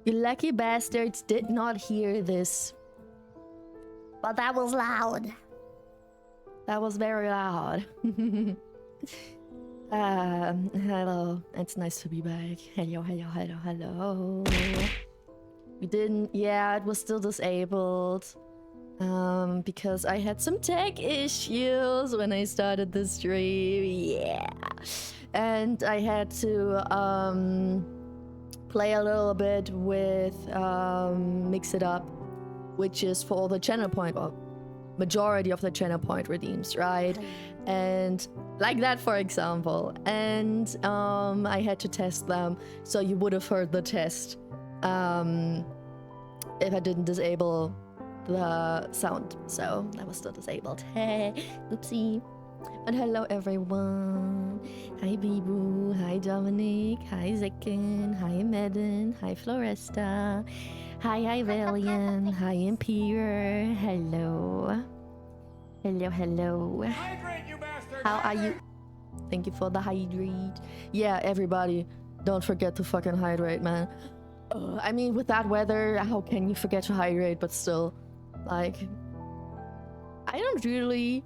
You lucky bastards did not hear this. But that was loud. That was very loud. Hello. It's nice to be back. Hello, hello, hello, hello. We didn't... Yeah, it was still disabled. Because I had some tech issues when I started the stream. Yeah. And I had to, play a little bit with, Mix It Up, which is for all the channel point, or majority of the channel point redeems, right? And like that, for example. And I had to test them, so you would have heard the test if I didn't disable the sound. So that was still disabled. Hey, oopsie. And hello everyone. Hi Bibu, hi Dominic, hi Zekin, hi Medin, hi Floresta, hi Valiant, hi Imperior, hello. Hello, hello. Hydrate, you bastard! How are you? Thank you for the hydrate. Yeah, everybody, don't forget to fucking hydrate, man. I mean, with that weather, how can you forget to hydrate? But still, like, I don't really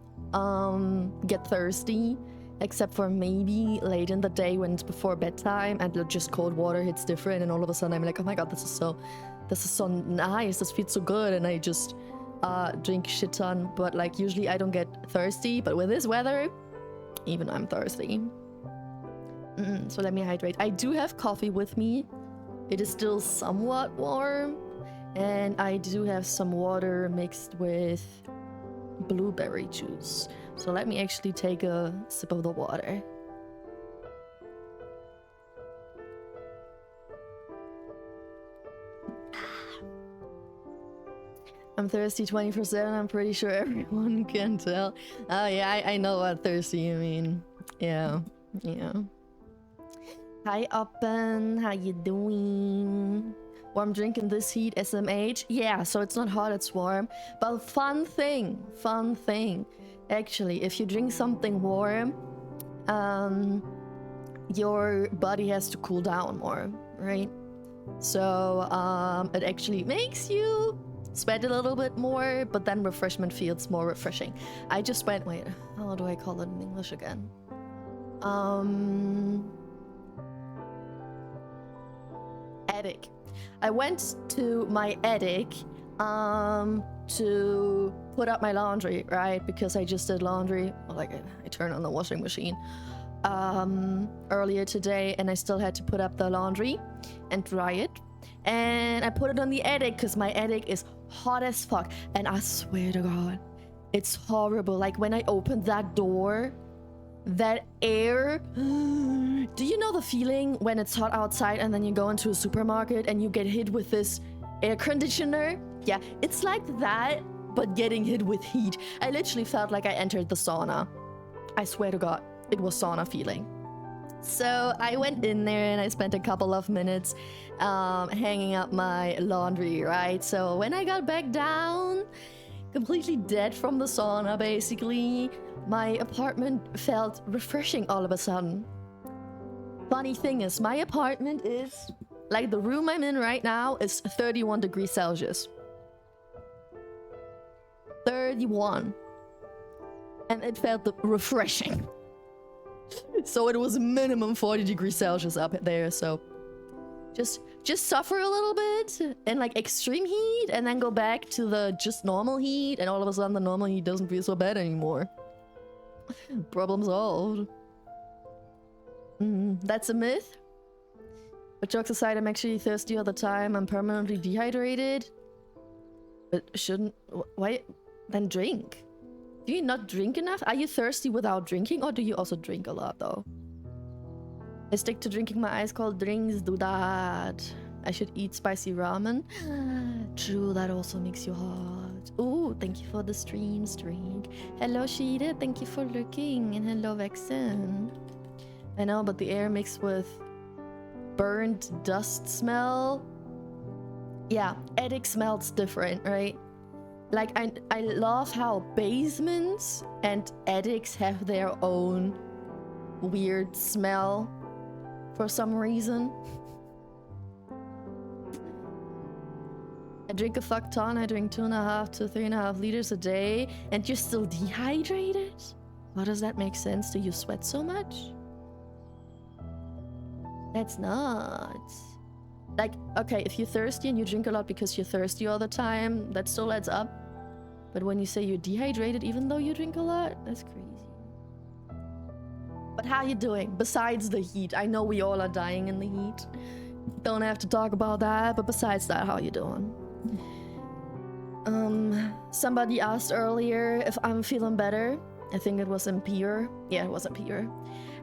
get thirsty, except for maybe late in the day when it's before bedtime and just cold water hits different, and all of a sudden I'm like, oh my god, this is so nice, this feels so good, and I just drink shit ton. But like, usually I don't get thirsty, but with this weather, even I'm thirsty. So let me hydrate. I do have coffee with me. It is still somewhat warm, and I do have some water mixed with blueberry juice. So let me actually take a sip of the water. I'm thirsty 24/7. I'm pretty sure everyone can tell. Oh yeah, I know what thirsty you mean. Yeah. Hi Uppen, how you doing? Warm drink in this heat, SMH. Yeah, so it's not hot, it's warm. But fun thing. Actually, if you drink something warm, your body has to cool down more, right? So it actually makes you sweat a little bit more, but then refreshment feels more refreshing. I just went, wait, how do I call it in English again? Attic. I went to my attic to put up my laundry, right? Because I just did laundry, like I turned on the washing machine earlier today, and I still had to put up the laundry and dry it. And I put it on the attic because my attic is hot as fuck. And I swear to God, it's horrible. Like when I opened that door, that air. Do you know the feeling when it's hot outside and then you go into a supermarket and you get hit with this air conditioner? Yeah, it's like that, but getting hit with heat. I literally felt like I entered the sauna. I swear to God, it was sauna feeling. So I went in there and I spent a couple of minutes hanging up my laundry, right? So when I got back down, completely dead from the sauna, basically, my apartment felt refreshing all of a sudden. Funny thing is, my apartment is, like the room I'm in right now, is 31 degrees Celsius. 31. And it felt refreshing. So it was minimum 40 degrees Celsius up there, so just suffer a little bit in like extreme heat and then go back to the just normal heat, and all of a sudden the normal heat doesn't feel so bad anymore. Problem solved. That's a myth. But jokes aside, I'm actually thirsty all the time. I'm permanently dehydrated. But shouldn't... Why? Then drink. Do you not drink enough? Are you thirsty without drinking, or do you also drink a lot though? I stick to drinking my ice cold drinks, do that. I should eat spicy ramen. True, that also makes you hot. Ooh, thank you for the stream. Hello Sheeta, thank you for lurking. And hello Vexen. I know, but the air mixed with burnt dust smell. Yeah, attic smells different, right? Like, I love how basements and attics have their own weird smell for some reason. drink a fuck ton. I drink 2.5 to 3.5 liters a day, and you're still dehydrated? How does that make sense? Do you sweat so much? That's nuts. Like, okay, if you're thirsty and you drink a lot because you're thirsty all the time, that still adds up. But when you say you're dehydrated even though you drink a lot, that's crazy. But how you doing? Besides the heat. I know we all are dying in the heat. Don't have to talk about that, but besides that, how you doing? Somebody asked earlier if I'm feeling better. I think it was in Pier. Yeah, it was in Pier.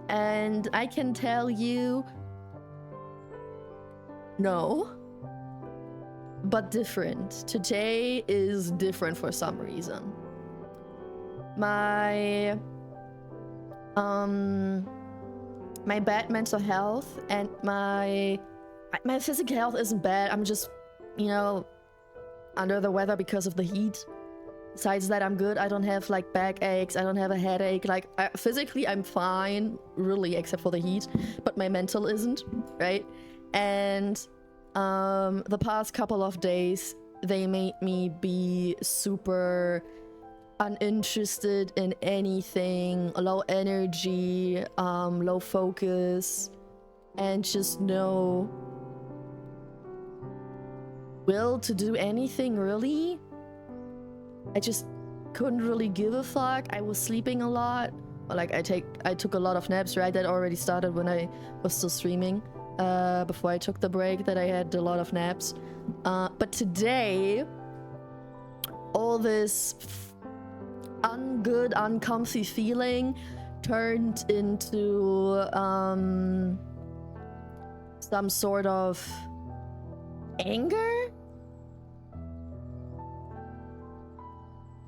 And I can tell you, no. But different. Today is different for some reason. My bad mental health and my physical health isn't bad. I'm just, you know, under the weather because of the heat. Besides that, I'm good. I don't have like back aches. I don't have a headache. Like physically, I'm fine, really, except for the heat. But my mental isn't, right? And the past couple of days, they made me be super uninterested in anything, low energy, low focus, and just no will to do anything really. I just couldn't really give a fuck. I was sleeping a lot. Like I took a lot of naps, right? That already started when I was still streaming. Before I took the break, that I had a lot of naps. But today, all this ungood, uncomfy feeling turned into some sort of anger.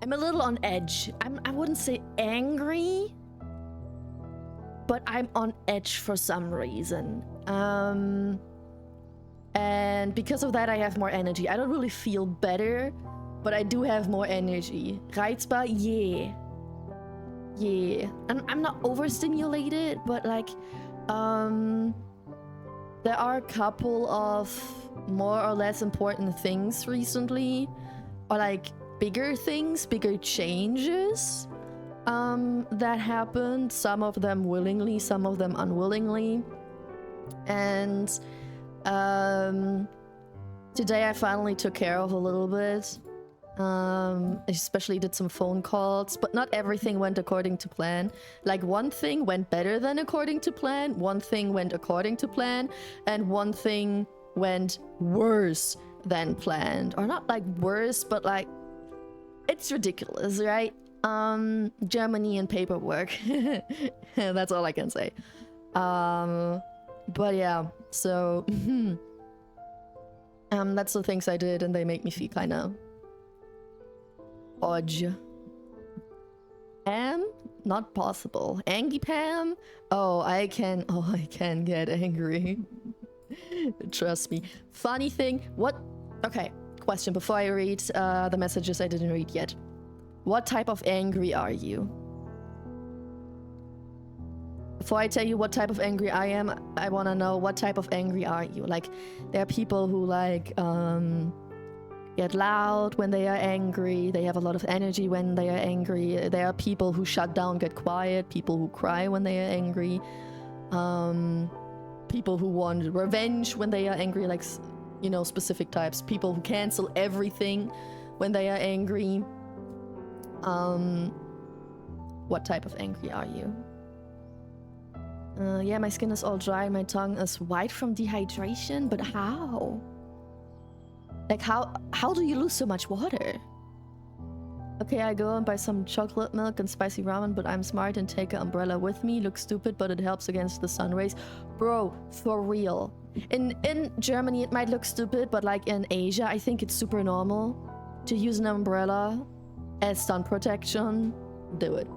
I'm a little on edge. I wouldn't say angry, but I'm on edge for some reason. And because of that, I have more energy. I don't really feel better, but I do have more energy. Reizbar, yeah. Yeah. I'm not overstimulated, but like, there are a couple of more or less important things recently, or like bigger things, bigger changes that happened. Some of them willingly, some of them unwillingly. And today I finally took care of a little bit. Especially did some phone calls, but not everything went according to plan. Like one thing went better than according to plan, one thing went according to plan, and one thing went worse than planned. Or not like worse, but like it's ridiculous, right? Germany and paperwork. That's all I can say. But yeah, so that's the things I did, and they make me feel kind of odd. Pam? Not possible. Angry Pam? Oh, I can get angry. Trust me. Funny thing, what? Okay, question before I read the messages I didn't read yet. What type of angry are you? Before I tell you what type of angry I am, I want to know what type of angry are you? Like, there are people who like get loud when they are angry. They have a lot of energy when they are angry. There are people who shut down, get quiet. People who cry when they are angry. People who want revenge when they are angry, like, you know, specific types. People who cancel everything when they are angry. What type of angry are you? Yeah, my skin is all dry. My tongue is white from dehydration. But how? Like, how do you lose so much water? Okay, I go and buy some chocolate milk and spicy ramen, but I'm smart and take an umbrella with me. Looks stupid, but it helps against the sun rays. Bro, for real. In Germany, it might look stupid, but like in Asia, I think it's super normal to use an umbrella as sun protection. Do it.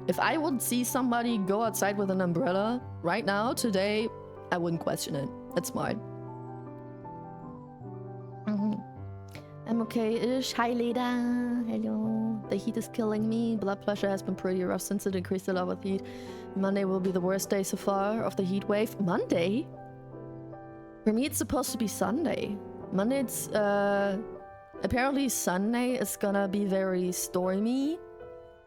If I would see somebody go outside with an umbrella right now, today, I wouldn't question it. It's smart. I'm okay-ish. Hi, Leda. Hello. The heat is killing me. Blood pressure has been pretty rough since it increased a lot with heat. Monday will be the worst day so far of the heat wave. Monday? For me, it's supposed to be Sunday. Monday, it's apparently Sunday is gonna be very stormy.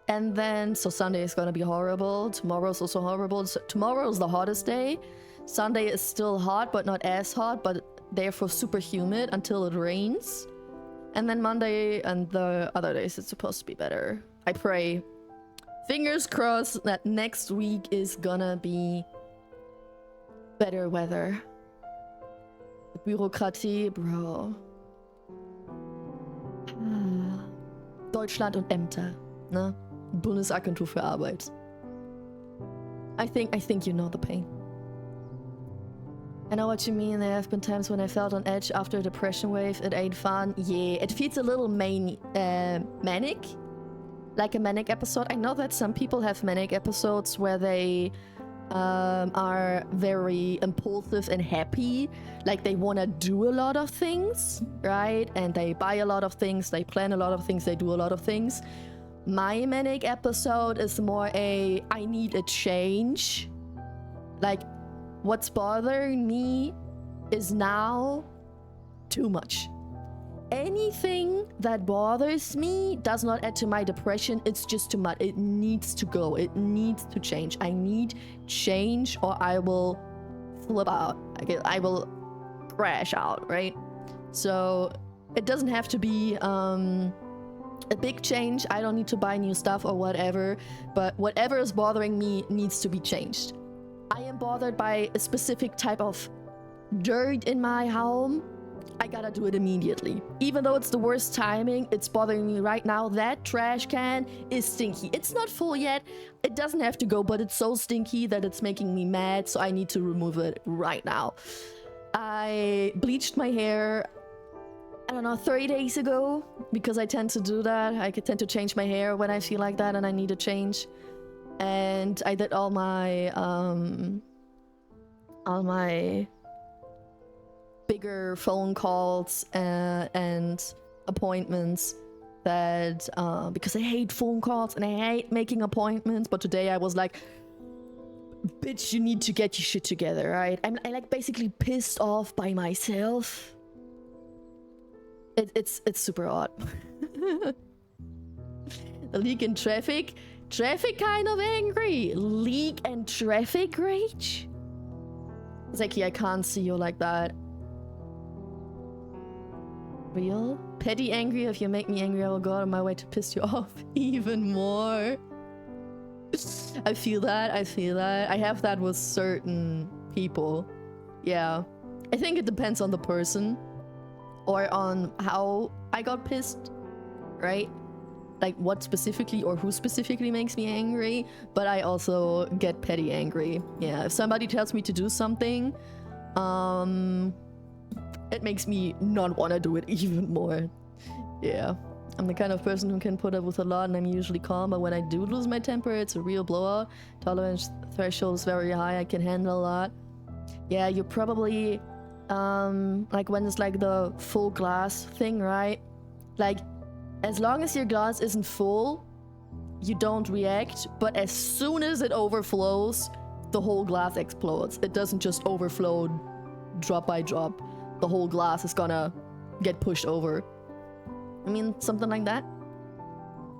And then, so Sunday is gonna be horrible. Tomorrow's also horrible. So tomorrow's the hottest day. Sunday is still hot, but not as hot, but therefore super humid until it rains. And then Monday and the other days, it's supposed to be better. I pray. Fingers crossed that next week is gonna be better weather. Bürokratie, bro. Deutschland und Ämter, ne? Bundesagentur für Arbeit. I think you know the pain. I know what you mean. There have been times when I felt on edge after a depression wave. It ain't fun. Yeah, it feels a little manic. Like a manic episode. I know that some people have manic episodes where they are very impulsive and happy. Like they want to do a lot of things, right? And they buy a lot of things, they plan a lot of things, they do a lot of things. My manic episode is more I need a change. Like, what's bothering me is now too much. Anything that bothers me does not add to my depression. It's just too much. It needs to go. It needs to change. I need change or I will flip out. I will crash out, right? So it doesn't have to be a big change. I don't need to buy new stuff or whatever, but whatever is bothering me needs to be changed. I am bothered by a specific type of dirt in my home. I gotta do it immediately. Even though it's the worst timing, it's bothering me right now. That trash can is stinky. It's not full yet. It doesn't have to go, but it's so stinky that it's making me mad, so I need to remove it right now. I bleached my hair, I don't know, 30 days ago, because I tend to do that. I tend to change my hair when I feel like that and I need a change. And I did all my bigger phone calls and appointments that because I hate phone calls and I hate making appointments. But today I was like, bitch, you need to get your shit together, right? I like basically pissed off by myself. It's super odd. The leak in traffic kind of angry. Leak and traffic rage. Zeki, I can't see you like that. Real? Petty angry? If you make me angry, I will go out of my way to piss you off even more. I feel that. I have that with certain people. Yeah. I think it depends on the person. Or on how I got pissed. Right? Like what specifically or who specifically makes me angry. But I also get petty angry. Yeah. If somebody tells me to do something, it makes me not want to do it even more. Yeah. I'm the kind of person who can put up with a lot and I'm usually calm, but when I do lose my temper, it's a real blowout. Tolerance threshold is very high, I can handle a lot. Yeah, you probably, like when it's like the full glass thing, right? Like, as long as your glass isn't full, you don't react, but as soon as it overflows, the whole glass explodes. It doesn't just overflow drop by drop. The whole glass is gonna get pushed over. I mean, something like that.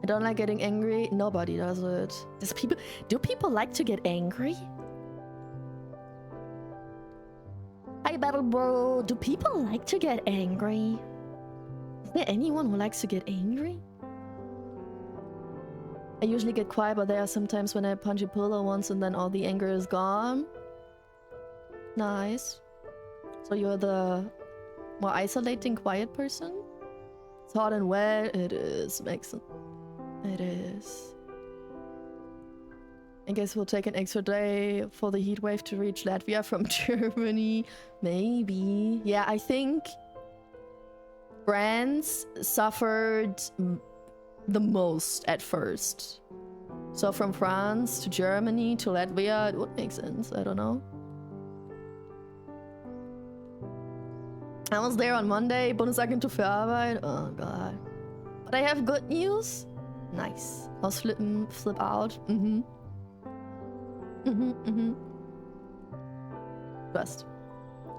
I don't like getting angry. Nobody does it. Do people like to get angry? Hi, Battle Bro. Do people like to get angry? Is there anyone who likes to get angry? I usually get quiet, but there are some times when I punch a pillow once and then all the anger is gone. Nice. So you're the more isolating, quiet person? It's hot and wet. It is, Maxon. It is. I guess we'll take an extra day for the heat wave to reach Latvia from Germany. Maybe. Yeah, I think France suffered the most at first. So from France to Germany to Latvia, it would make sense. I don't know. I was there on Monday, Bundesagentur für Arbeit. Oh god. But I have good news. Nice. I'll flip out. Trust.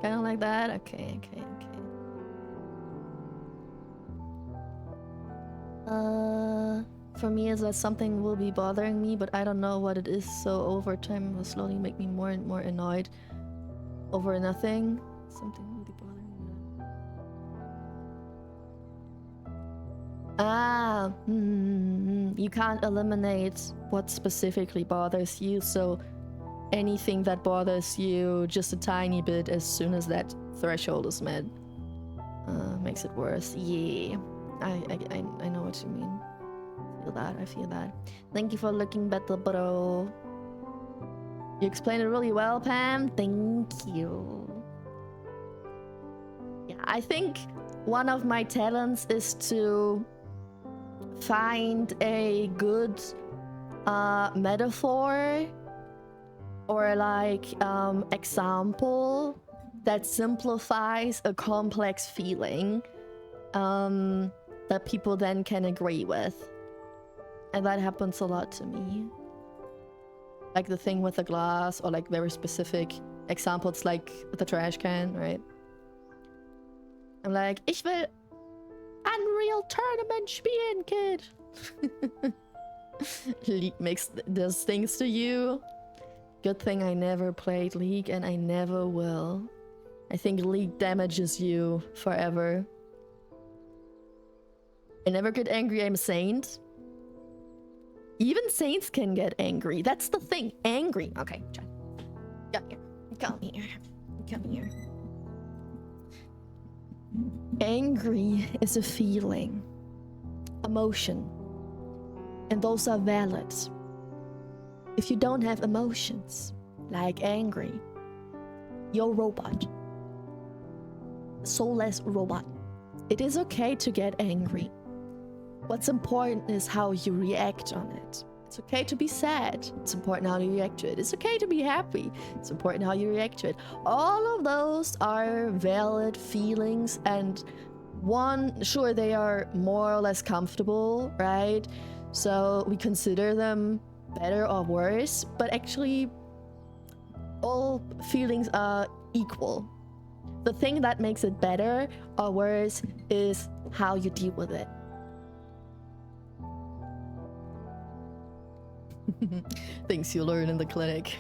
Kind of like that? Okay. For me, is that something will be bothering me, but I don't know what it is. So over time, it will slowly make me more and more annoyed over nothing. Something will be bothering me. You can't eliminate what specifically bothers you. So anything that bothers you just a tiny bit, as soon as that threshold is met, makes it worse. Yeah, I know what you mean. I feel that. Thank you for looking better, bro. You explained it really well, Pam. Thank you. Yeah, I think one of my talents is to find a good metaphor or like example that simplifies a complex feeling that people then can agree with. And that happens a lot to me. Like the thing with the glass, or like very specific examples like the trash can, right? I'm like, ich will Unreal Tournament spielen, kid. League does things to you. Good thing I never played League and I never will. I think League damages you forever. I never get angry, I'm a saint. Even saints can get angry. That's the thing. Angry. Okay, John. Come here. Come here. Come here. Angry is a feeling, emotion, and those are valid. If you don't have emotions, like angry, you're a robot. Soulless robot. It is okay to get angry. What's important is how you react on it. It's okay to be sad. It's important how you react to it. It's okay to be happy. It's important how you react to it. All of those are valid feelings, and sure, they are more or less comfortable, right? So we consider them better or worse, but actually all feelings are equal. The thing that makes it better or worse is how you deal with it. Things you learn in the clinic.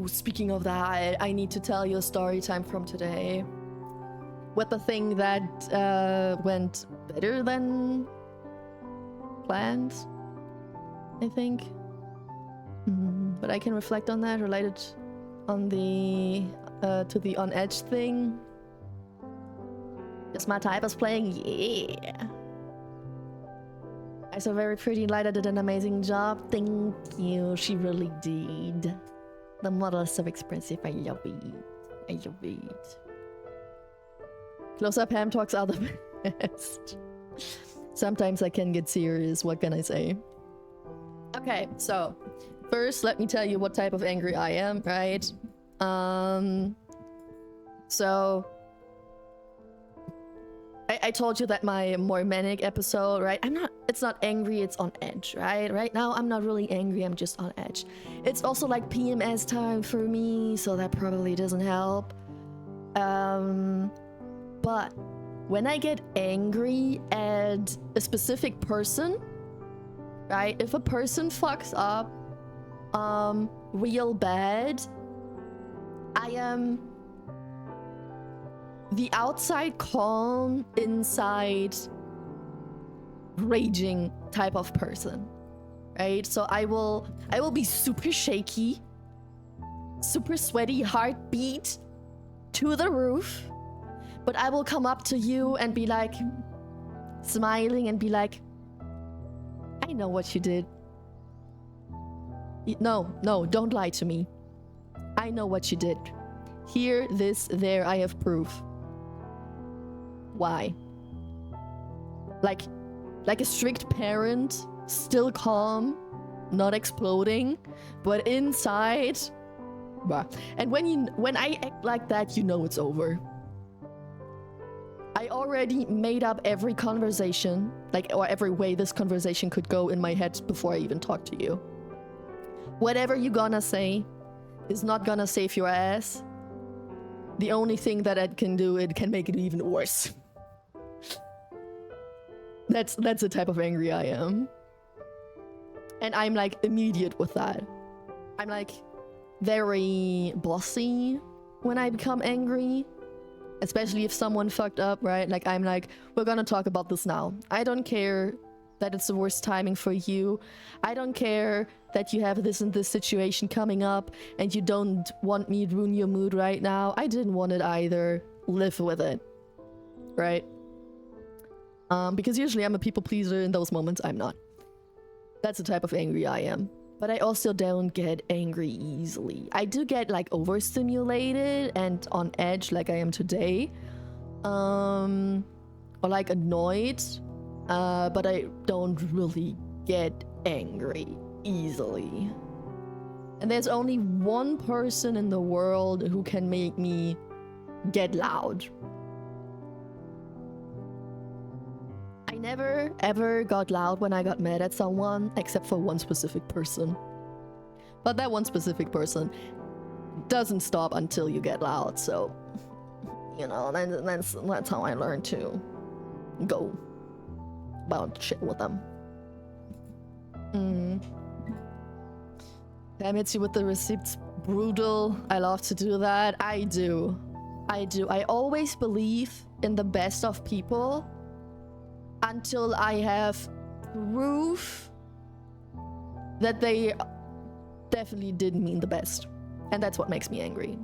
Speaking of that, I need to tell you a story time from today. With the thing that went better than planned, I think. But I can reflect on that, related on the to the on edge thing. Just my type is playing, yeah. I saw very pretty. Lida did an amazing job. Thank you. She really did. The model is so expressive. I love it. I love it. Close-up ham talks are the best. Sometimes I can get serious. What can I say? Okay, so first let me tell you what type of angry I am, right? So I told you that my more manic episode, right? It's not angry, it's on edge, right? Right now, I'm not really angry, I'm just on edge. It's also like PMS time for me, so that probably doesn't help. But when I get angry at a specific person, right? If a person fucks up, real bad, I am the outside calm, inside raging type of person, right? So I will be super shaky, super sweaty, heartbeat to the roof, but I will come up to you and be like, smiling and be like, I know what you did. No, don't lie to me. I know what you did. Here, this, there, I have proof. Why? Like a strict parent, still calm, not exploding, but inside. And when I act like that, you know it's over. I already made up every conversation, or every way this conversation could go in my head before I even talk to you. Whatever you gonna say is not gonna save your ass. The only thing that it can do, it can make it even worse. That's the type of angry I am. And I'm like immediate with that. I'm like very bossy when I become angry. Especially if someone fucked up, right? Like I'm like, we're gonna talk about this now. I don't care that it's the worst timing for you. I don't care that you have this and this situation coming up and you don't want me to ruin your mood right now. I didn't want it either. Live with it. Right? Because usually I'm a people pleaser. In those moments, I'm not. That's the type of angry I am. But I also don't get angry easily. I do get like overstimulated and on edge like I am today. Or like annoyed. But I don't really get angry easily. And there's only one person in the world who can make me get loud. I never ever got loud when I got mad at someone, except for one specific person. But that one specific person doesn't stop until you get loud, so you know, that's how I learned to go about shit with them. Damn, hits you with the receipts. Brutal. I love to do that. I do. I always believe in the best of people until I have proof that they definitely didn't mean the best. And that's what makes me angry.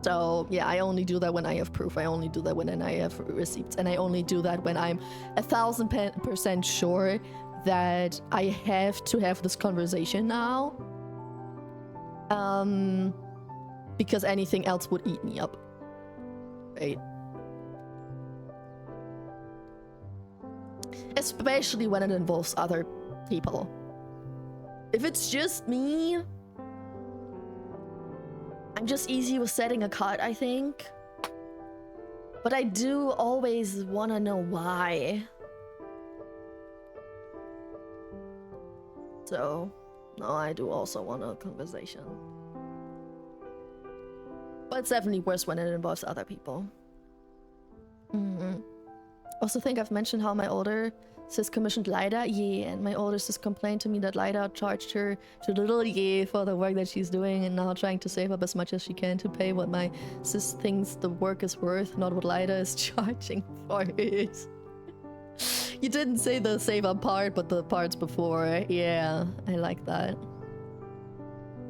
So yeah, I only do that when I have proof. I only do that when I have receipts. And I only do that when I'm 1000% sure that I have to have this conversation now. Because anything else would eat me up. Right? Especially when it involves other people. If it's just me, I'm just easy with setting a cut, I think. But I do always want to know why. So, no, I do also want a conversation. But it's definitely worse when it involves other people. Also think I've mentioned how my older sis commissioned Lida. Yeah, and my older sis complained to me that Lida charged her too little, yeah, for the work that she's doing, and now trying to save up as much as she can to pay what my sis thinks the work is worth, not what Lida is charging for it. You didn't say the save up part, but the parts before. Yeah, I like that.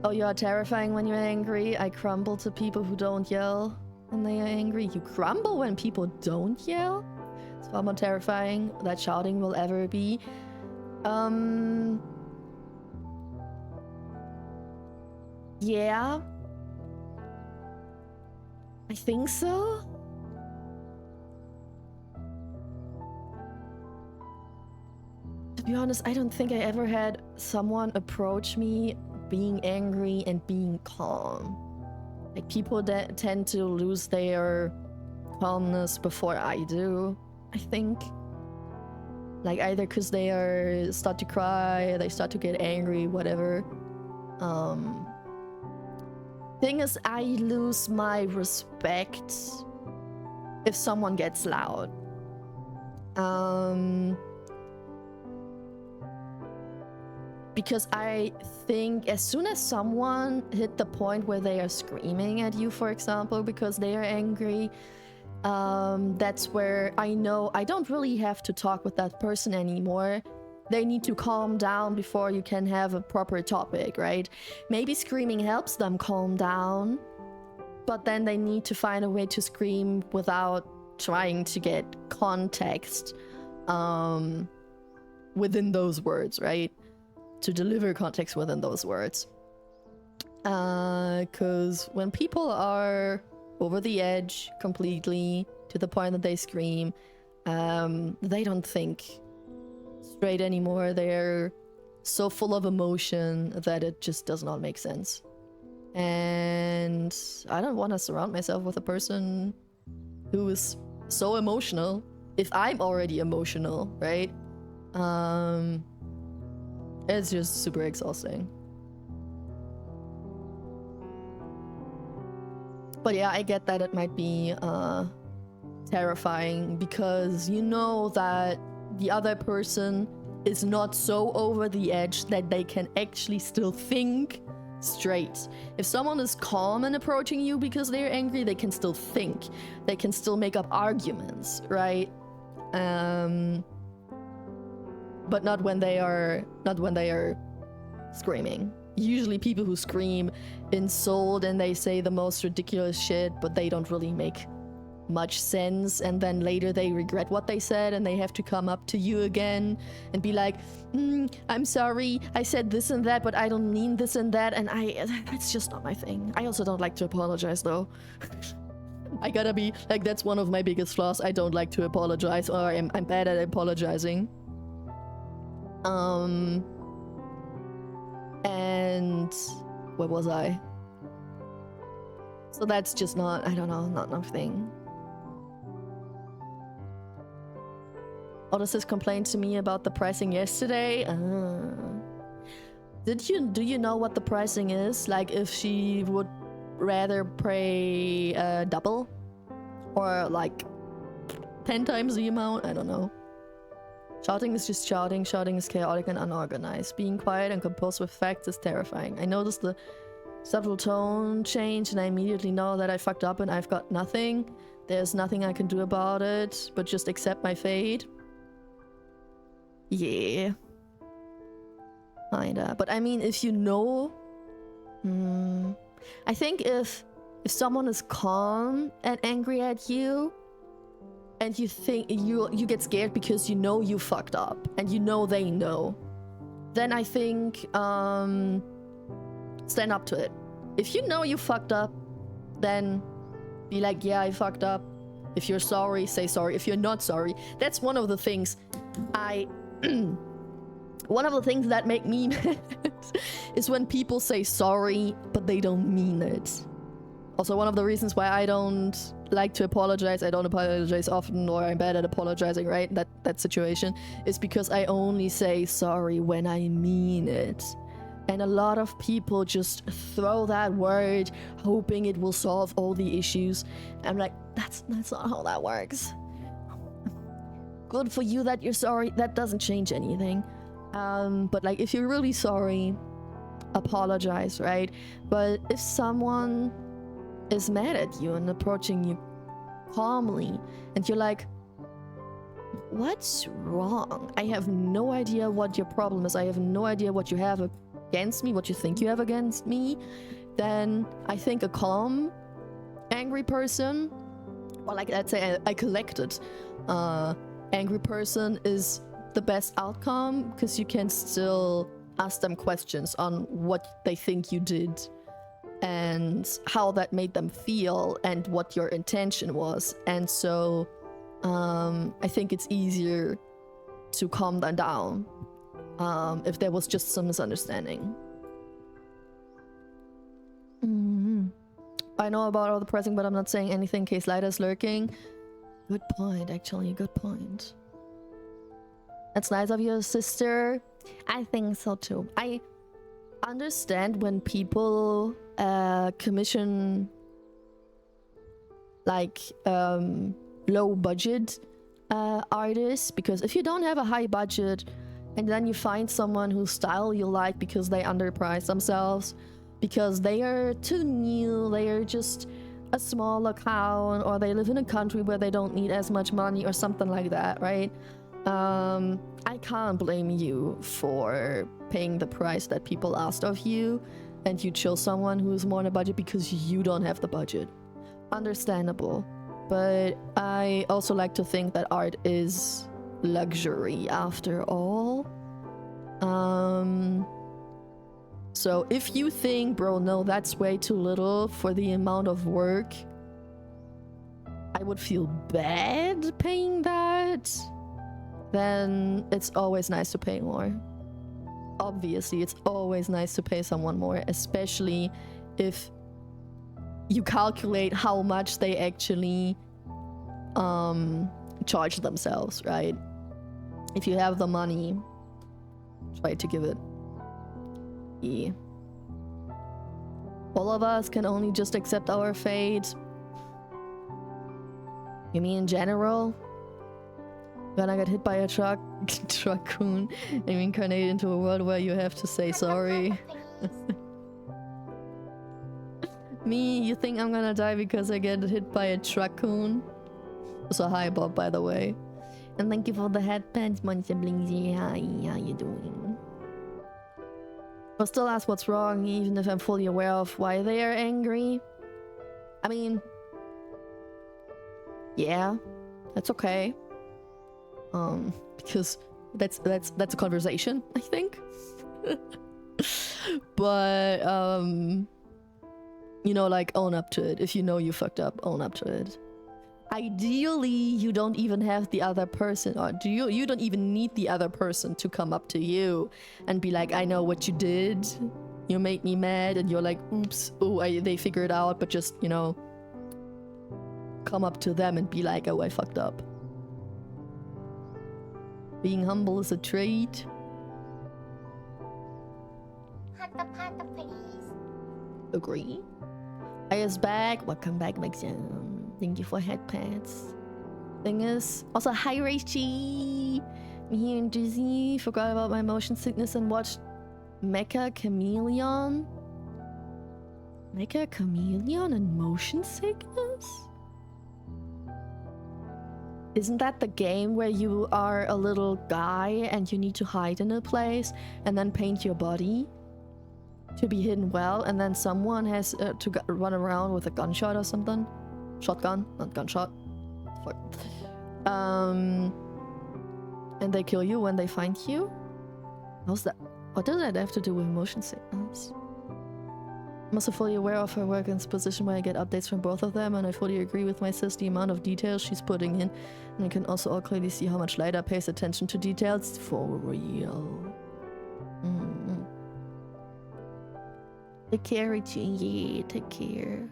Oh, you are terrifying when you're angry. I crumble to people who don't yell when they are angry. You crumble when people don't yell? It's far more terrifying that shouting will ever be. Yeah. I think so. To be honest, I don't think I ever had someone approach me being angry and being calm. Like, people that tend to lose their calmness before I do, I think. Like, either because they start to cry, or they start to get angry, whatever. Thing is, I lose my respect if someone gets loud. Because I think as soon as someone hit the point where they are screaming at you, for example, because they are angry, that's where I know I don't really have to talk with that person anymore. They need to calm down before you can have a proper topic, right? Maybe screaming helps them calm down, but then they need to find a way to scream without trying to get context within those words, right? To deliver context within those words. Because when people are over the edge completely to the point that they scream, they don't think straight anymore. They're so full of emotion that it just does not make sense. And I don't want to surround myself with a person who is so emotional if I'm already emotional, right? It's just super exhausting. But yeah, I get that it might be terrifying because you know that the other person is not so over the edge that they can actually still think straight. If someone is calm and approaching you because they're angry, they can still think. They can still make up arguments, right? But not when they are screaming. Usually people who scream insult and they say the most ridiculous shit, but they don't really make much sense, and then later they regret what they said and they have to come up to you again and be like, I'm sorry, I said this and that, but I don't mean this and that, and that's just not my thing. I also don't like to apologize though. I gotta be like, that's one of my biggest flaws. I don't like to apologize, or I'm bad at apologizing. And where was I? So that's just not, I don't know, not nothing. Odyssey complained to me about the pricing yesterday. Do you know what the pricing is? Like if she would rather pay double? Or like 10 times the amount? I don't know. Shouting is just shouting. Shouting is chaotic and unorganized. Being quiet and composed with facts is terrifying. I noticed the subtle tone change and I immediately know that I fucked up and I've got nothing. There's nothing I can do about it, but just accept my fate. Yeah. Kinda. But I mean, if you know... I think if someone is calm and angry at you, and you think you get scared because you know you fucked up, and you know they know, then I think stand up to it. If you know you fucked up, then be like, yeah, I fucked up. If you're sorry, say sorry. If you're not sorry, that's one of the things one of the things that make me mad is when people say sorry, but they don't mean it. Also, one of the reasons why I don't like to apologize, I don't apologize often, or I'm bad at apologizing, right? That situation is because I only say sorry when I mean it. And a lot of people just throw that word hoping it will solve all the issues. I'm like, that's not how that works. Good for you that you're sorry. That doesn't change anything. But like, if you're really sorry, apologize, right? But if someone is mad at you and approaching you calmly, and you're like, what's wrong? I have no idea what your problem is. I have no idea what you have against me, what you think you have against me. Then I think a calm, angry person, or like, let's say a collected, angry person is the best outcome, because you can still ask them questions on what they think you did and how that made them feel and what your intention was. And so I think it's easier to calm them down if there was just some misunderstanding. I know about all the pressing, but I'm not saying anything in case Lyda is lurking. Good point, actually, good point. That's nice of your sister. I think so too. I understand when people commission like low budget artists, because if you don't have a high budget and then you find someone whose style you like because they underprice themselves, because they are too new, they are just a small account, or they live in a country where they don't need as much money or something like that, right? I can't blame you for paying the price that people asked of you, and you chose someone who is more on a budget because you don't have the budget. Understandable. But I also like to think that art is luxury after all. So if you think, bro, no, that's way too little for the amount of work, I would feel bad paying that, then it's always nice to pay more. Obviously, it's always nice to pay someone more, especially if you calculate how much they actually charge themselves, right? If you have the money, try to give it. Yeah. All of us can only just accept our fate. You mean in general? When I got hit by a truck, truckoon, and reincarnated into a world where you have to say sorry. Me, you think I'm gonna die because I get hit by a truckoon? So hi Bob, by the way. And thank you for the headbands, my siblings. Hi, how you doing? I'll still ask what's wrong, even if I'm fully aware of why they are angry. I mean, yeah, that's okay. Because that's a conversation, I think. But you know, like, own up to it. If you know you fucked up, own up to it. Ideally, you don't even have the other person, or you don't even need the other person to come up to you and be like, I know what you did. You made me mad, and you're like, oops, oh, they figured it out, but just, you know, come up to them and be like, oh, I fucked up. Being humble is a trait. Pata, please. Agree. I is back. Welcome back, Maxim. Thank you for headpads. Thing is, also hi Reichi. I'm here in Disney. Forgot about my motion sickness and watched Mecha Chameleon. Mecha Chameleon and motion sickness? Isn't that the game where you are a little guy and you need to hide in a place and then paint your body to be hidden well, and then someone has to run around with a gunshot or something? Shotgun, not gunshot. Fuck. And they kill you when they find you? How's that? What does that have to do with motion sickness? I'm also fully aware of her work in this position where I get updates from both of them, and I fully agree with my sis the amount of details she's putting in, and I can also all clearly see how much Lyda pays attention to details. For real. Take care, Richie. Yeah, take care.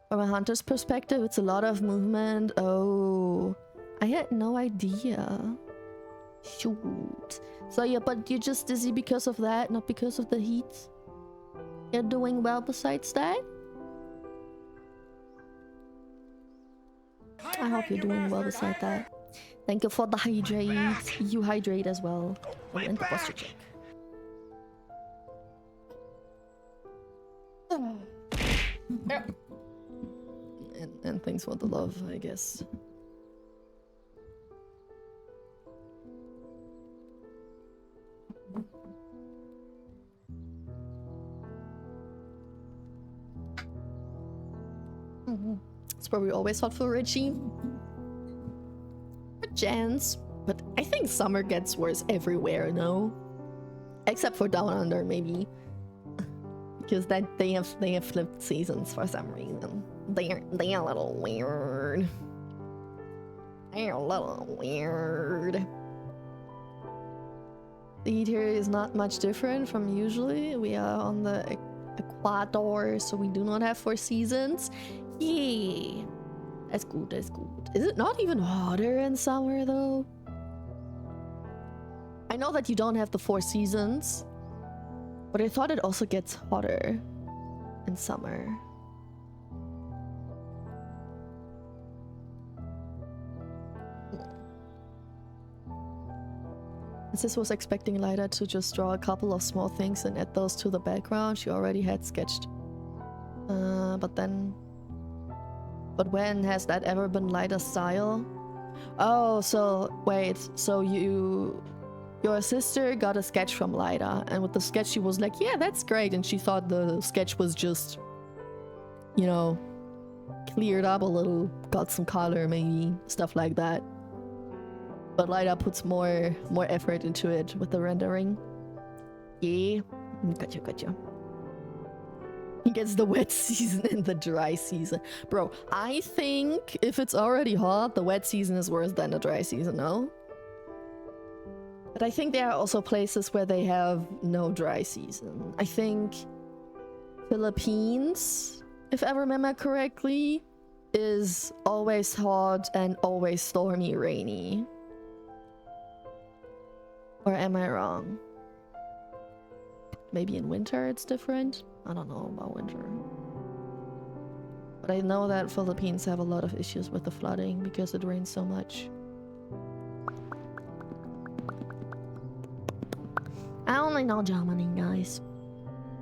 From a hunter's perspective, it's a lot of movement. Oh, I had no idea. Shoot. So yeah, but you're just dizzy because of that, not because of the heat? You're doing well besides that? I hope you're doing well besides that. Thank you for the hydrate. You hydrate as well. Oh, and the posture check. And thanks for the love, I guess. It's probably always hot for Richie. A chance. But I think summer gets worse everywhere, no? Except for down under, maybe. Because that they have flipped seasons for some reason. They're a little weird. They're a little weird. The heat here is not much different from usually. We are on the equator, so we do not have 4 seasons. Yeah, that's good, that's good. Is it not even hotter in summer though? I know that you don't have the 4 seasons, but I thought it also gets hotter in summer. Sis was expecting Lyda to just draw a couple of small things and add those to the background she already had sketched. But when has that ever been Lyda's style? Oh, so wait, so your sister got a sketch from Lyda, and with the sketch she was like, yeah, that's great, and she thought the sketch was just, you know, cleared up a little, got some color maybe, stuff like that. But Lyda puts more effort into it with the rendering. Yeah, gotcha. He gets the wet season and the dry season. Bro, I think if it's already hot, the wet season is worse than the dry season, no? But I think there are also places where they have no dry season. I think Philippines, if I remember correctly, is always hot and always stormy, rainy. Or am I wrong? Maybe in winter it's different? I don't know about winter. But I know that Philippines have a lot of issues with the flooding because it rains so much. I only know Germany, guys.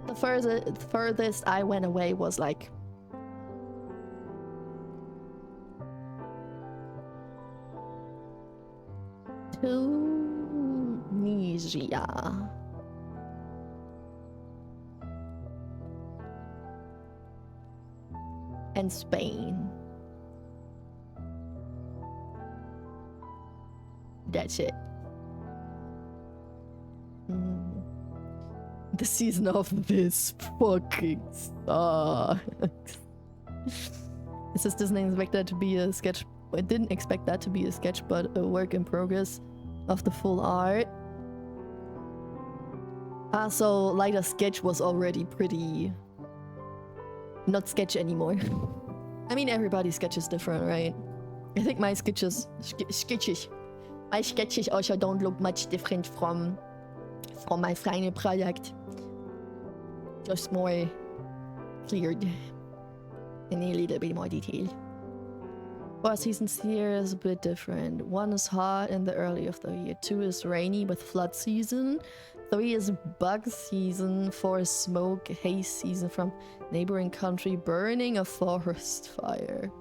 The furthest I went away was like Tunisia. And Spain. That's it. The season of this fucking sucks. It says didn't expect that to be a sketch. I didn't expect that to be a sketch, but a work in progress of the full art. So like a sketch was already pretty not sketch anymore. I mean, everybody's sketch is different, right? I think my sketches also don't look much different from my final product. Just more cleared and a little bit more detailed. Well, seasons here is a bit different. 1 is hot in the early of the year. 2 is rainy with flood season. 3 is bug season. 4 is smoke, haze season from neighboring country burning a forest fire.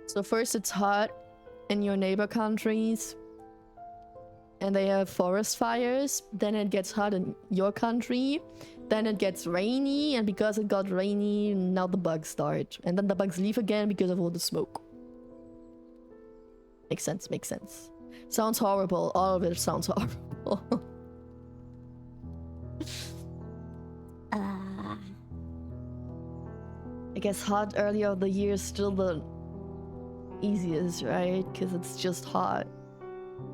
So first it's hot in your neighbor countries and they have forest fires. Then it gets hot in your country. Then it gets rainy, and because it got rainy, now the bugs start. And then the bugs leave again because of all the smoke. Makes sense, makes sense. Sounds horrible. All of it sounds horrible. I guess hot earlier of the year is still the easiest, right? Because it's just hot.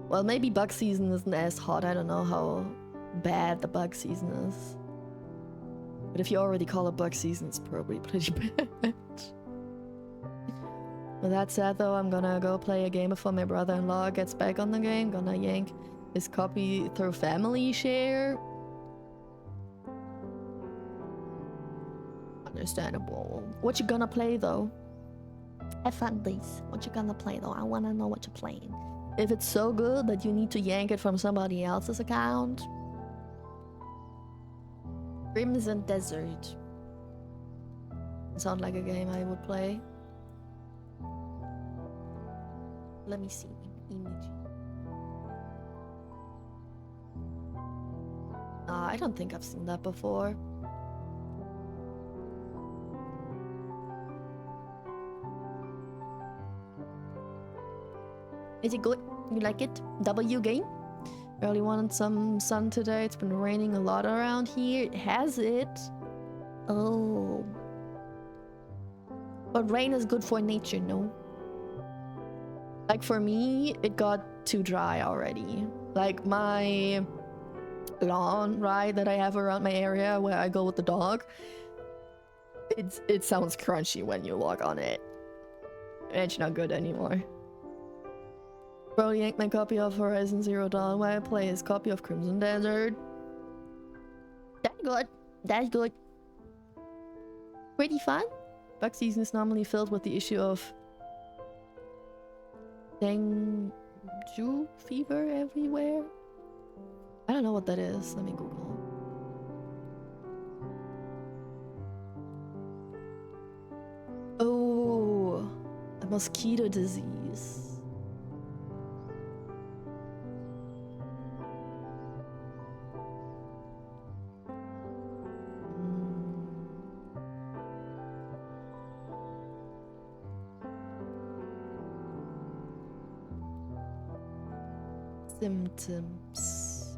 Well, maybe bug season isn't as hot. I don't know how bad the bug season is. But if you already call it bug season, it's probably pretty bad. With that said, though, I'm gonna go play a game before my brother-in-law gets back on the game. Gonna yank his copy through family share. Understandable. What you gonna play, though? Have fun, please. What you gonna play, though? I wanna know what you're playing. If it's so good that you need to yank it from somebody else's account. Crimson Desert. Sound like a game I would play. Let me see. Image. I don't think I've seen that before. Is it good? You like it? W game? Really wanted some sun today. It's been raining a lot around here. Has it? Oh. But rain is good for nature, no? Like for me, it got too dry already. Like my lawn, right, that I have around my area where I go with the dog. It sounds crunchy when you walk on it. It's not good anymore. Bro yanked my copy of Horizon Zero Dawn while I play his copy of Crimson Desert. That's good. That's good. Pretty fun. Bug season is normally filled with the issue of dengue fever everywhere. I don't know what that is. Let me Google. Oh, a mosquito disease. Symptoms: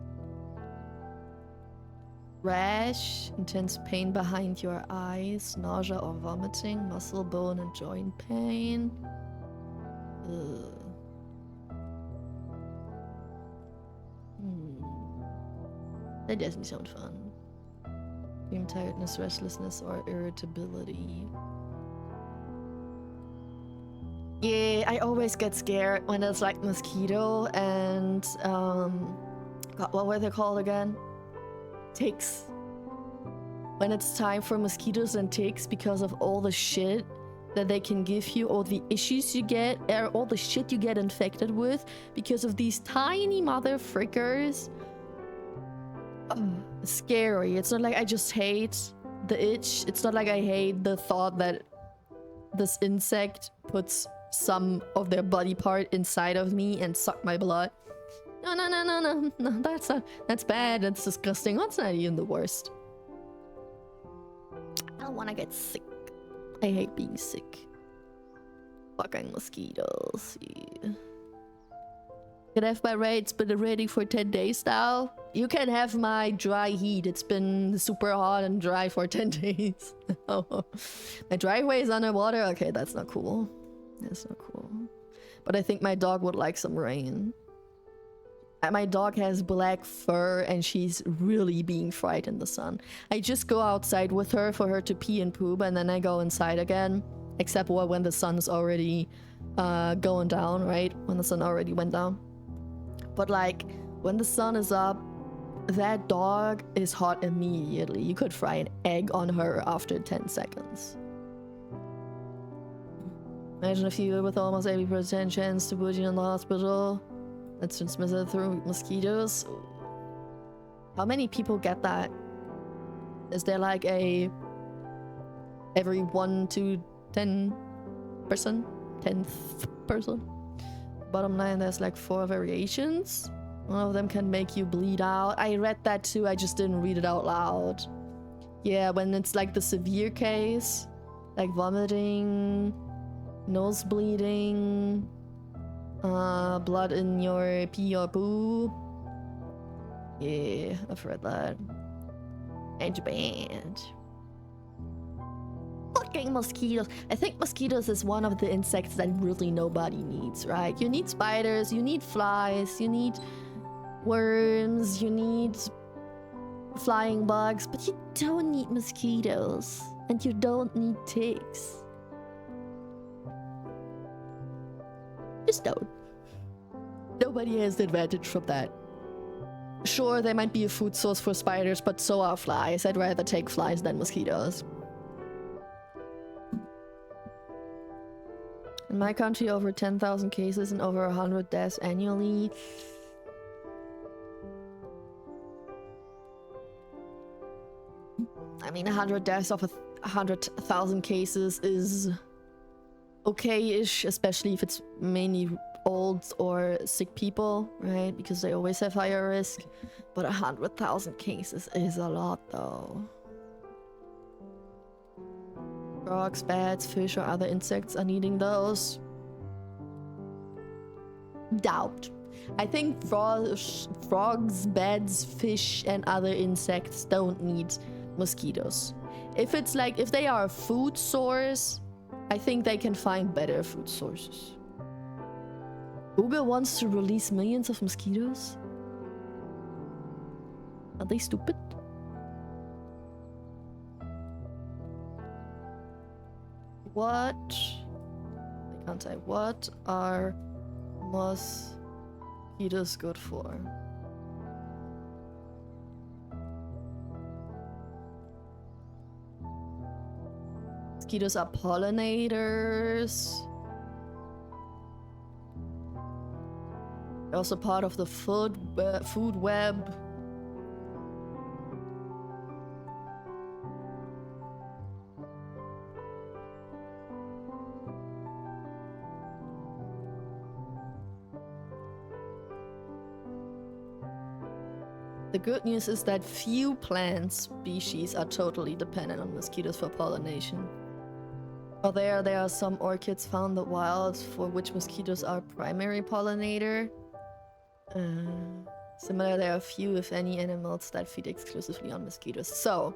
rash, intense pain behind your eyes, nausea or vomiting, muscle, bone, and joint pain. That doesn't sound fun. Extreme tiredness, restlessness, or irritability. Yeah, I always get scared when there's like mosquito and and God, what were they called again? Ticks. When it's time for mosquitoes and ticks, because of all the shit that they can give you, all the issues you get, or all the shit you get infected with, because of these tiny mother frickers. Scary. It's not like I just hate the itch. It's not like I hate the thought that this insect puts some of their body part inside of me and suck my blood. No, that's bad. That's disgusting. That's not even the worst. I don't want to get sick. I hate being sick. Fucking mosquitoes. Yeah. Can have my raid, but ready for 10 days now. You can have my dry heat. It's been super hot and dry for 10 days. Oh. My driveway is underwater. Okay, that's not cool. That's not cool. But I think my dog would like some rain. My dog has black fur and she's really being fried in the sun. I just go outside with her for her to pee and poop, and then I go inside again. Except when the sun's already going down, right? When the sun already went down. But like, when the sun is up, that dog is hot immediately. You could fry an egg on her after 10 seconds. Imagine if you with almost 80% chance to put you in the hospital. That's transmitted through mosquitoes. How many people get that? Is there like a every 1 to 10 person? 10th person? Bottom line, there's like 4 variations. One of them can make you bleed out. I read that too, I just didn't read it out loud. Yeah, when it's like the severe case, like vomiting, nose bleeding, blood in your pee or poo. Yeah, I've read that. And bad. Fucking mosquitoes. I think mosquitoes is one of the insects that really nobody needs, right? You need spiders, you need flies, you need worms, you need flying bugs, but you don't need mosquitoes. And you don't need ticks. Just don't. Nobody has the advantage from that. Sure, they might be a food source for spiders, but so are flies. I'd rather take flies than mosquitoes. In my country, over 10,000 cases and over 100 deaths annually. I mean, 100 deaths off 100,000 cases is okay-ish, especially if it's mainly old or sick people, right? Because they always have higher risk. But 100,000 cases is a lot, though. Frogs, bats, fish, or other insects are needing those. Doubt. I think frogs, bats, fish, and other insects don't need mosquitoes. If it's like, if they are a food source, I think they can find better food sources. Google wants to release millions of mosquitoes? Are they stupid? What? I can't say. What are mosquitoes good for? Mosquitoes are pollinators. They're also part of the food web. The good news is that few plant species are totally dependent on mosquitoes for pollination. Although there are some orchids found in the wild for which mosquitoes are primary pollinator. Similar, there are few, if any, animals that feed exclusively on mosquitoes. So,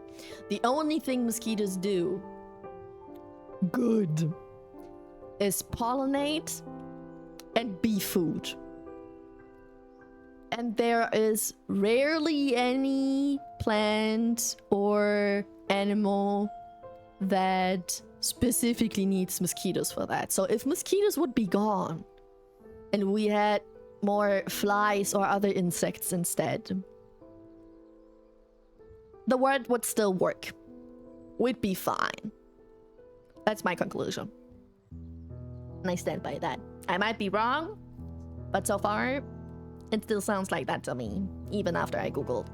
the only thing mosquitoes do good is pollinate and be food. And there is rarely any plant or animal that specifically needs mosquitoes for that. So if mosquitoes would be gone and we had more flies or other insects instead, the word would still work. We'd be fine. That's my conclusion. And I stand by that. I might be wrong, but so far, it still sounds like that to me, even after I googled.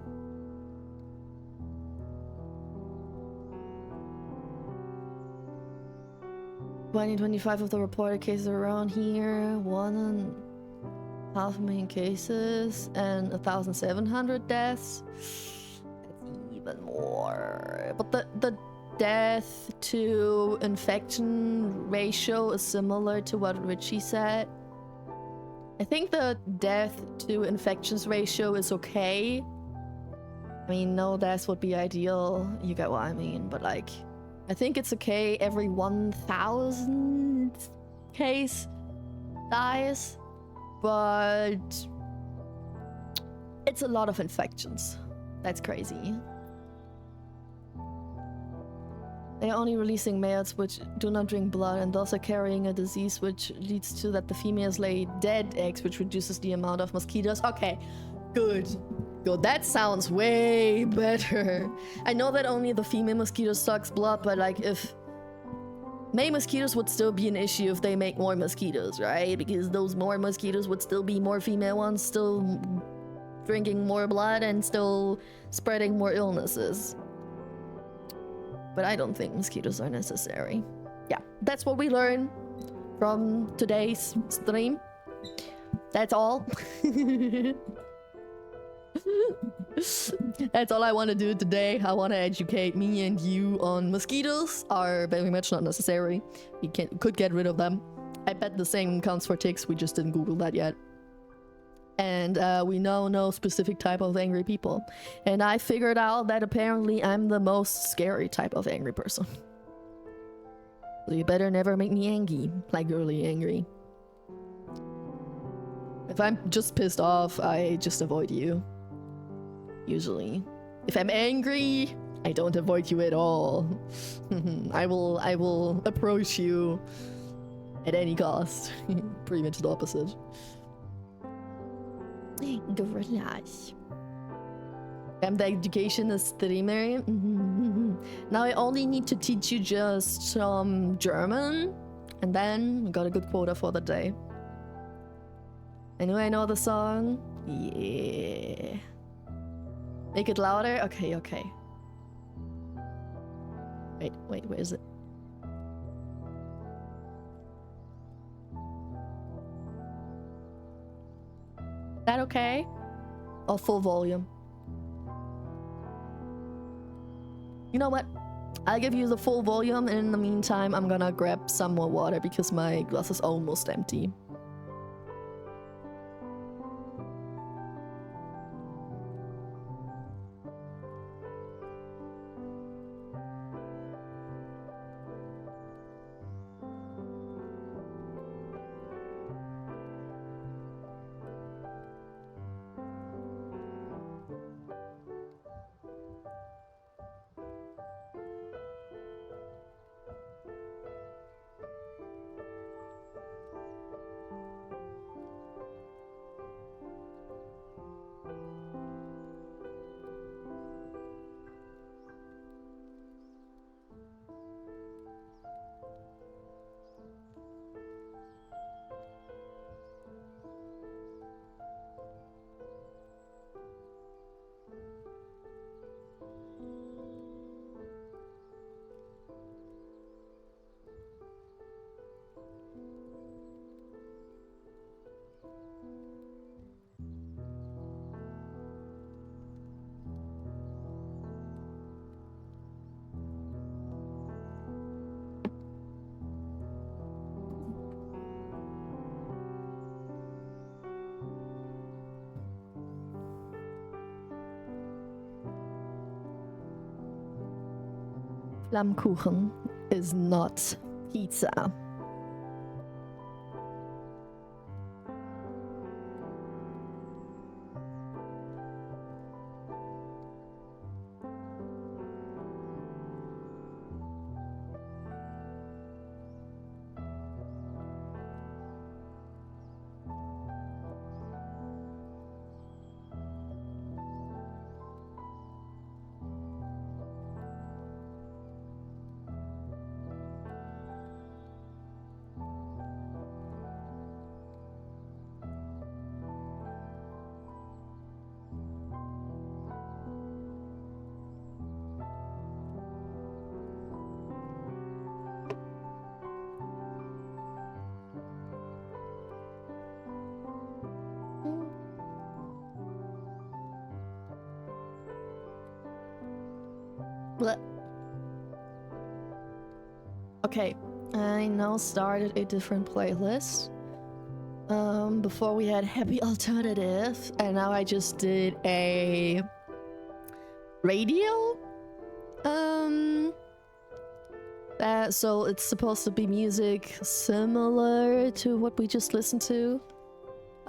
$20-25 of the reported cases around here, 1.5 million cases, and 1,700 deaths. That's even more. But the death to infection ratio is similar to what Richie said. I think the death to infections ratio is okay. I mean, no deaths would be ideal. You get what I mean, but like, I think it's okay every 1,000 case dies, but it's a lot of infections. That's crazy. They are only releasing males which do not drink blood and thus are carrying a disease which leads to that the females lay dead eggs, which reduces the amount of mosquitoes. Okay, good. Good. That sounds way better. I know that only the female mosquito sucks blood, but like if male mosquitoes would still be an issue if they make more mosquitoes, right? Because those more mosquitoes would still be more female ones, still drinking more blood and still spreading more illnesses. But I don't think mosquitoes are necessary. Yeah, that's what we learned from today's stream. That's all. That's all I want to do today. I want to educate me and you on mosquitoes are very much not necessary. We could get rid of them. I bet the same counts for ticks. We just didn't Google that yet. And we know no specific type of angry people. And I figured out that apparently I'm the most scary type of angry person. So you better never make me angry, like really angry. If I'm just pissed off, I just avoid you. Usually. If I'm angry, I don't avoid you at all. I will approach you at any cost. Pretty much the opposite. Gorillas. I'm the educationist streamer. Now I only need to teach you just some German, and then we got a good quota for the day. Anyway, I know the song. Yeah. Make it louder? Okay, okay. Wait, where is it? Is that okay? Or full volume? You know what? I'll give you the full volume, and in the meantime, I'm gonna grab some more water because my glass is almost empty. Flammkuchen is not pizza. Blech. Okay, I now started a different playlist. Before we had Happy Alternative, and now I just did a radio. So it's supposed to be music similar to what we just listened to.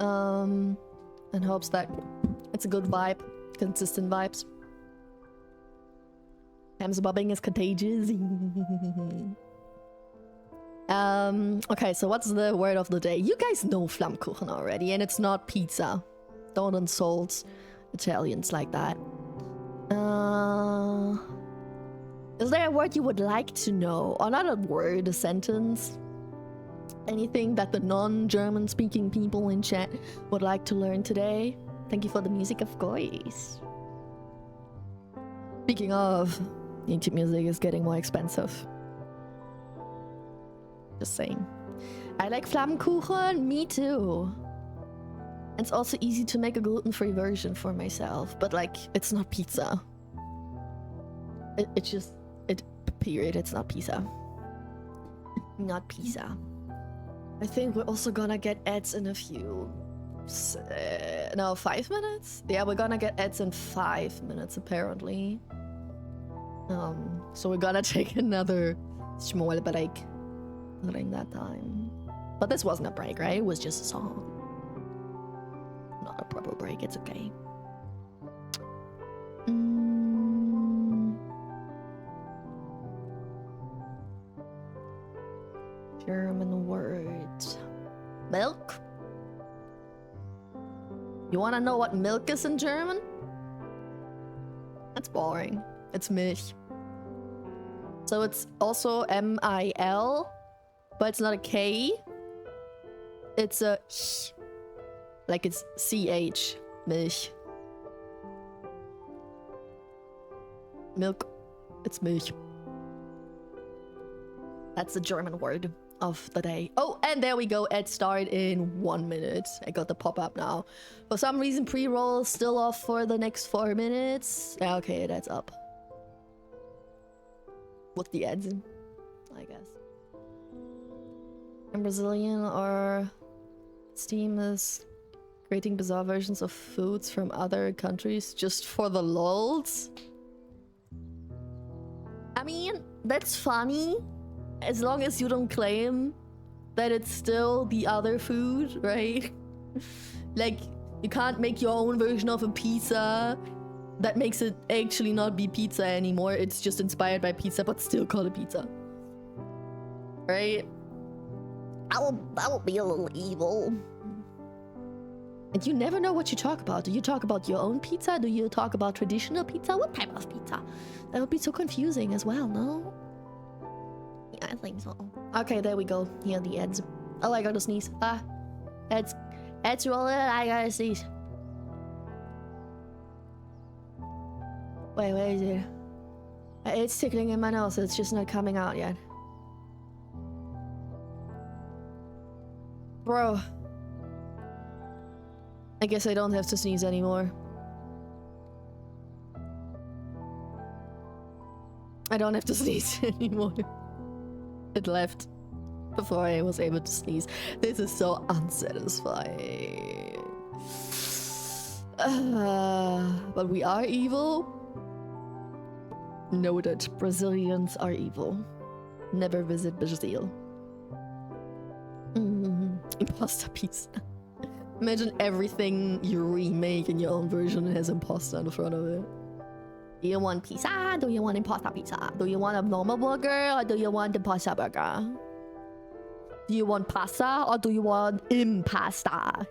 In hopes that it's a good vibe, consistent vibes. Ham's bobbing is contagious. Okay, so what's the word of the day? You guys know Flammkuchen already, and it's not pizza. Don't insult Italians like that. Is there a word you would like to know? Or not a word, a sentence? Anything that the non-German speaking people in chat would like to learn today? Thank you for the music, of course. Speaking of, YouTube music is getting more expensive. Just saying. I like Flammkuchen, me too. It's also easy to make a gluten-free version for myself, but like, it's not pizza. It's just, period, it's not pizza. Not pizza. I think we're also gonna get ads in a few... no, 5 minutes? Yeah, we're gonna get ads in 5 minutes, apparently. So we're gonna take another small break during that time. But this wasn't a break, right? It was just a song. Not a proper break, it's okay. German words. Milk? You wanna know what milk is in German? That's boring. It's Milch. So it's also M-I-L, but it's not a K. It's a Ch. Like it's C-H. Milch. Milk. It's Milch. That's the German word of the day. Oh, and there we go. Ad start in 1 minute. I got the pop-up now. For some reason, pre-roll is still off for the next 4 minutes. Yeah, okay, that's up. With the ads in, I guess. In Brazilian or Steam is creating bizarre versions of foods from other countries just for the lulz. I mean, that's funny. As long as you don't claim that it's still the other food, right? Like, you can't make your own version of a pizza that makes it actually not be pizza anymore. It's just inspired by pizza, but still call it pizza. Right? That will be a little evil. And you never know what you talk about. Do you talk about your own pizza? Do you talk about traditional pizza? What type of pizza? That would be so confusing as well, no? Yeah, I think so. Okay, there we go. Here are the ads. Oh, I gotta sneeze. Ah. Ads rolling. I gotta sneeze. Wait, where is it? It's tickling in my nose. It's just not coming out yet. Bro. I guess I don't have to sneeze anymore. I don't have to sneeze anymore. It left before I was able to sneeze. This is so unsatisfying. But we are evil. Noted. Brazilians are evil. Never visit Brazil. Imposter pizza. Imagine everything you remake in your own version has imposter in front of it. Do you want pizza? Do you want imposter pizza? Do you want a normal burger or do you want imposter burger? Do you want pasta or do you want impasta?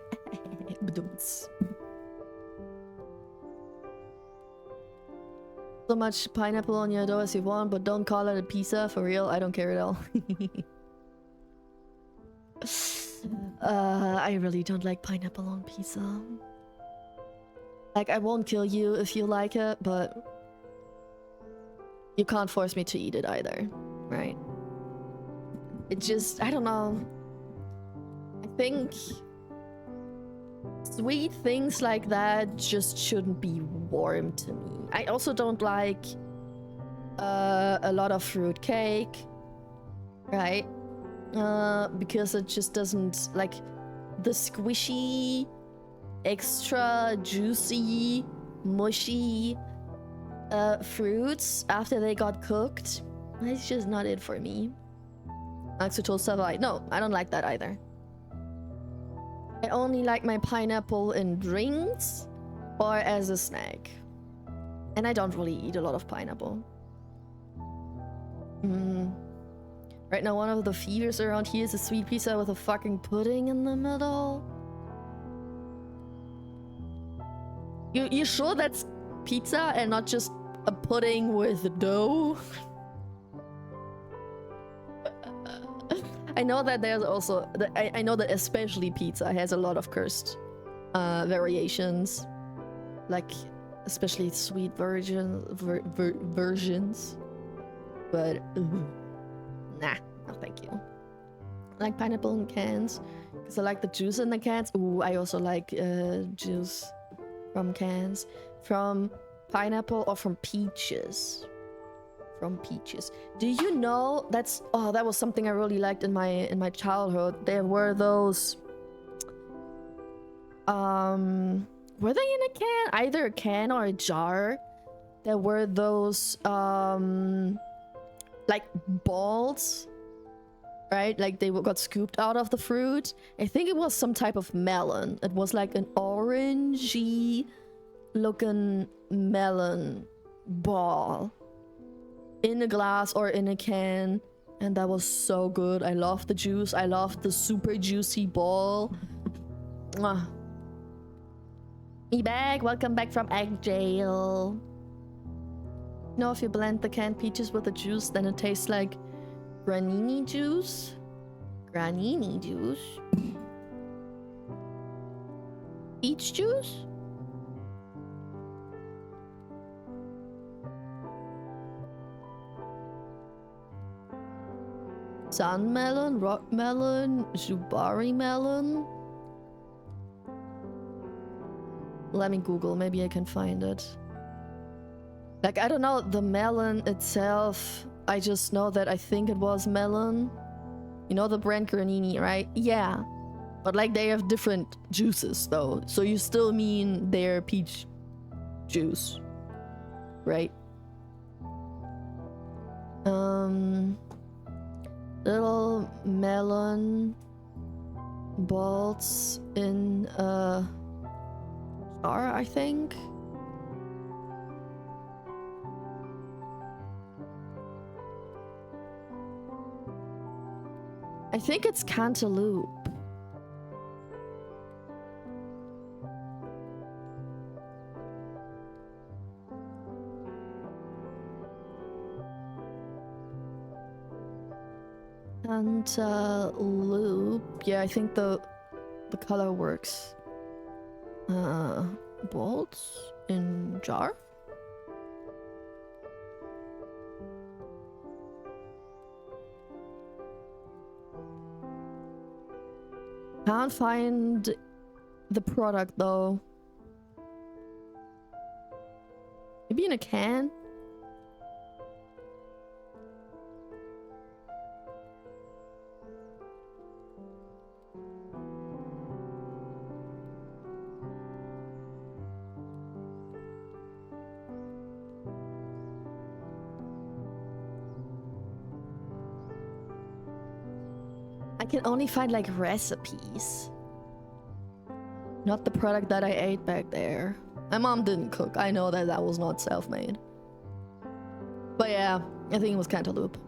So much pineapple on your dough as you want, but don't call it a pizza for real. I don't care at all. I really don't like pineapple on pizza. Like, I won't kill you if you like it, but you can't force me to eat it either, right? It just, I don't know. I think sweet things like that just shouldn't be warm to me. I also don't like a lot of fruit cake, right? Because it just doesn't like the squishy, extra juicy, mushy fruits after they got cooked. It's just not it for me. Axolotl Savai. No, I don't like that either. I only like my pineapple in drinks or as a snack. And I don't really eat a lot of pineapple. Right now, one of the feeders around here is a sweet pizza with a fucking pudding in the middle. You sure that's pizza and not just a pudding with dough? I know that there's also... I know that especially pizza has a lot of cursed variations. Like, especially sweet versions. But... nah, no thank you. I like pineapple in cans. Because I like the juice in the cans. Ooh, I also like juice from cans. From pineapple or from peaches. From peaches. Do you know that's that was something I really liked in my childhood. There were those were they in a can? Either a can or a jar. There were those like balls, right? Like they got scooped out of the fruit. I think it was some type of melon. It was like an orangey looking melon ball in a glass or in a can, and that was so good. I love the juice. I love the super juicy ball. Mwah. Me back. Welcome back from egg jail. You know, if you blend the canned peaches with the juice, then it tastes like granini juice. Granini juice. Peach juice? Sun melon, rock melon, Zubari melon. Let me Google, maybe I can find it. Like, I don't know the melon itself. I just know that I think it was melon. You know the brand Granini, right? Yeah. But like they have different juices though. So you still mean their peach juice, right? Little melon balls in a jar, I think. I think it's cantaloupe. Cantaloupe. Yeah, I think the color works. Bolts in jar. Can't find the product though. Maybe in a can? I can only find like recipes. Not the product that I ate back there. My mom didn't cook. I know that that was not self-made. But yeah, I think it was cantaloupe.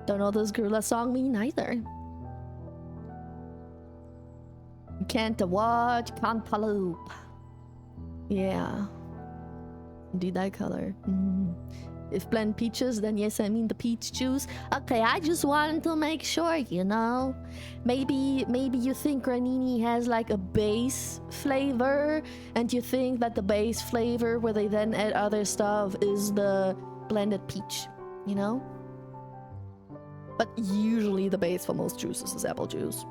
Don't know this gorilla song, me neither. Can't watch cantaloupe. Yeah. Indeed, that color. If blend peaches, then yes, I mean the peach juice. Okay, I just wanted to make sure, you know. Maybe you think Granini has like a base flavor, and you think that the base flavor where they then add other stuff is the blended peach, you know? But usually the base for most juices is apple juice.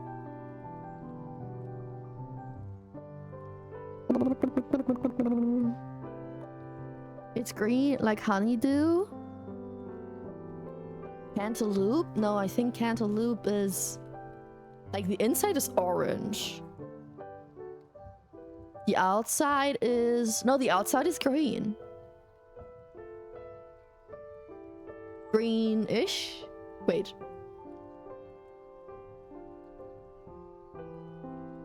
outside's green, like honeydew. Cantaloupe? No, I think cantaloupe is... Like, the inside is orange. The outside is... No, the outside is green. Green-ish? Wait.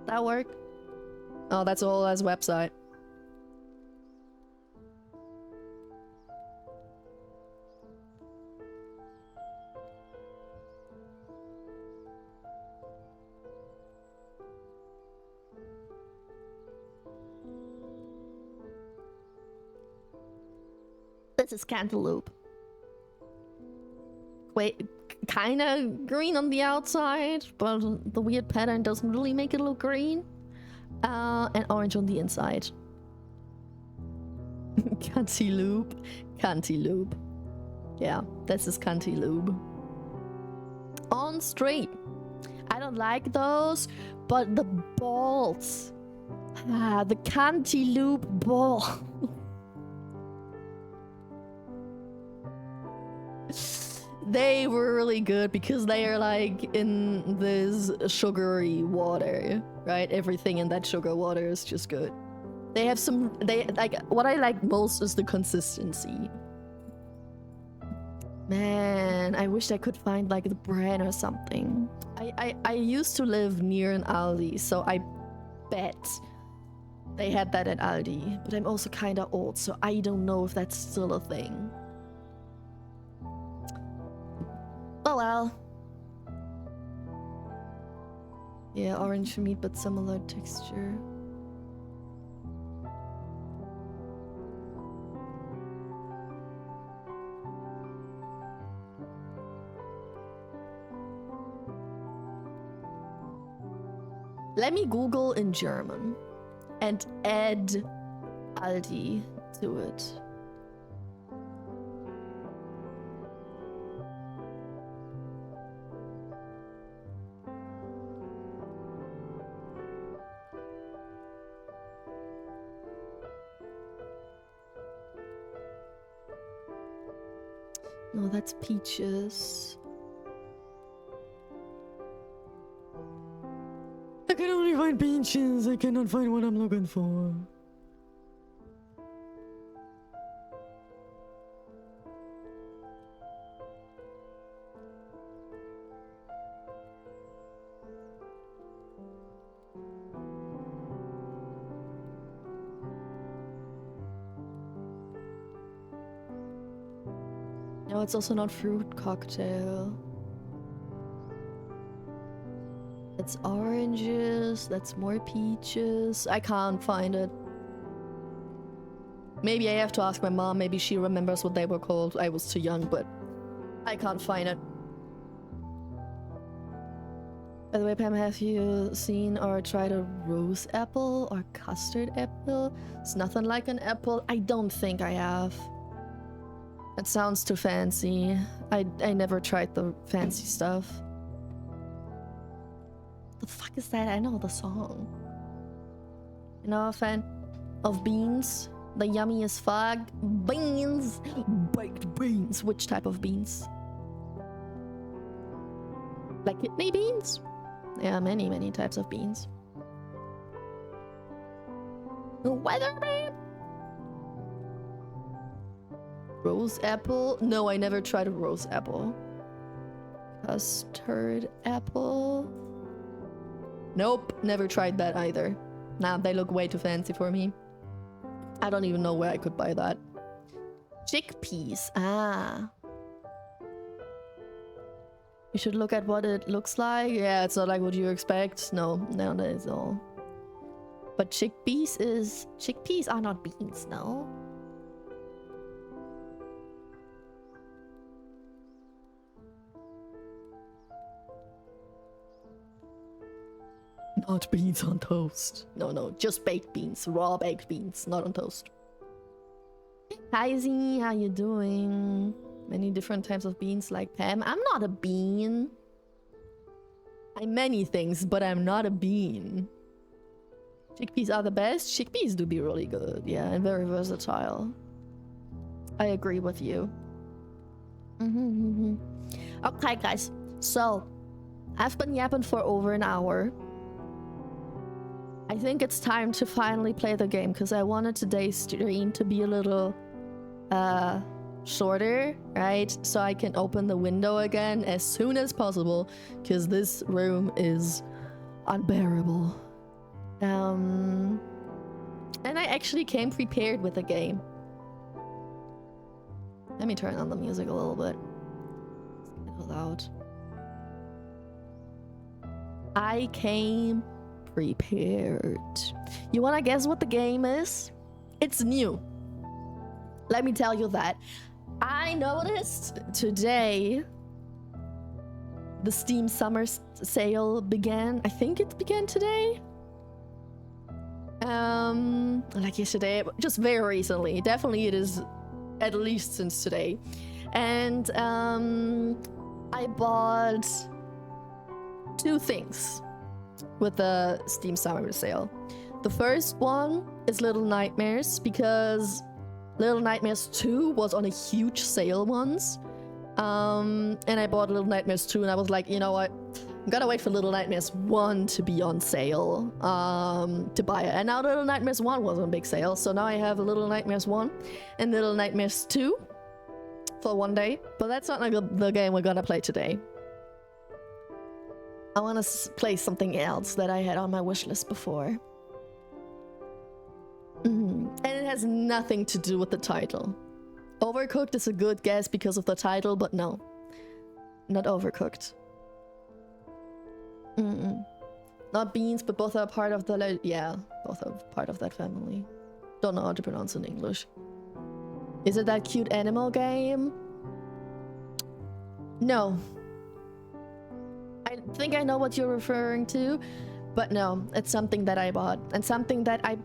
That work? Oh, that's all as website. This is cantaloupe. Wait, kind of green on the outside, but the weird pattern doesn't really make it look green. And orange on the inside. Cantaloupe. Cantaloupe. Yeah, this is cantaloupe. On straight. I don't like those, but the balls. Ah, the cantaloupe ball. They were really good because they are like in this sugary water, right? Everything in that sugar water is just good. They have some, they like, what I like most is the consistency. Man, I wish I could find like the brand or something. I used to live near an Aldi, so I bet they had that at Aldi. But I'm also kind of old, so I don't know if that's still a thing. Oh well. Yeah, orange meat, but similar texture. Let me Google in German and add Aldi to it. No, that's peaches. I can only find peaches. I cannot find what I'm looking for. No, it's also not fruit cocktail. It's oranges, that's more peaches. I can't find it. Maybe I have to ask my mom, maybe she remembers what they were called. I was too young, but I can't find it. By the way, Pam, have you seen or tried a rose apple or custard apple? It's nothing like an apple. I don't think I have. It sounds too fancy. I never tried the fancy stuff. The fuck is that? I know the song. You know, a fan of beans? The yummiest fuck. Beans! Baked beans. Which type of beans? Like kidney beans? Yeah, many types of beans. Weatherman? Rose apple? No, I never tried a rose apple. Custard apple? Nope, never tried that either. Nah, they look way too fancy for me. I don't even know where I could buy that. Chickpeas. Ah. You should look at what it looks like. Yeah, it's not like what you expect. No, that is all. But chickpeas are not beans, no? Not beans on toast. No, just baked beans. Raw baked beans, not on toast. Hi Z, how you doing? Many different types of beans like Pam. I'm not a bean. I'm many things, but I'm not a bean. Chickpeas are the best. Chickpeas do be really good, yeah, and very versatile. I agree with you. Okay, guys. So, I've been yapping for over an hour. I think it's time to finally play the game because I wanted today's stream to be a little shorter, right? So I can open the window again as soon as possible because this room is unbearable. And I actually came prepared with the game. Let me turn on the music a little bit. It's kind of loud. I came prepared. You wanna guess what the game is? It's new. Let me tell you that. I noticed today the Steam Summer Sale began. I think it began today. Like yesterday, just very recently. Definitely it is at least since today. And I bought 2 things with the Steam Summer Sale. The first one is Little Nightmares because Little Nightmares 2 was on a huge sale once. And I bought Little Nightmares 2 and I was like, you know what? I'm gonna wait for Little Nightmares 1 to be on sale to buy it. And now Little Nightmares 1 was on big sale. So now I have Little Nightmares 1 and Little Nightmares 2 for one day. But that's not like the game we're gonna play today. I want to play something else that I had on my wish list before. And it has nothing to do with the title. Overcooked is a good guess because of the title, but no. Not Overcooked. Not beans, but both are part of the... Yeah, both are part of that family. Don't know how to pronounce in English. Is it that cute animal game? No. I think I know what you're referring to, but no, it's something that I bought. And something that I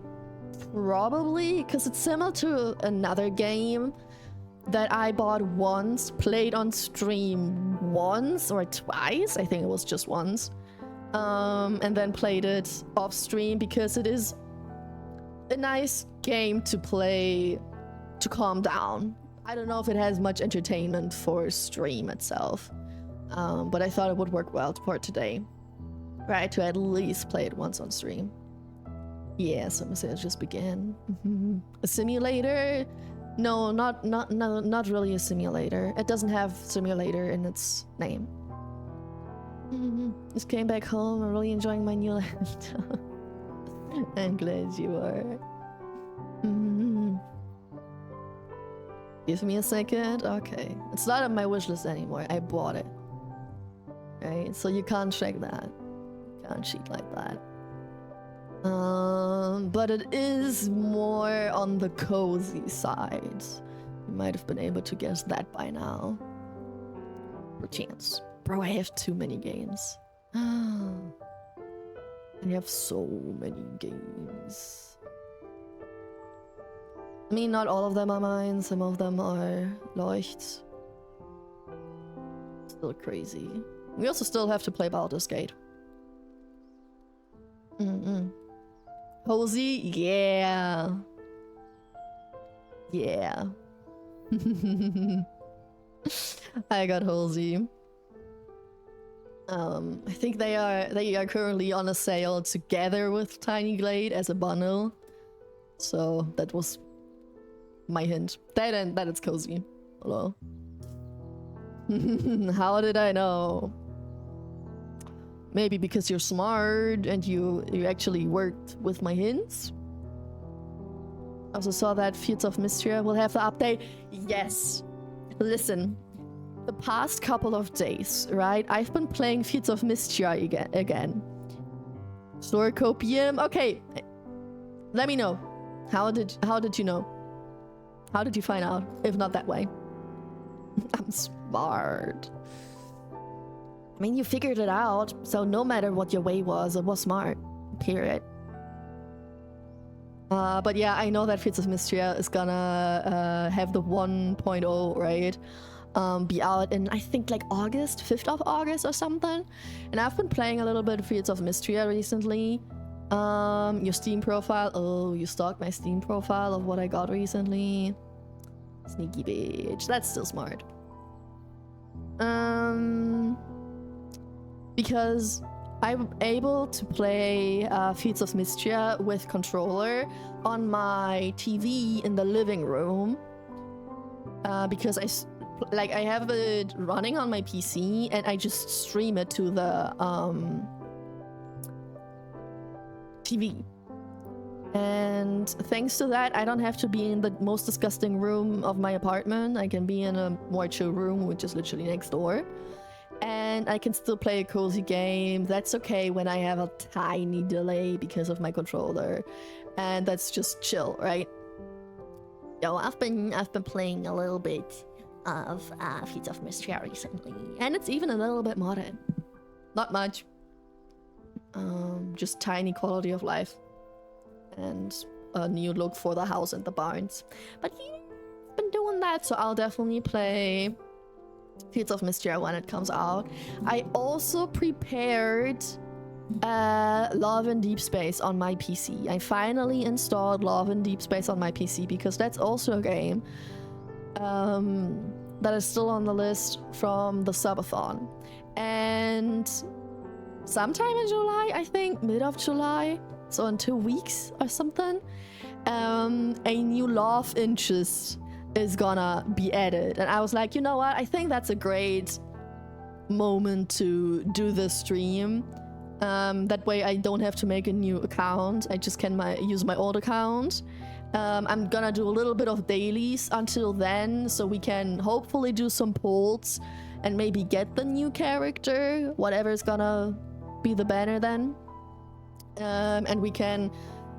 probably... Because it's similar to another game that I bought once, played on stream once or twice. I think it was just once. And then played it off stream because it is a nice game to play to calm down. I don't know if it has much entertainment for stream itself, but I thought it would work well for today, right? To at least play it once on stream. Yeah, Summer Sale just began. A simulator? No, not really a simulator. It doesn't have simulator in its name. Just came back home. I'm really enjoying my new laptop. I'm glad you are. Give me a second. Okay. It's not on my wish list anymore. I bought it. Right? So you can't check that. You can't cheat like that. But it is more on the cozy side. You might have been able to guess that by now. Perchance. Bro, I have too many games. I have so many games. I mean, not all of them are mine. Some of them are Leucht's. Still crazy. We also still have to play Baldur's Gate. Hozy? Yeah. Yeah. I got Hozy. I think they are currently on a sale together with Tiny Glade as a bundle. So that was my hint. That it's cozy. Hello. How did I know? Maybe because you're smart and you actually worked with my hints. I also saw that Fields of Mystria will have the update. Yes. Listen. The past couple of days, right? I've been playing Fields of Mystria again. Sorcopium. Okay. Let me know. How did you know? How did you find out? If not that way. I'm smart. I mean, you figured it out, so no matter what your way was, it was smart. Period. But yeah, I know that Fields of Mystria is gonna have the 1.0, right? Be out in, I think, like August, 5th of August or something. And I've been playing a little bit of Fields of Mystria recently. Your Steam profile. Oh, you stalked my Steam profile of what I got recently. Sneaky bitch. That's still smart. Because I'm able to play Feats of Mystria with controller on my TV in the living room. Because I have it running on my PC and I just stream it to the TV. And thanks to that, I don't have to be in the most disgusting room of my apartment. I can be in a more chill room, which is literally next door. And I can still play a cozy game. That's okay when I have a tiny delay because of my controller. And that's just chill, right? Yo, I've been playing a little bit of Feats of Mystria recently. And it's even a little bit modded. Not much. Just tiny quality of life. And a new look for the house and the barns. But yeah, I've been doing that, so I'll definitely play Feats of Mystria when it comes out. I also prepared Love in Deep Space on my PC. I finally installed Love in Deep Space on my PC because that's also a game that is still on the list from the subathon. And sometime in July, I think, mid of July, so in 2 weeks or something, a new love interest is gonna be added. And I was like, you know what? I think that's a great moment to do the stream. That way I don't have to make a new account. I just can use my old account. I'm gonna do a little bit of dailies until then, so we can hopefully do some polls and maybe get the new character, whatever's gonna be the banner then. And we can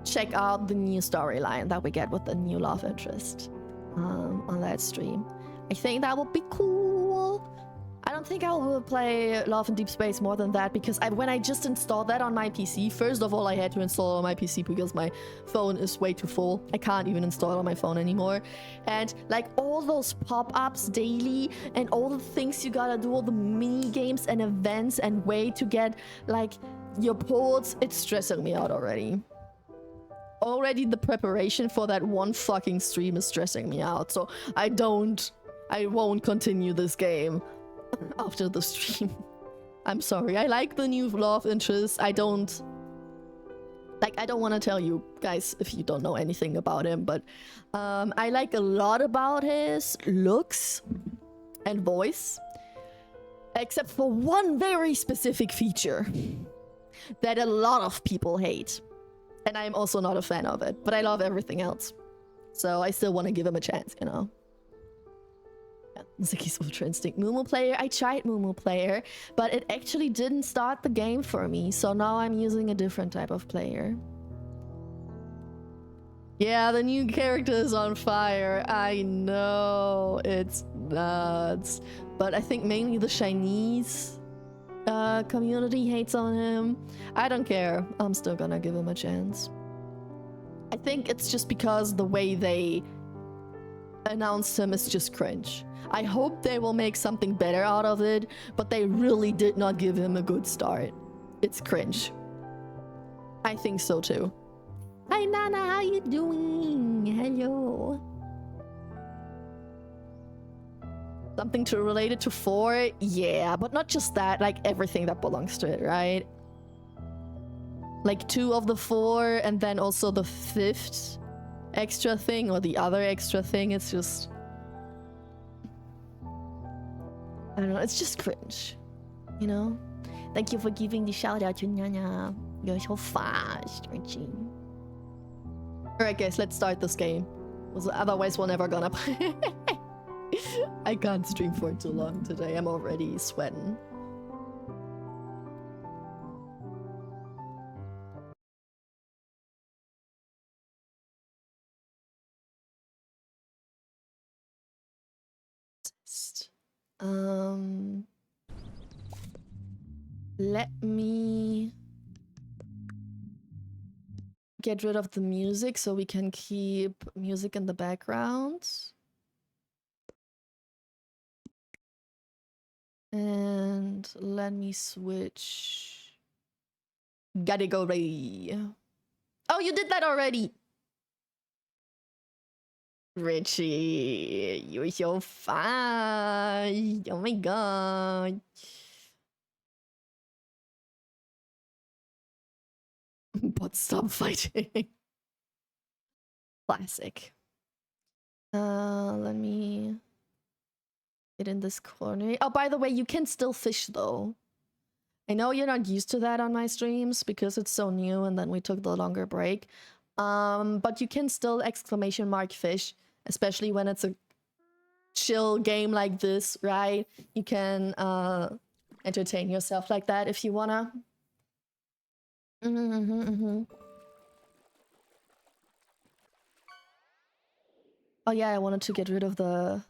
check out the new storyline that we get with the new love interest on that stream. I think that would be cool. I don't think I will play Love in Deep Space more than that because when I just installed that on my PC, first of all, I had to install it on my PC because my phone is way too full. I can't even install it on my phone anymore. And like all those pop-ups daily and all the things you gotta do, all the mini games and events and way to get like your polls, it's stressing me out already. Already the preparation for that one fucking stream is stressing me out. So I won't continue this game after the stream. I'm sorry. I like the new love interest. I don't want to tell you guys if you don't know anything about him, but I like a lot about his looks and voice, except for one very specific feature that a lot of people hate. And I'm also not a fan of it, but I love everything else. So I still want to give him a chance, you know? Yeah, Ziki's Ultra Instinct. Mumu Player. I tried Mumu Player, but it actually didn't start the game for me. So now I'm using a different type of player. Yeah, the new character is on fire. I know. It's nuts. But I think mainly the Chinese community hates on him. I don't care. I'm still gonna give him a chance. I think it's just because the way they announced him is just cringe. I hope they will make something better out of it, but they really did not give him a good start. It's cringe. I think so too. Hi Nana, how you doing? Hello. Something to relate it to 4? Yeah, but not just that, like everything that belongs to it, right? Like 2 of the 4 and then also the 5th extra thing or the other extra thing. It's just... I don't know, it's just cringe, you know? Thank you for giving the shout out to Nana. You're so fast, aren't you? Alright guys, let's start this game. Otherwise we're never gonna play. I can't stream for too long today. I'm already sweating. Let me get rid of the music so we can keep music in the background. And let me switch. Category. Oh, you did that already. Richie, you're so fine. Oh my god. But stop fighting. Classic. Let me get in this corner. Oh, by the way, you can still fish though. I know you're not used to that on my streams because it's so new and then we took the longer break. But you can still exclamation mark fish, especially when it's a chill game like this, right? You can entertain yourself like that if you wanna. Oh yeah, I wanted to get rid of the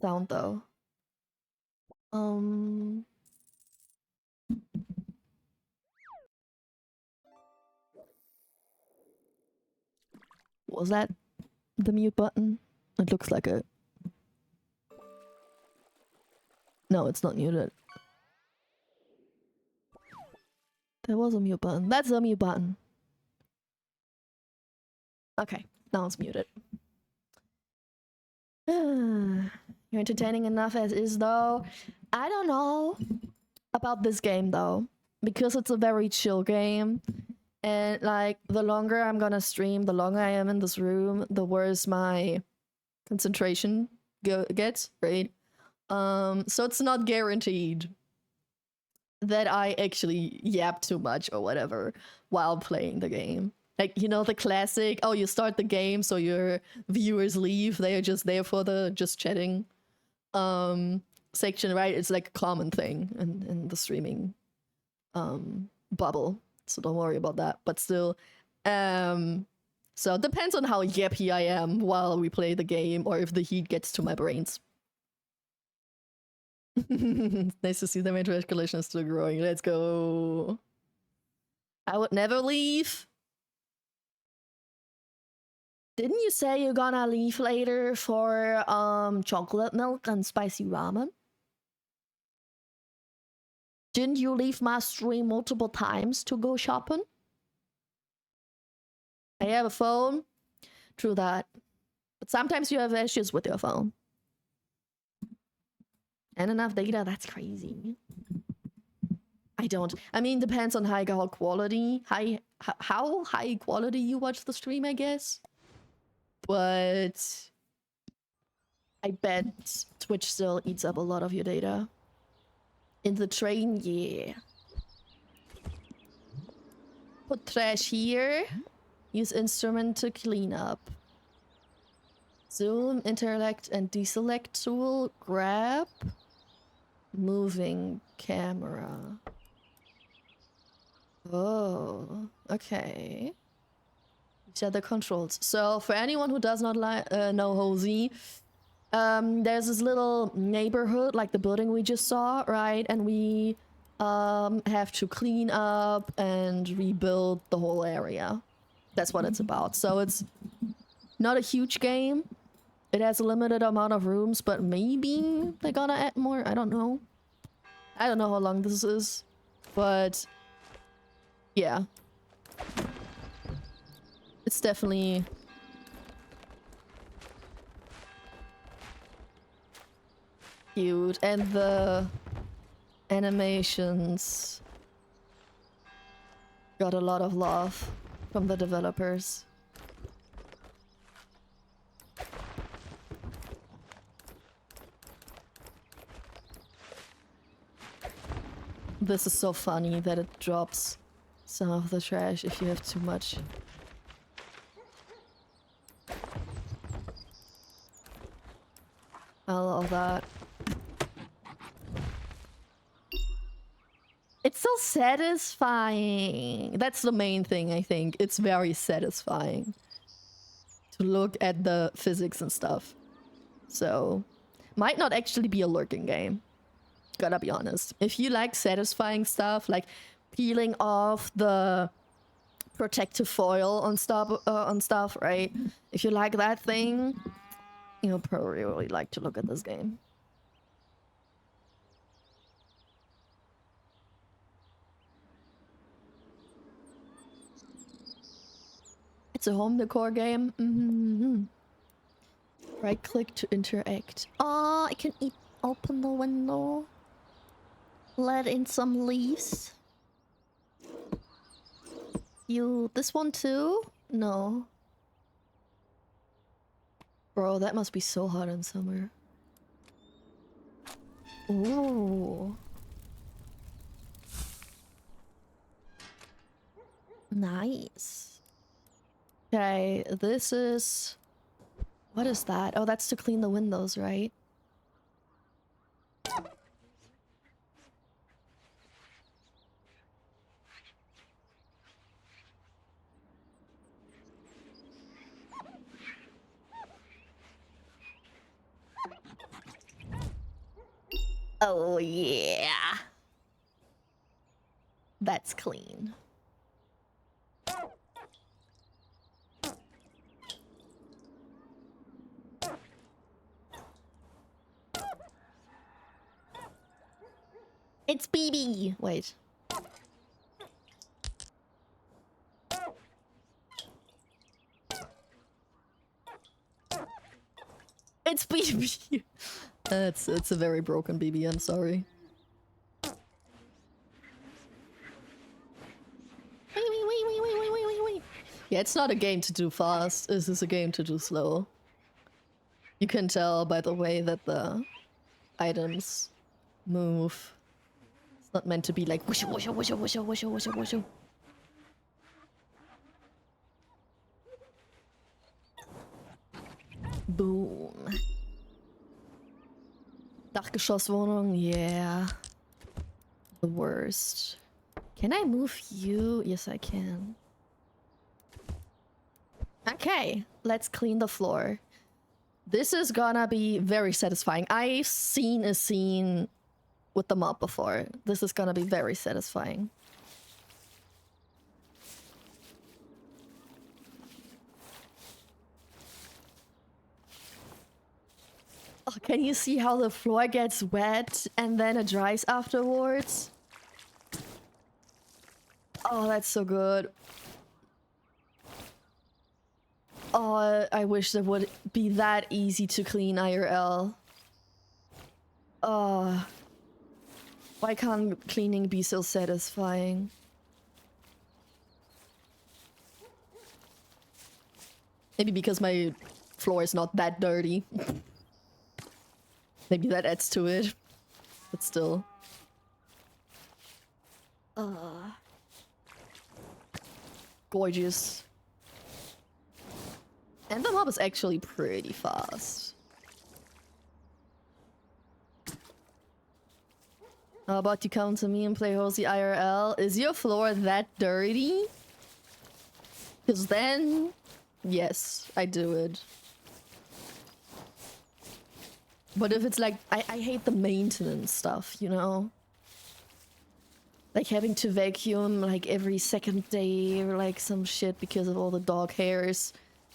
sound though. Was that the mute button? It looks like it. No, it's not muted. There was a mute button. That's a mute button. Okay, now it's muted. You're entertaining enough as is though. I don't know about this game though, because it's a very chill game. And like the longer I'm gonna stream, the longer I am in this room, the worse my concentration gets, right? So it's not guaranteed that I actually yap too much or whatever while playing the game. Like, you know, the classic, oh, you start the game so your viewers leave, they are just there for the just chatting section, right? It's like a common thing in the streaming bubble. So don't worry about that. But still, so it depends on how yappy I am while we play the game or if the heat gets to my brains. Nice to see the main collection is still growing. Let's go. I would never leave. Didn't you say you're gonna leave later for chocolate milk and spicy ramen? Didn't you leave my stream multiple times to go shopping? I have a phone. True that. But sometimes you have issues with your phone. And enough data, that's crazy. I don't. I mean, depends on how quality, how high quality you watch the stream, I guess. But I bet Twitch still eats up a lot of your data. In the train, yeah. Put trash here. Use instrument to clean up. Zoom, interact, and deselect tool. Grab. Moving camera. Oh, okay. These are the controls. So for anyone who does not know Hozy, there's this little neighborhood, like the building we just saw, right? And we have to clean up and rebuild the whole area. That's what it's about. So it's not a huge game. It has a limited amount of rooms, but maybe they're gonna add more. I don't know. I don't know how long this is, but yeah. It's definitely cute, and the animations got a lot of love from the developers. This is so funny that it drops some of the trash if you have too much. I love that. It's so satisfying. That's the main thing, I think. It's very satisfying to look at the physics and stuff. So, might not actually be a lurking game. Gotta be honest. If you like satisfying stuff, like peeling off the protective foil on stuff, right? If you like that thing, you'll probably really like to look at this game. It's a home decor game. Right click to interact. Ah, I can open the window. Let in some leaves. You, this one too? No. Bro, that must be so hot in summer. Ooh. Nice. Okay, this is... What is that? Oh, that's to clean the windows, right? Oh, yeah. That's clean. It's BB. Wait. It's BB. It's a very broken BB. I'm sorry. Wait. Yeah, it's not a game to do fast. This is a game to do slow. You can tell by the way that the items move. It's not meant to be like whoosha whoosha whoosha whoosha whoosha whoosha whoosha. Boom. Dachgeschosswohnung, yeah. The worst. Can I move you? Yes, I can. Okay, let's clean the floor. This is gonna be very satisfying. I've seen a scene with the mop before. This is gonna be very satisfying. Oh, can you see how the floor gets wet and then it dries afterwards? Oh, that's so good. Oh, I wish it would be that easy to clean IRL. Oh, why can't cleaning be so satisfying? Maybe because my floor is not that dirty. Maybe that adds to it. But still. Gorgeous. And the mob is actually pretty fast. How about you come to me and play Hozy IRL? Is your floor that dirty? Because then, yes, I do it. But if it's like, I hate the maintenance stuff, you know? Like having to vacuum like every second day or like some shit because of all the dog hairs.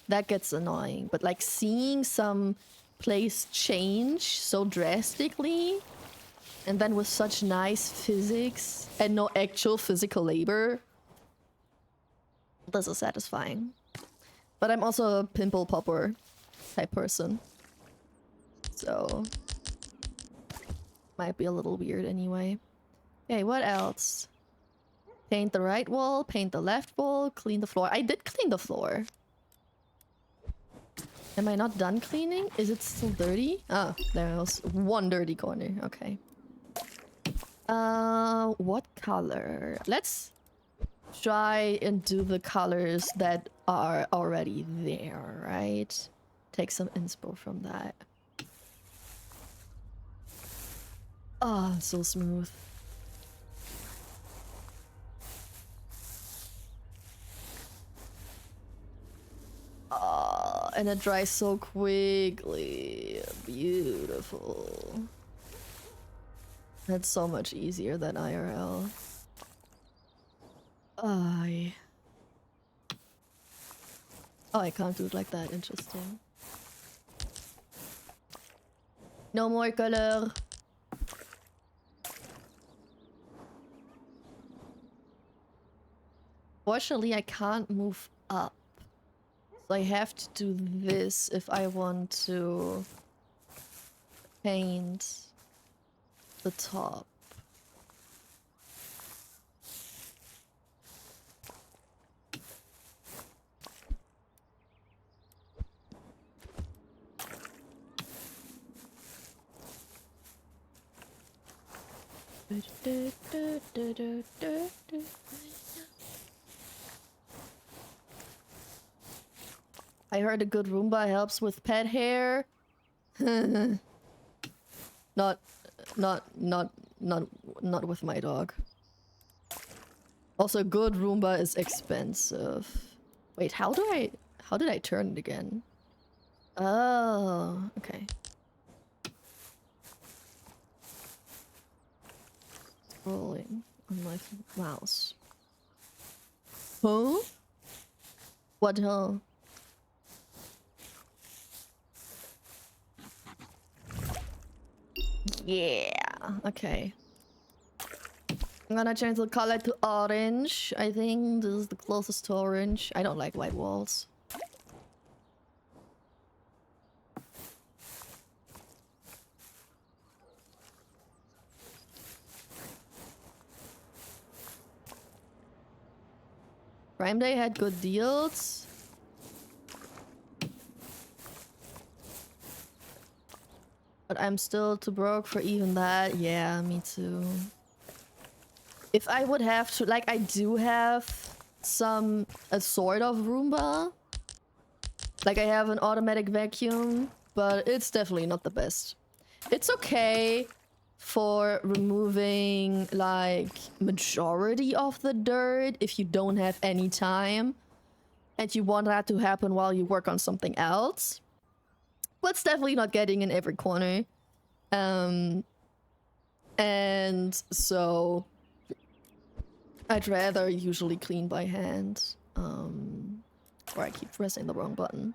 That gets annoying. But like seeing some place change so drastically and then with such nice physics and no actual physical labor, this is satisfying. But I'm also a pimple popper type person. So might be a little weird anyway. Okay, what else? Paint the right wall, paint the left wall, clean the floor. I did clean the floor. Am I not done cleaning? Is it still dirty? Oh, there was one dirty corner. Okay. What color? Let's try and do the colors that are already there, right? Take some inspo from that. Ah, so smooth. And it dries so quickly. Beautiful. That's so much easier than IRL. Oh, I can't do it like that. Interesting. No more color. Fortunately, I can't move up. So I have to do this if I want to paint the top. I heard a good Roomba helps with pet hair. not with my dog. Also, good Roomba is expensive. Wait, how did I turn it again? Oh, okay. Scrolling on my mouse. Huh? What huh? Yeah, okay. I'm gonna change the color to orange. I think this is the closest to orange. I don't like white walls. Prime Day had good deals. But I'm still too broke for even that. Yeah, me too. If I would have to, like, I do have a sort of Roomba. Like, I have an automatic vacuum, but it's definitely not the best. It's okay for removing, like, majority of the dirt if you don't have any time and you want that to happen while you work on something else. But it's definitely not getting in every corner. And so I'd rather usually clean by hand. Or I keep pressing the wrong button.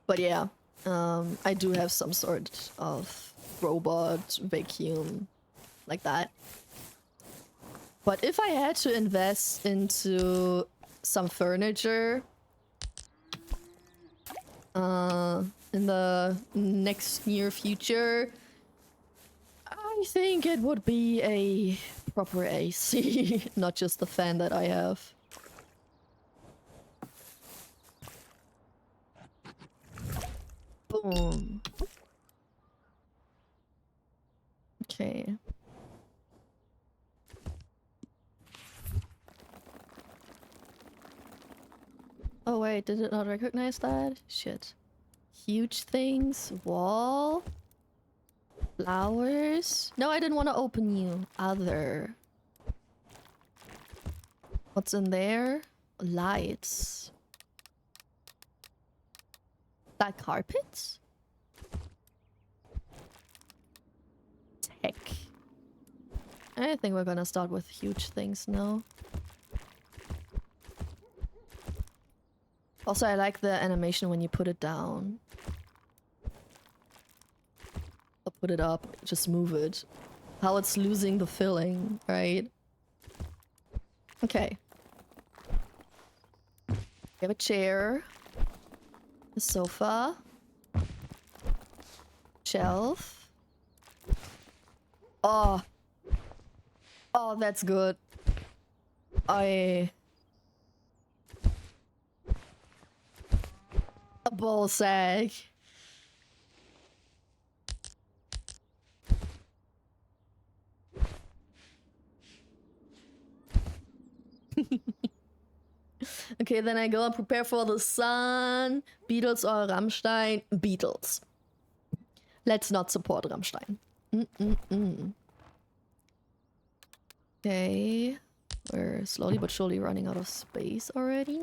But yeah, I do have some sort of robot vacuum like that. But if I had to invest into some furniture in the next near future, I think it would be a proper AC, not just the fan that I have. Boom. Okay. Oh wait, did it not recognize that? Shit. Huge things. Wall. Flowers. No, I didn't want to open you. Other. What's in there? Lights. That carpet? Tech. I think we're gonna start with huge things now. Also, I like the animation when you put it down. Or put it up, just move it. How it's losing the filling, right? Okay. We have a chair. A sofa. Shelf. Oh. Oh, that's good. A ball sack. Okay, then I go and prepare for the sun. Beatles or Rammstein? Beatles. Let's not support Rammstein. Okay. We're slowly but surely running out of space already.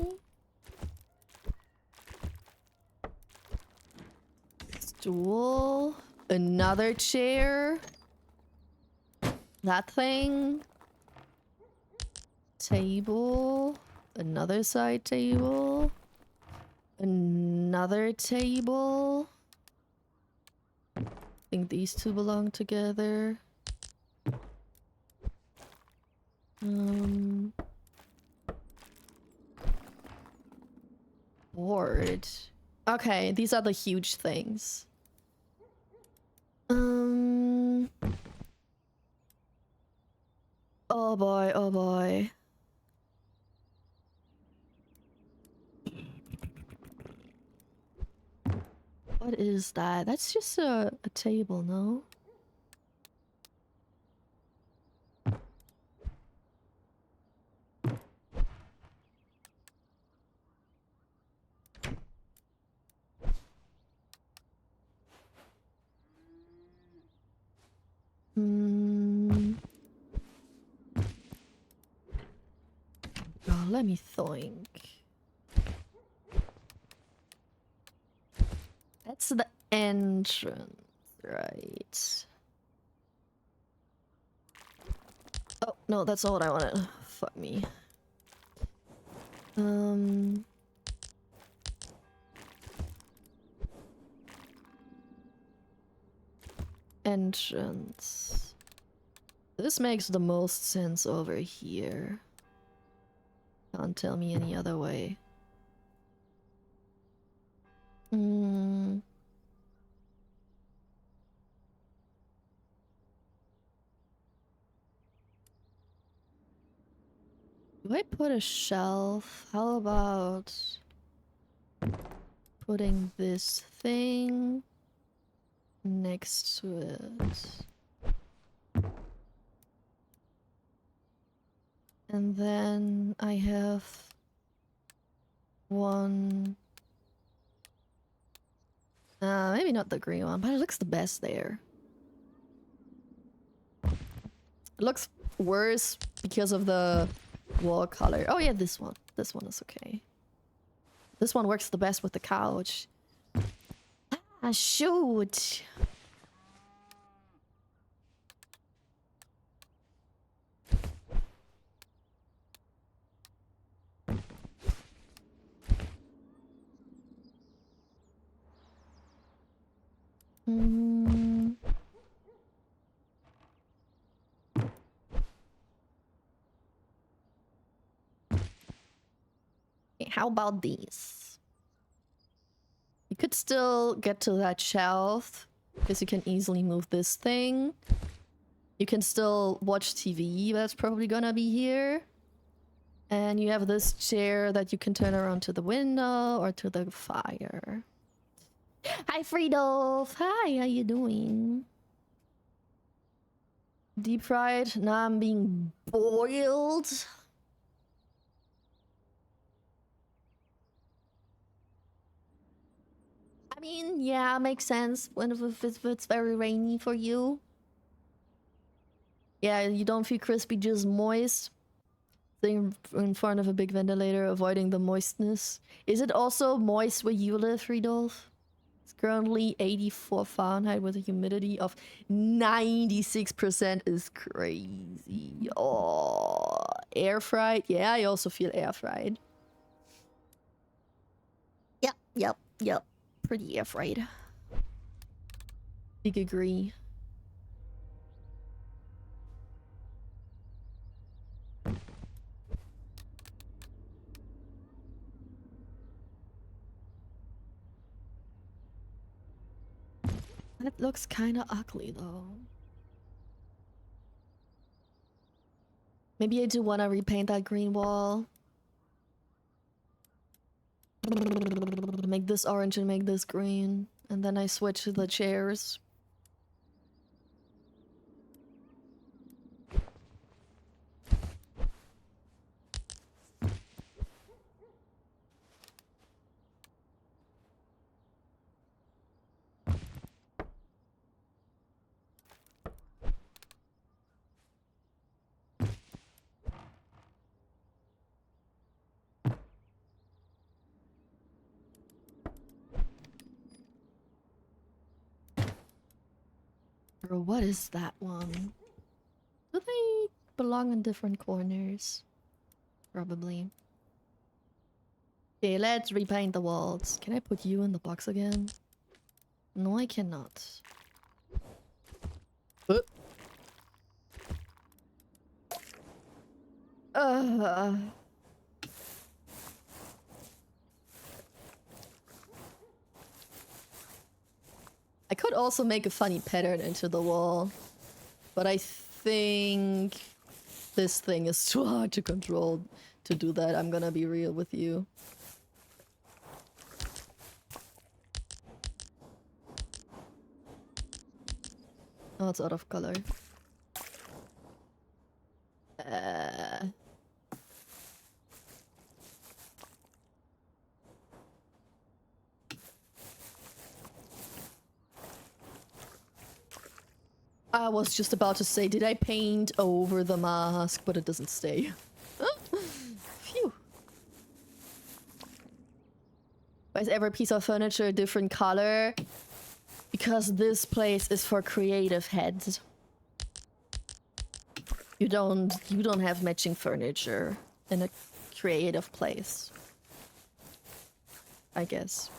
Stool. Another chair. That thing. Table. Another side table. Another table. I think these two belong together. cupboard. Okay, these are the huge things. Oh boy, oh boy. What is that? That's just a table, no? Oh, let me think. That's the entrance, right? Oh, no, that's not what I wanted. Fuck me. Entrance. This makes the most sense over here. Can't tell me any other way. Do I put a shelf? How about putting this thing next to it? And then I have one... maybe not the green one, but it looks the best there. It looks worse because of the wall color. Oh yeah, this one. This one is okay. This one works the best with the couch. Ah, shoot! Okay, how about these? You could still get to that shelf because you can easily move this thing. You can still watch TV, that's probably gonna be here. And you have this chair that you can turn around to the window or to the fire. Hi, Friedolf! Hi, how you doing? Deep fried? Nah, I'm being boiled. I mean, yeah, makes sense when if it's very rainy for you. Yeah, you don't feel crispy, just moist. Sitting in front of a big ventilator, avoiding the moistness. Is it also moist where you live, Friedolf? It's currently 84 Fahrenheit with a humidity of 96% is crazy. Oh, air fried? Yeah, I also feel air fried. Yep. Pretty air fried. Big agree. That looks kind of ugly though. Maybe I do want to repaint that green wall. Make this orange and make this green. And then I switch to the chairs. Or what is that one? Do they belong in different corners? Probably. Okay, let's repaint the walls. Can I put you in the box again? No, I cannot. Uh. could also make a funny pattern into the wall, but I think this thing is too hard to control to do that. I'm gonna be real with you. Oh, it's out of color. I was just about to say, did I paint over the mask? But it doesn't stay. Phew. Why is every piece of furniture a different color? Because this place is for creative heads. You don't have matching furniture in a creative place, I guess.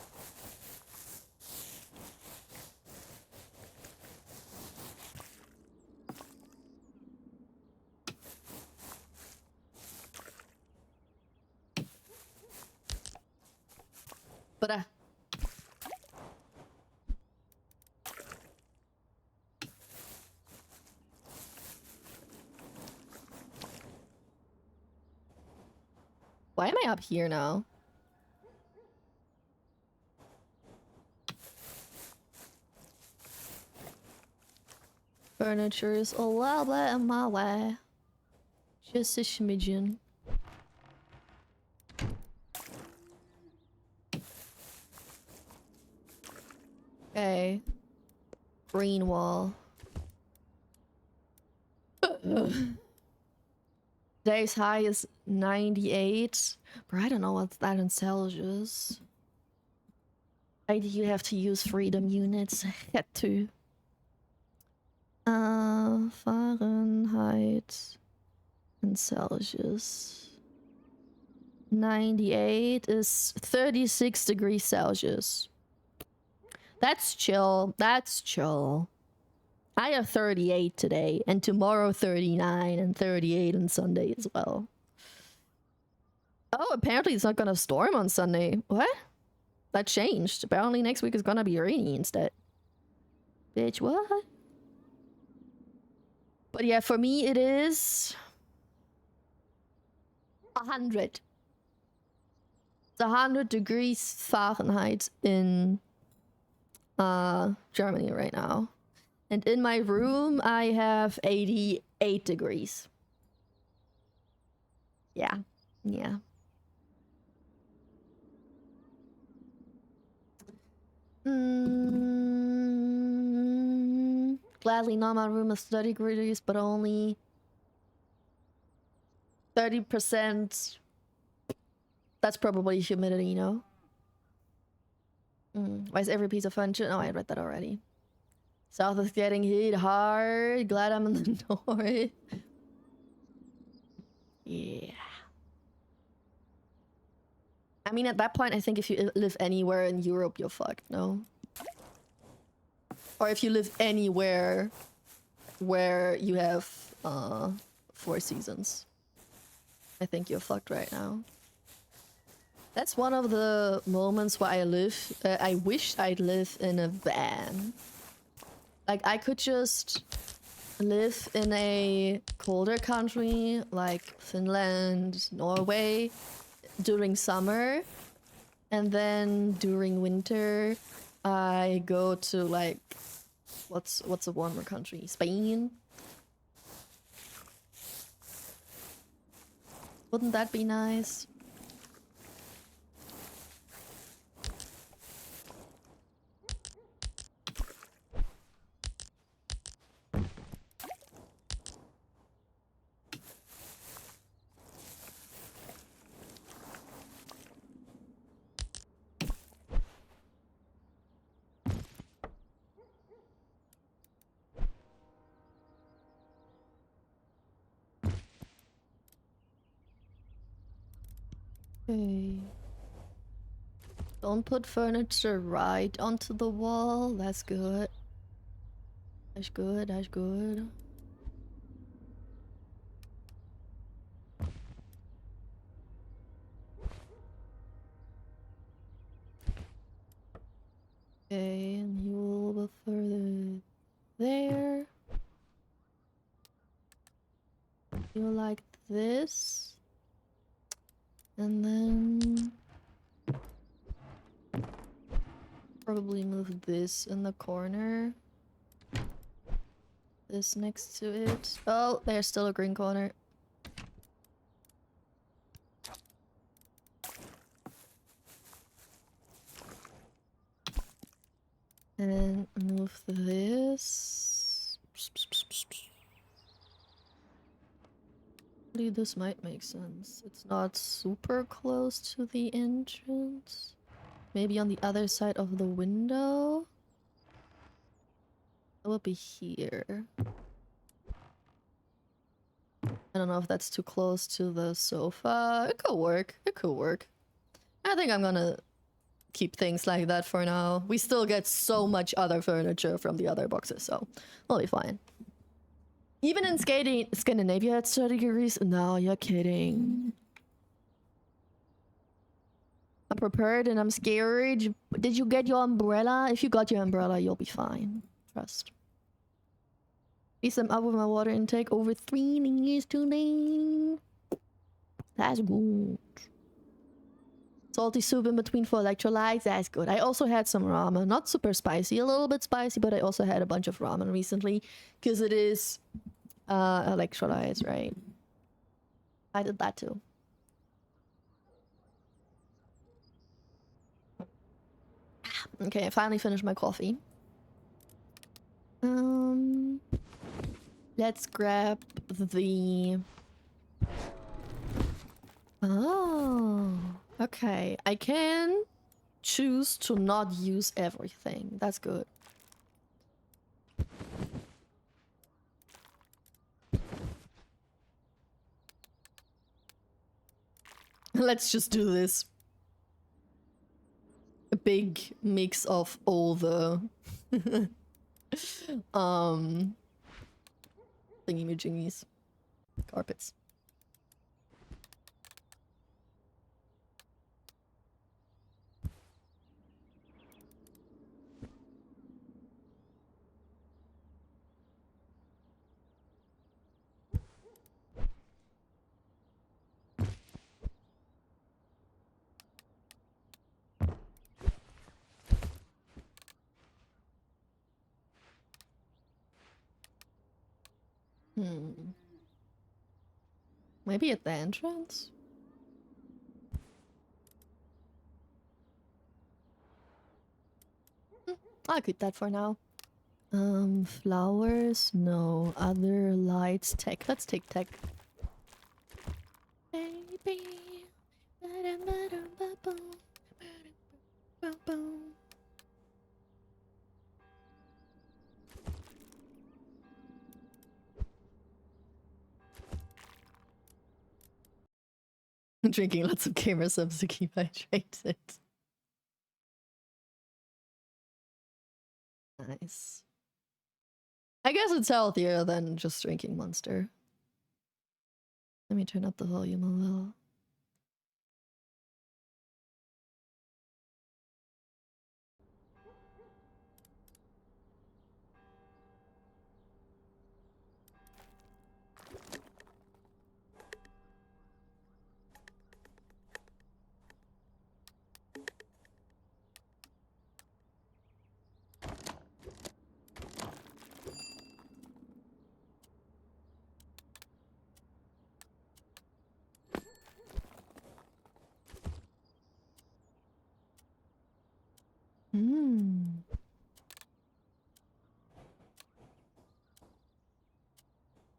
But why am I up here now? Furniture is a little bit in my way. Just a smidgen. Okay. Green wall. Today's high is 98. But I don't know what's that in Celsius. Why do you have to use freedom units? Had to. Fahrenheit and Celsius. 98 is 36 degrees Celsius. That's chill. That's chill. I have 38 today, and tomorrow 39, and 38 on Sunday as well. Oh, apparently it's not gonna storm on Sunday. What? That changed. Apparently next week is gonna be rainy instead. Bitch, what? But yeah, for me it is 100. It's 100 degrees Fahrenheit in Germany right now. And in my room I have 88 degrees. Yeah. Yeah. Gladly not my room is 30 degrees, but only 30%. That's probably humidity, you know? Why is every piece of furniture? Oh, I read that already. South is getting hit hard. Glad I'm in the north. Yeah. I mean, at that point, I think if you live anywhere in Europe, you're fucked, no? Or if you live anywhere where you have 4 seasons, I think you're fucked right now. That's one of the moments where I wish I'd live in a van. Like, I could just live in a colder country like Finland, Norway during summer, and then during winter I go to like what's a warmer country? Spain. Wouldn't that be nice? Okay. Don't put furniture right onto the wall. That's good. That's good. That's good. Okay, and you will go this. And then probably move this in the corner. This next to it. Oh, there's still a green corner. And then move this. Actually, this might make sense. It's not super close to the entrance. Maybe on the other side of the window. It will be here. I don't know if that's too close to the sofa. It could work. It could work. I think I'm gonna keep things like that for now. We still get so much other furniture from the other boxes, so we'll be fine. Even in Scandinavia, it's 30 degrees. No, you're kidding. I'm prepared and I'm scared. Did you get your umbrella? If you got your umbrella, you'll be fine. Trust. Please, I'm up with my water intake over 3 liters today. That's good. Salty soup in between for electrolytes. That's good. I also had some ramen. Not super spicy. A little bit spicy, but I also had a bunch of ramen recently. Because it is electrolytes, right? I did that too. Okay, I finally finished my coffee. Let's grab the... Oh, okay. I can choose to not use everything. That's good. Let's just do this. A big mix of all the thingy-majingies. Carpets. Maybe at the entrance? I'll keep that for now. Flowers? No. Other lights? Tech. Let's take tech. Baby. Drinking lots of gamer subs to keep hydrated. Nice. I guess it's healthier than just drinking Monster. Let me turn up the volume a little.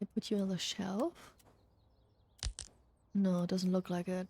They put you on the shelf? No, it doesn't look like it.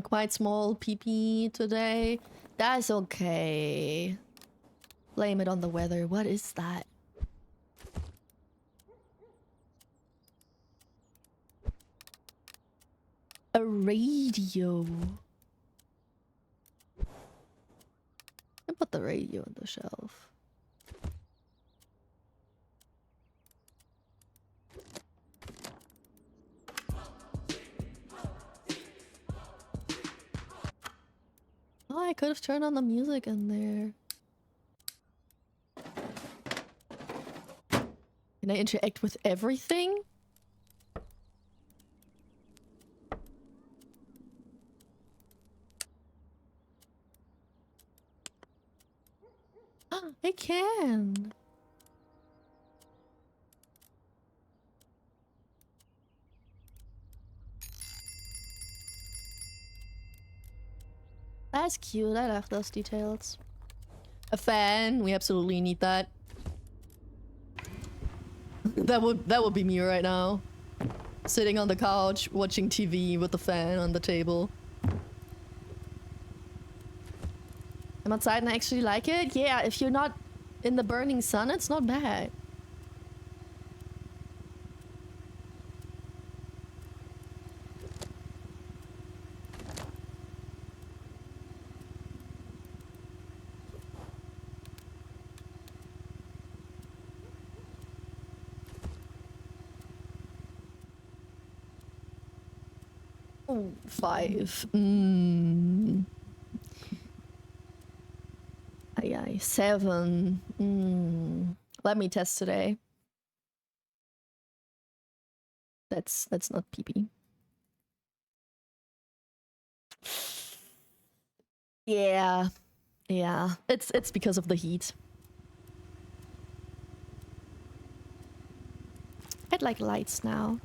Quite small PP today. That's okay. Blame it on the weather. What is that? A radio. I put the radio on the shelf. Oh, I could have turned on the music in there. Can I interact with everything? I can. That's cute. I love those details. A fan. We absolutely need that. That would be me right now. Sitting on the couch, watching TV with the fan on the table. I'm outside and I actually like it. Yeah, if you're not in the burning sun, it's not bad. Oh, 5. Aye, 7. Let me test today. That's not PP. Yeah. Yeah. It's because of the heat. I'd like lights now.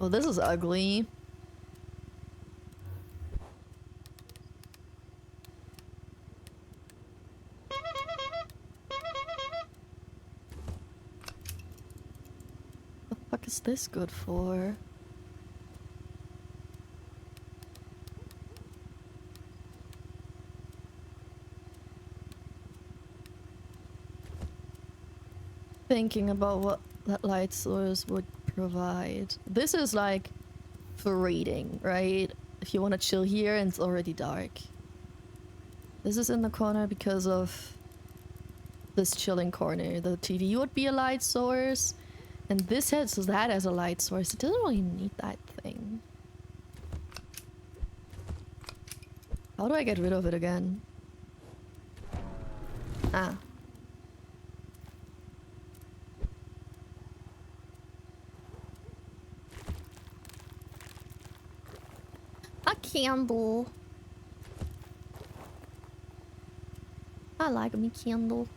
Oh, this is ugly. What the fuck is this good for? Thinking about what that light source would provide. This is like for reading, right? If you want to chill here and it's already dark. This is in the corner because of this chilling corner. The TV would be a light source. And this has that as a light source. It doesn't really need that thing. How do I get rid of it again? Ah. A candle. I like me candle.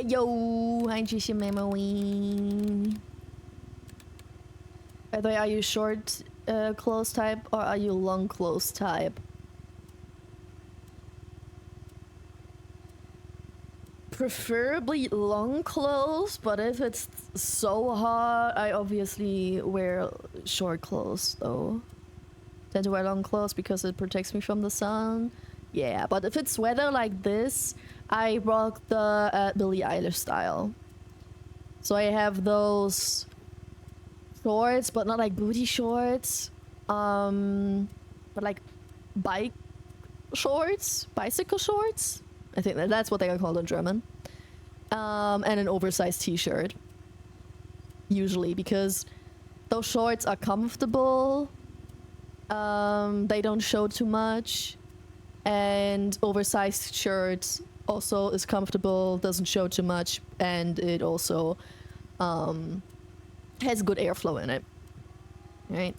Yo, hi GC Memory. By the way, are you short close type or are you long close type? Preferably long clothes, but if it's so hot, I obviously wear short clothes though. Tend to wear long clothes because it protects me from the sun. Yeah, but if it's weather like this, I rock the Billie Eilish style. So I have those shorts, but not like booty shorts. But like bike shorts, bicycle shorts. I think that's what they are called in German. And an oversized t-shirt. Usually, because those shorts are comfortable. They don't show too much. And oversized shirts also is comfortable, doesn't show too much, and it also has good airflow in it. Right?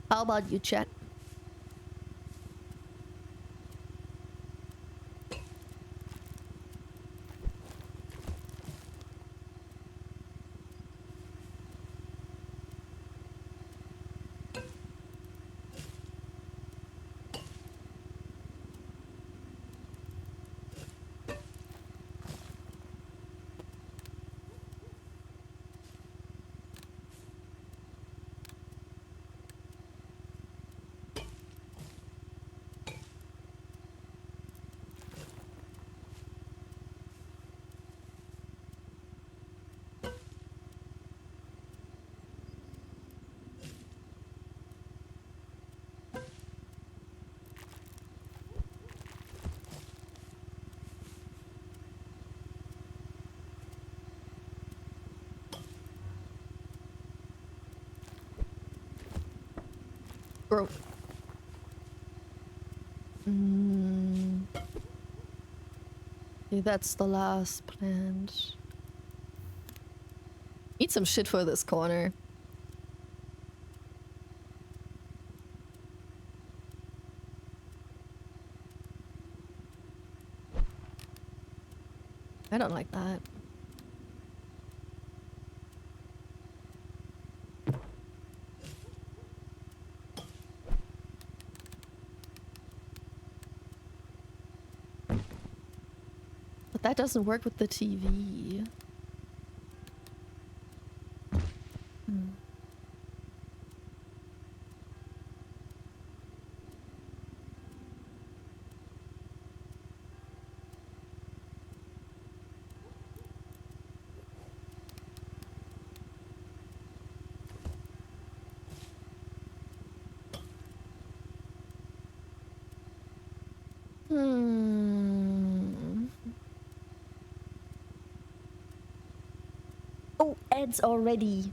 How about you, chat? Bro. Yeah, that's the last plant. Eat some shit for this corner. I don't like that. But that doesn't work with the TV. Oh, Ed's already.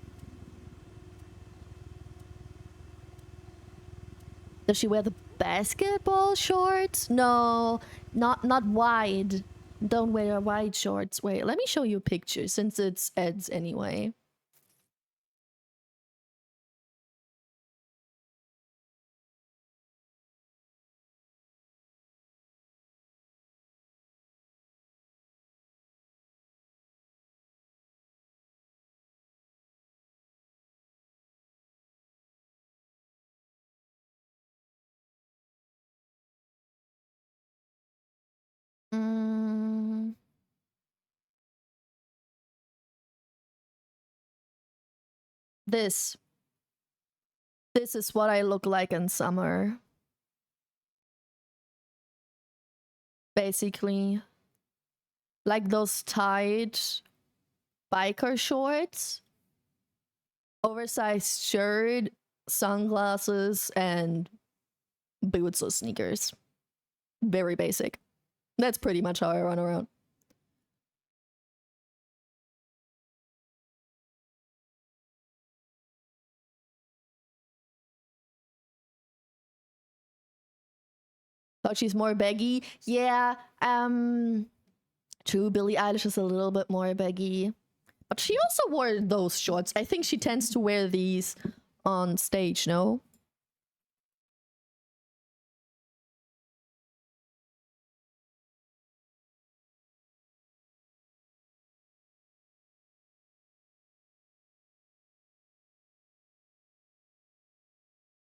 Does she wear the basketball shorts? No, not wide. Don't wear wide shorts. Wait, let me show you a picture since it's Ed's anyway. This. This is what I look like in summer. Basically. Like those tight biker shorts. Oversized shirt, sunglasses, and boots or sneakers. Very basic. That's pretty much how I run around. Thought she's more baggy. Yeah, true, Billie Eilish is a little bit more baggy. But she also wore those shorts. I think she tends to wear these on stage, no?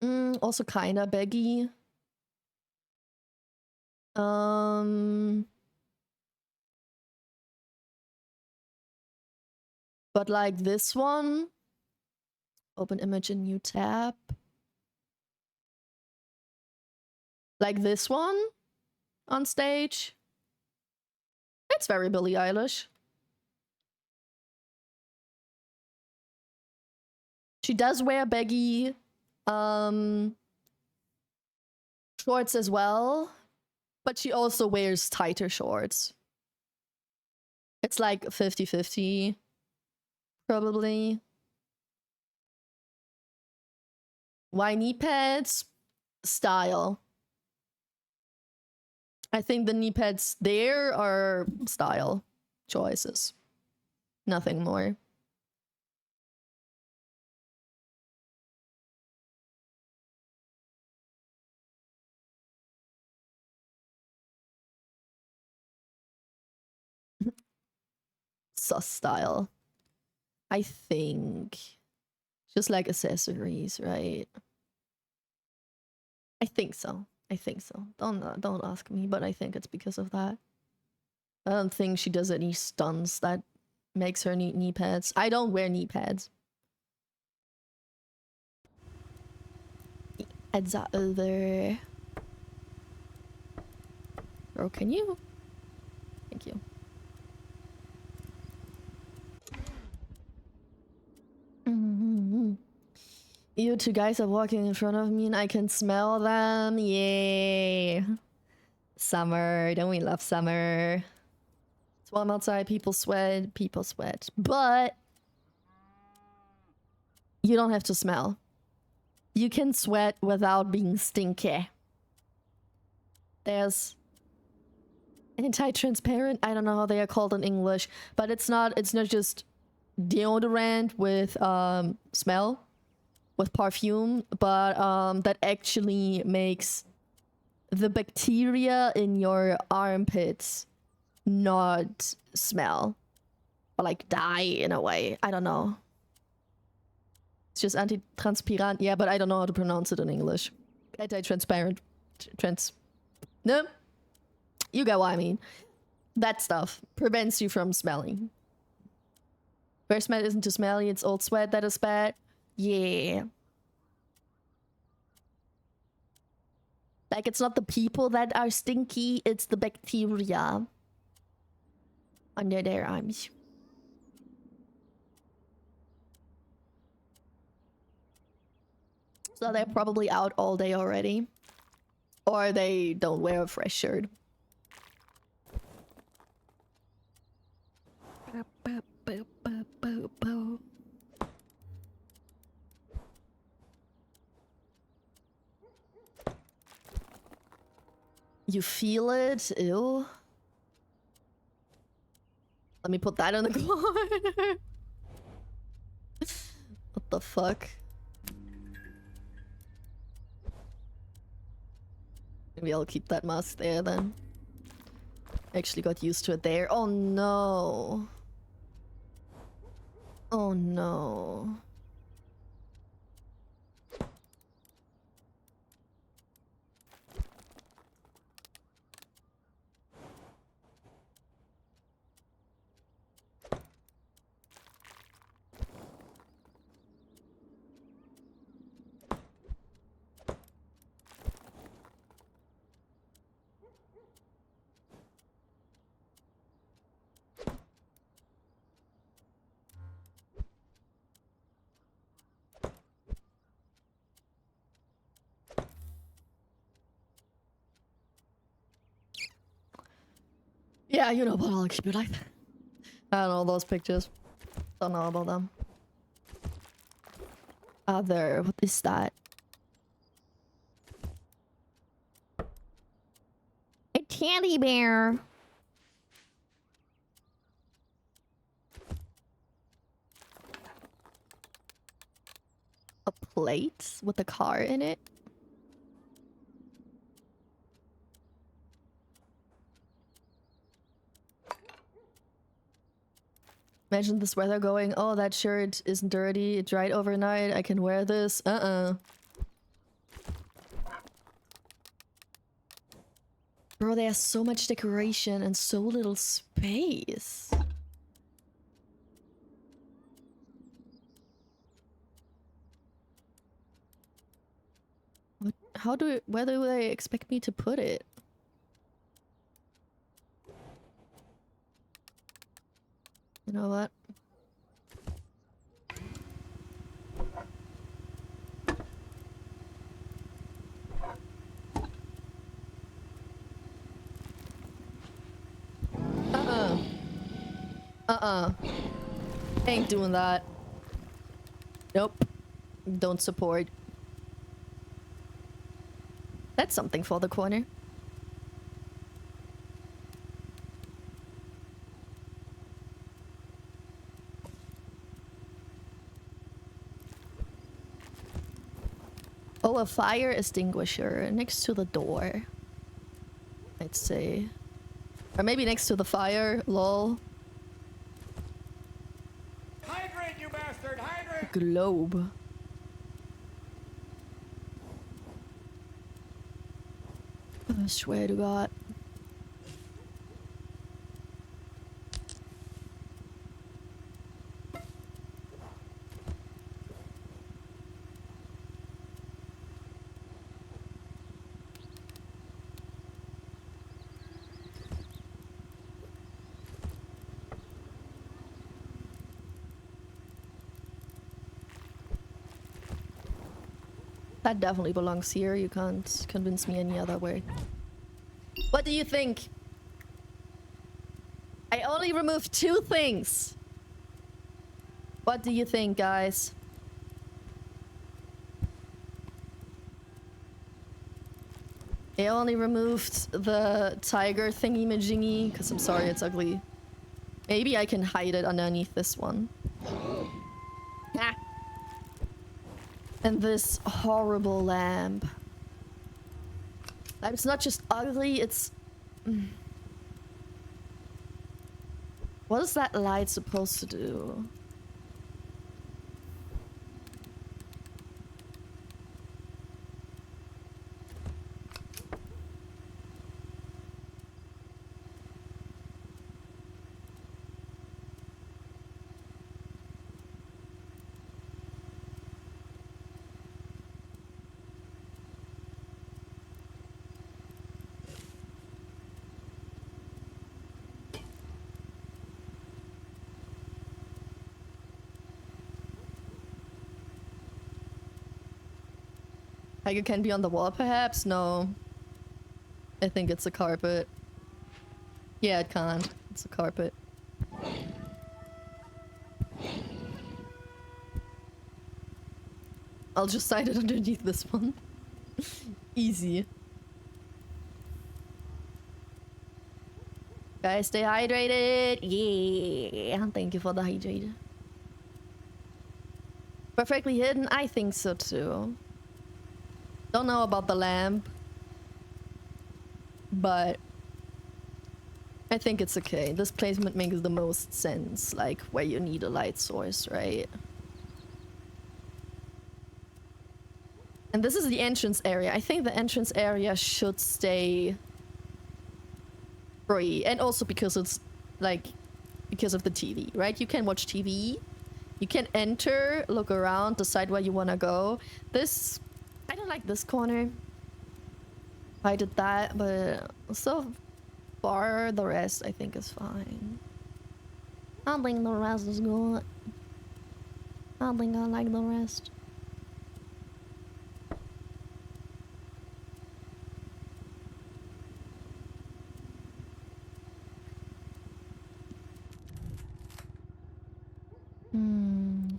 Also kinda baggy. But like this one, open image in new tab. Like this one on stage. It's very Billie Eilish. She does wear baggy shorts as well, but she also wears tighter shorts. It's like 50-50, probably. Why knee pads? Style. I think the knee pads there are style choices. Nothing more. Sus style. I think. Just like accessories, right? I think so. I think so. Don't ask me, but I think it's because of that. I don't think she does any stunts that makes her need knee pads. I don't wear knee pads. Adds that other. Or can you? Thank you. You two guys are walking in front of me and I can smell them. Yay. Summer. Don't we love summer? It's warm outside. People sweat. People sweat. But you don't have to smell. You can sweat without being stinky. There's anti-transparent. I don't know how they are called in English, but it's not just deodorant with smell, with perfume, but that actually makes the bacteria in your armpits not smell, but like die in a way. I don't know. It's just anti-transparent. Yeah, but I don't know how to pronounce it in English. Anti-transparent. No? You get what I mean. That stuff prevents you from smelling. First sweat isn't too smelly, it's old sweat that is bad. Yeah. Like, it's not the people that are stinky, it's the bacteria under their arms. So they're probably out all day already. Or they don't wear a fresh shirt. You feel it? Ew. Let me put that in the corner. What the fuck? Maybe I'll keep that mask there then. Actually got used to it there. Oh no. Oh no. Yeah, you know, but I'll keep it like that. I don't know those pictures. Don't know about them. Other, what is that? A teddy bear. A plate with a car in it? Imagine this weather going, oh, that shirt isn't dirty, it dried overnight, I can wear this. Bro, there's so much decoration and so little space. What, where do they expect me to put it? You know what? Ain't doing that. Nope. Don't support. That's something for the corner. Oh, a fire extinguisher next to the door. I'd say. Or maybe next to the fire, lol. Hydrate, you bastard! Hydrate! Globe. I swear to God. That definitely belongs here. You can't convince me any other way. What do you think? I only removed 2 things. What do you think, guys? I only removed the tiger thingy-majingy because I'm sorry, it's ugly. Maybe I can hide it underneath this one. Ah. And this horrible lamp. It's not just ugly, it's... What is that light supposed to do? Like it can be on the wall, perhaps? No. I think it's a carpet. Yeah, it can't. It's a carpet. I'll just hide it underneath this one. Easy. Guys, stay hydrated. Yeah. Thank you for the hydrate. Perfectly hidden? I think so too. Don't know about the lamp. But I think it's okay. This placement makes the most sense. Like where you need a light source, right? And this is the entrance area. I think the entrance area should stay free. And also because it's like, because of the TV, right? You can watch TV. You can enter, look around, decide where you want to go. This, I don't like this corner. I did that, but so far the rest I think is fine. I think the rest is good. I think I like the rest.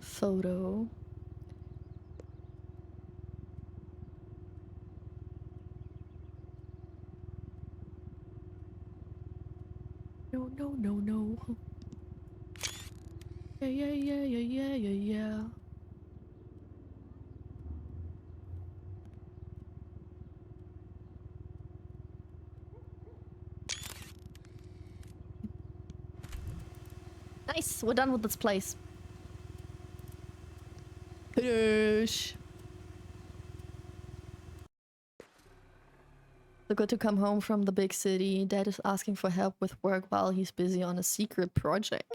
Photo. No, no, no, no. Yeah, yeah, yeah, yeah, yeah, yeah, yeah. Nice, we're done with this place. Finish. Good to come home from the big city. Dad is asking for help with work while he's busy on a secret project.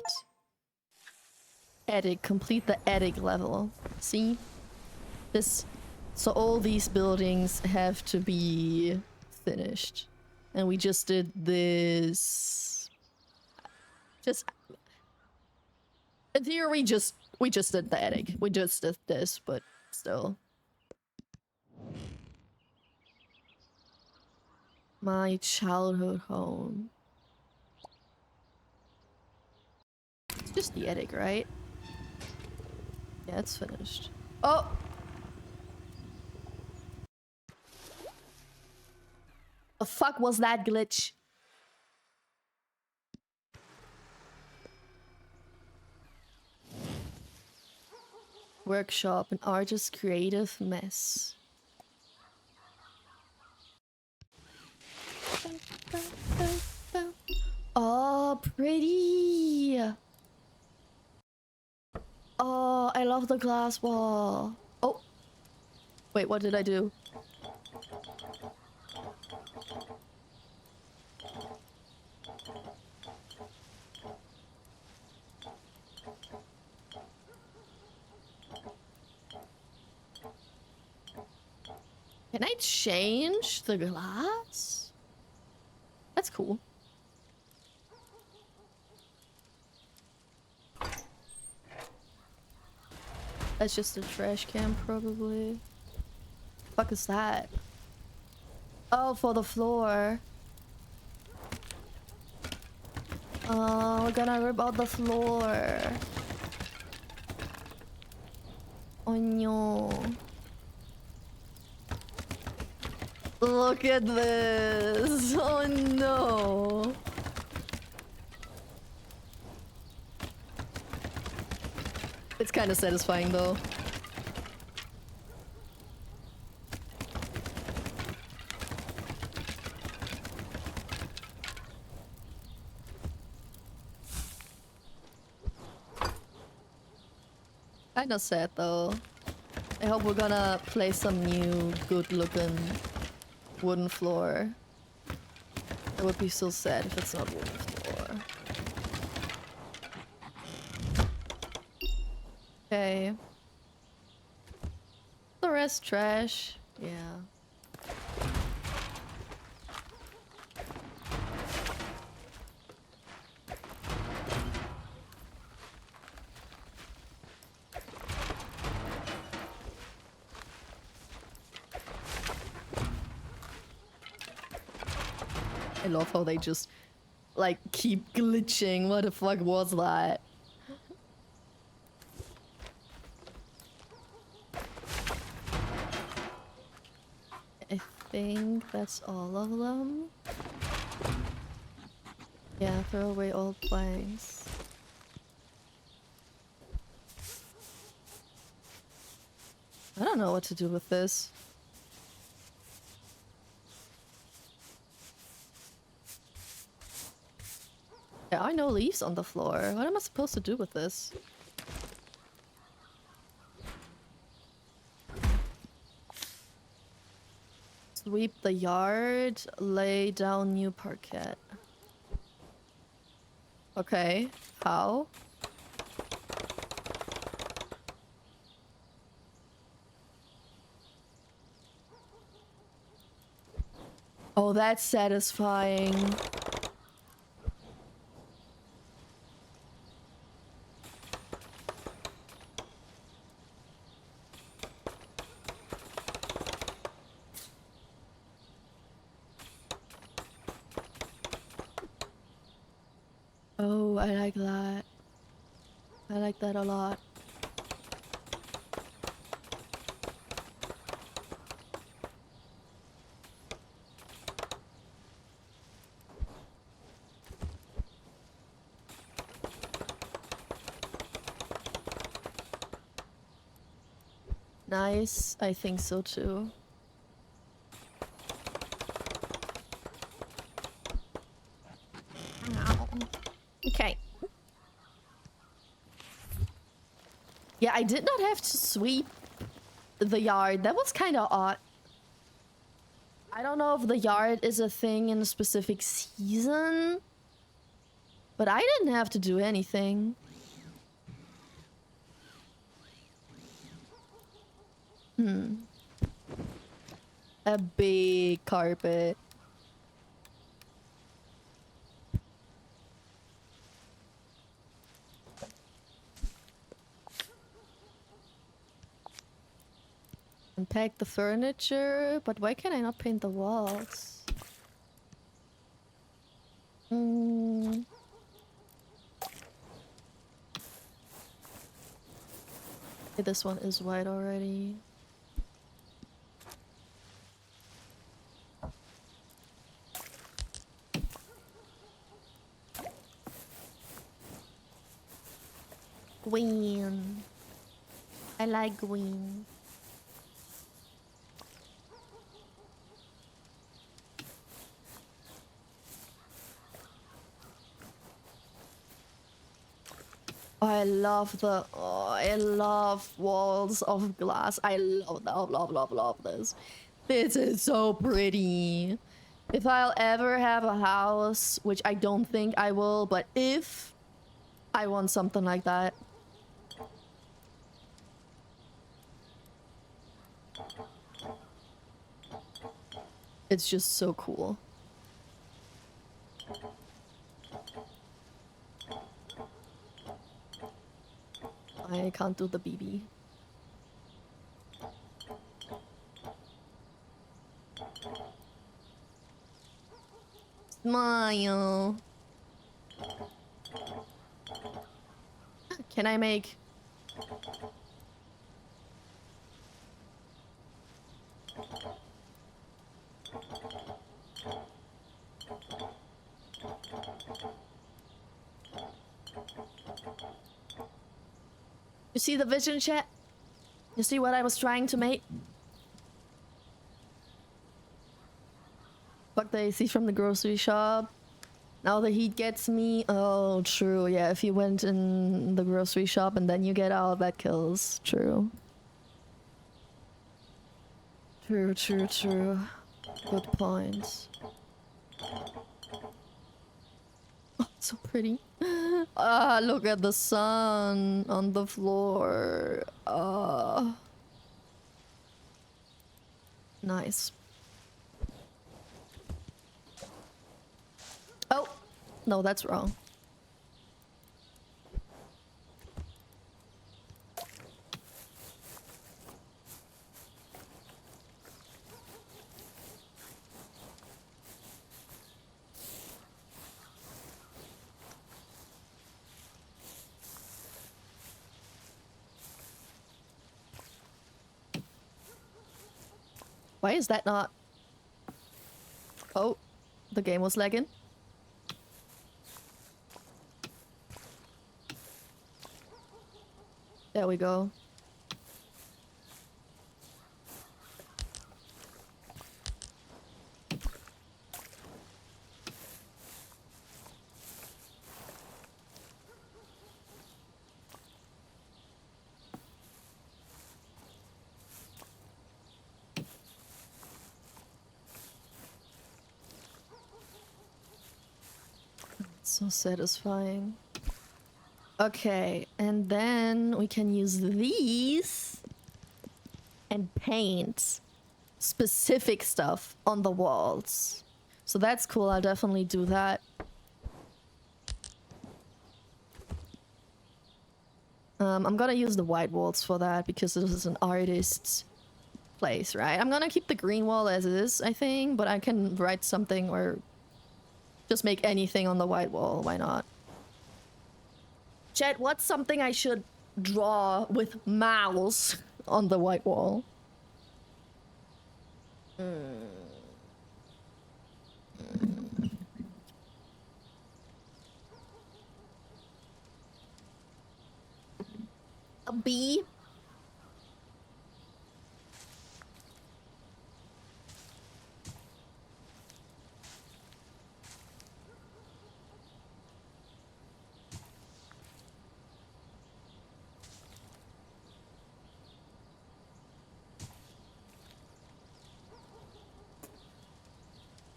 Attic. Complete the attic level. See? This... So all these buildings have to be finished. And we just did this... Just... In theory, we just did the attic. We just did this, but still. My childhood home. It's just the attic, right? Yeah, it's finished. Oh! The fuck was that glitch? Workshop, an artist's creative mess. Oh, pretty! Oh, I love the glass wall. Oh! Wait, what did I do? Can I change the glass? That's cool. That's just a trash can, probably. Fuck is that? Oh, for the floor. Oh, we're gonna rip out the floor. Oh no. Look at this. Oh no. It's kind of satisfying though. Kinda sad though. I hope we're gonna play some new good looking wooden floor. It would be so sad if it's not wooden floor. Okay. The rest trash. Yeah. I love how they just like keep glitching. What the fuck was that? I think that's all of them. Yeah, throw away old planks. I don't know what to do with this. There are no leaves on the floor. What am I supposed to do with this? Sweep the yard, lay down new parquet. Okay, how? Oh, that's satisfying. Oh, I like that. I like that a lot. Nice, I think so too. Okay. Yeah, I did not have to sweep the yard. That was kind of odd. I don't know if the yard is a thing in a specific season, but I didn't have to do anything. A big carpet. Unpack the furniture, but why can I not paint the walls? Okay, this one is white already. Green. I like green. I love walls of glass. I love this. This is so pretty. If I'll ever have a house, which I don't think I will, but if I want something like that. It's just so cool. I can't do the BB. Smile. Can I make... You see the vision, chat? You see what I was trying to make? Fuck the AC from the grocery shop. Now the heat gets me. Oh, true. Yeah, if you went in the grocery shop and then you get out, that kills. True. True. Good point. Oh, it's so pretty. Ah, look at the sun on the floor. Ah. Nice. Oh, no, that's wrong. Why is that not... Oh, the game was lagging. There we go. So satisfying. Okay, and then we can use these and paint specific stuff on the walls. So that's cool. I'll definitely do that. I'm gonna use the white walls for that because this is an artist's place, right? I'm gonna keep the green wall as is, I think, but I can write something or just make anything on the white wall. Why not? Chat, what's something I should draw with mouse on the white wall? A bee?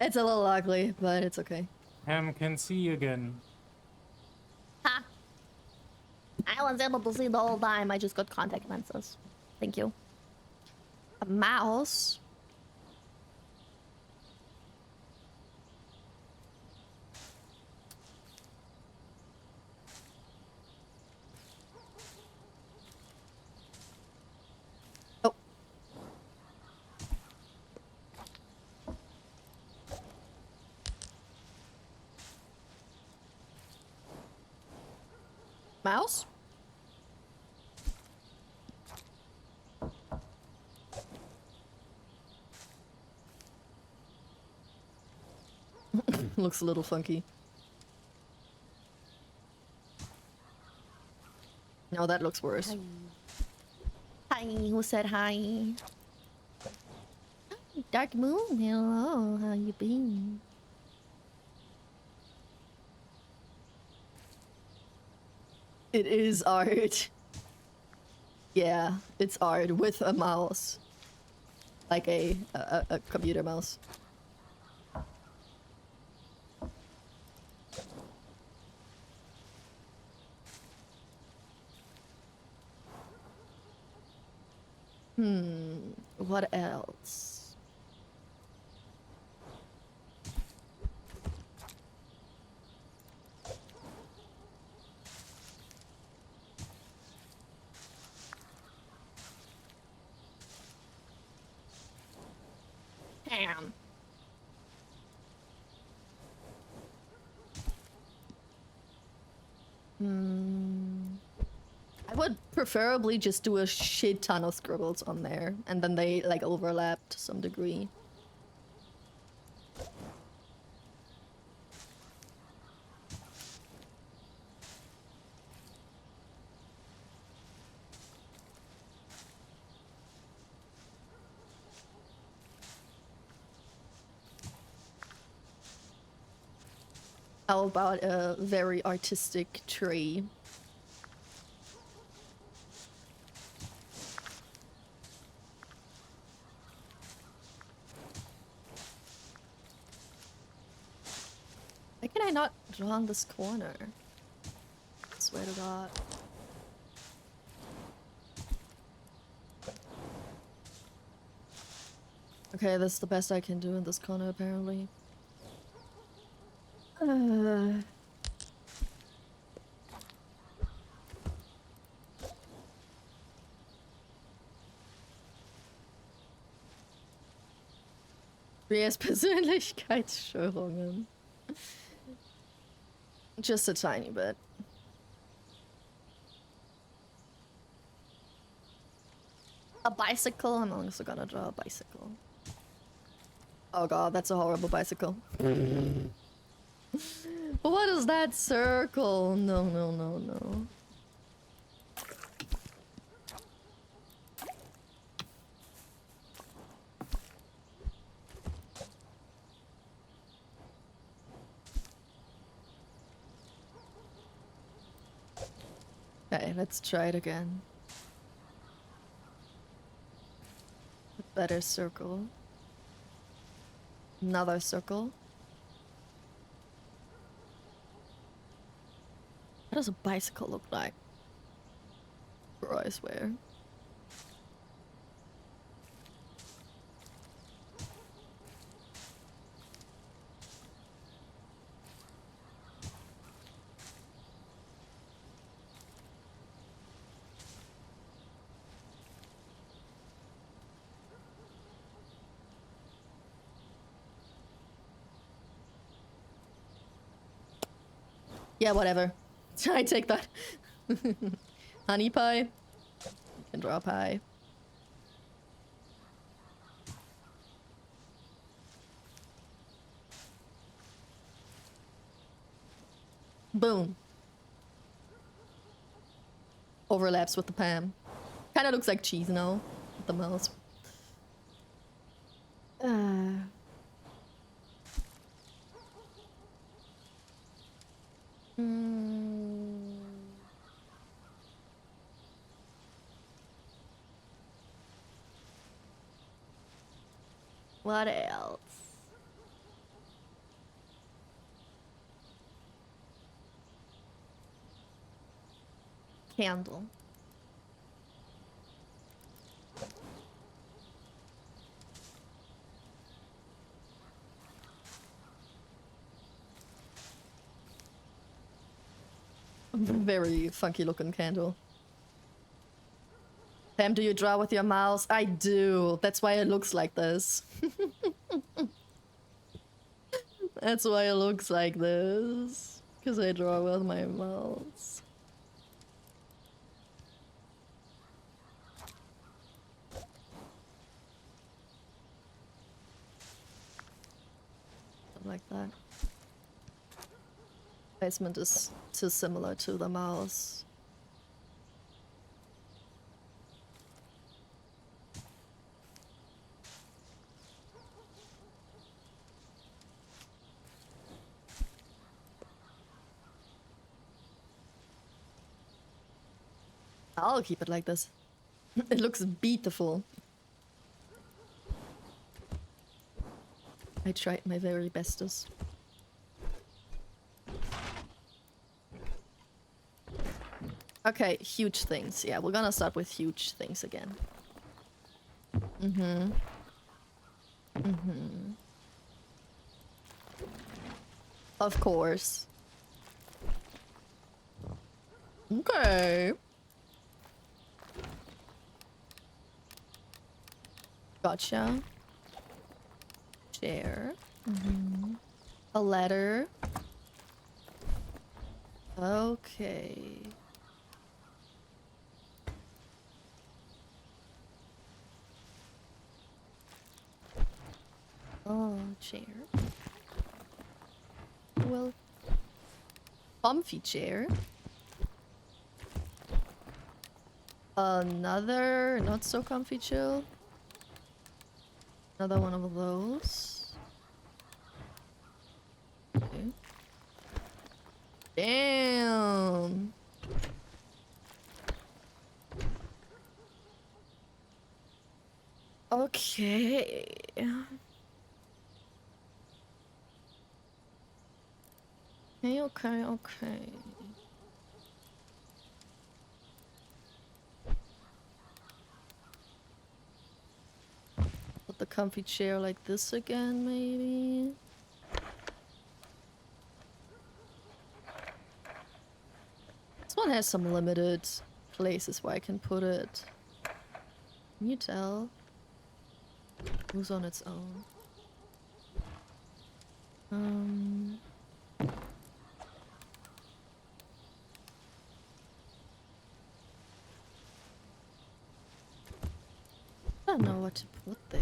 It's a little ugly, but it's okay. Ham can see again. Ha! I was able to see the whole time. I just got contact lenses. Thank you. A mouse? Oh. Mouse? Looks a little funky. No, that looks worse. Hi, who said hi? Dark Moon, hello, how you been? It is art. Yeah, it's art with a mouse. Like a computer mouse. What else? Damn. I would preferably just do a shit ton of scribbles on there, and then they like overlap to some degree. How about a very artistic tree? Why can I not draw on this corner? I swear to God. Okay, that's the best I can do in this corner, apparently. Rias Persönlichkeitsstörungen. Just a tiny bit. A bicycle? I'm also gonna draw a bicycle. Oh god, that's a horrible bicycle. What is that circle? No, no, no, no. Okay, let's try it again. A better circle. Another circle. What does a bicycle look like? Bro, I swear. Yeah, whatever. I take that. Honey pie. You can draw a pie. Boom. Overlaps with the Pam. Kinda looks like cheese now. With the mouse. What else? candle. Very funky looking candle. Pam, do you draw with your mouse? I do. That's why it looks like this. That's why it looks like this. Because I draw with my mouse. Something like that. Placement is too similar to the mouse. I'll keep it like this. It looks beautiful. I tried my very bestest. Okay, huge things. Yeah, we're gonna start with huge things again. Mm-hmm. Mm-hmm. Of course. Okay. Gotcha. Chair. Mm-hmm. A letter. Okay. Oh, chair. Well, comfy chair. Another not so comfy chill. Another one of those. Okay. Damn. Okay. Okay. Put the comfy chair like this again, maybe? This one has some limited places where I can put it. Can you tell? Who's on its own? I don't know what to put there.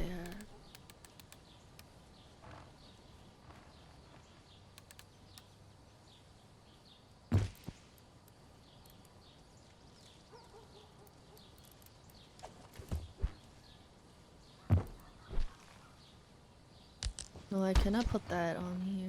No, I cannot put that on here.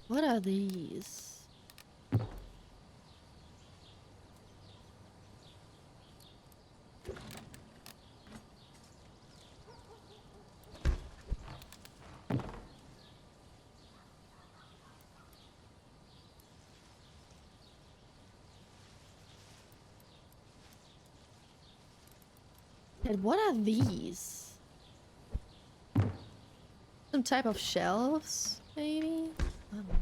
What are these? And what are these? Some type of shelves, maybe? I don't know.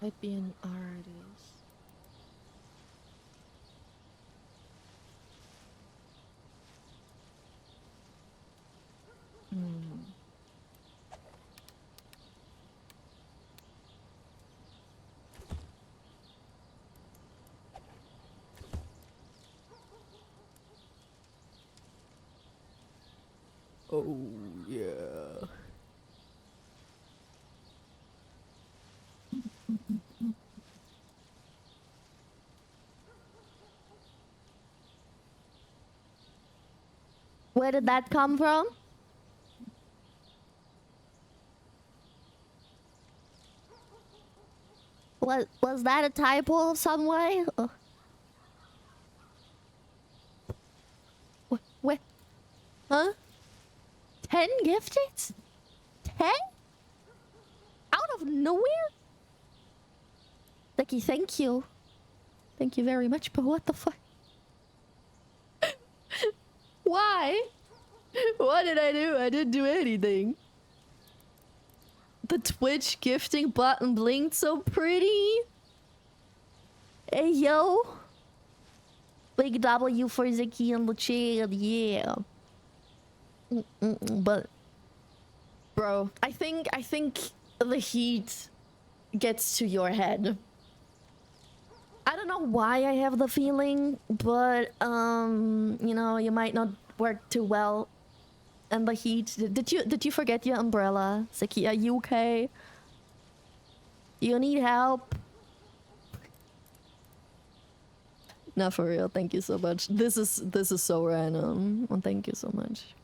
Might be an artist. Oh, yeah. Where did that come from? Was that a typo of some way? What? Huh? 10 gifted? 10? Out of nowhere? Becky, thank you. Thank you very much, but what the fuck? Why? What did I do? I didn't do anything. The Twitch gifting button blinked so pretty. Hey, yo. Big W for Ziki and the chat, yeah. But, bro, I think the heat gets to your head. I don't know why I have the feeling, but you know, you might not work too well in the heat. Did you forget your umbrella? Ziki, are you okay? You need help? No, for real. Thank you so much. This is so random. Well, thank you so much.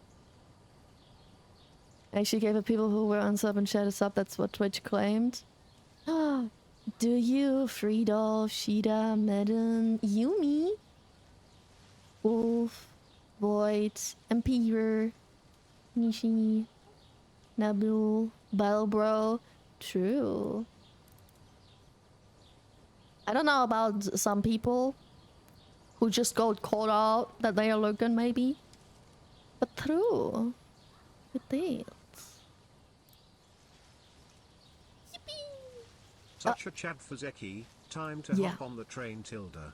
I actually gave it people who were on sub and chat a sub. That's what Twitch claimed. Do you, Freedolf, Shida, Medin, Yumi, Wolf, Void, Emperor, Nishi, Nabu, Balbro? True. I don't know about some people who just got caught out that they are looking, maybe. But true. It is. Such a chat for Zeki. Time to hop on the train, Tilda.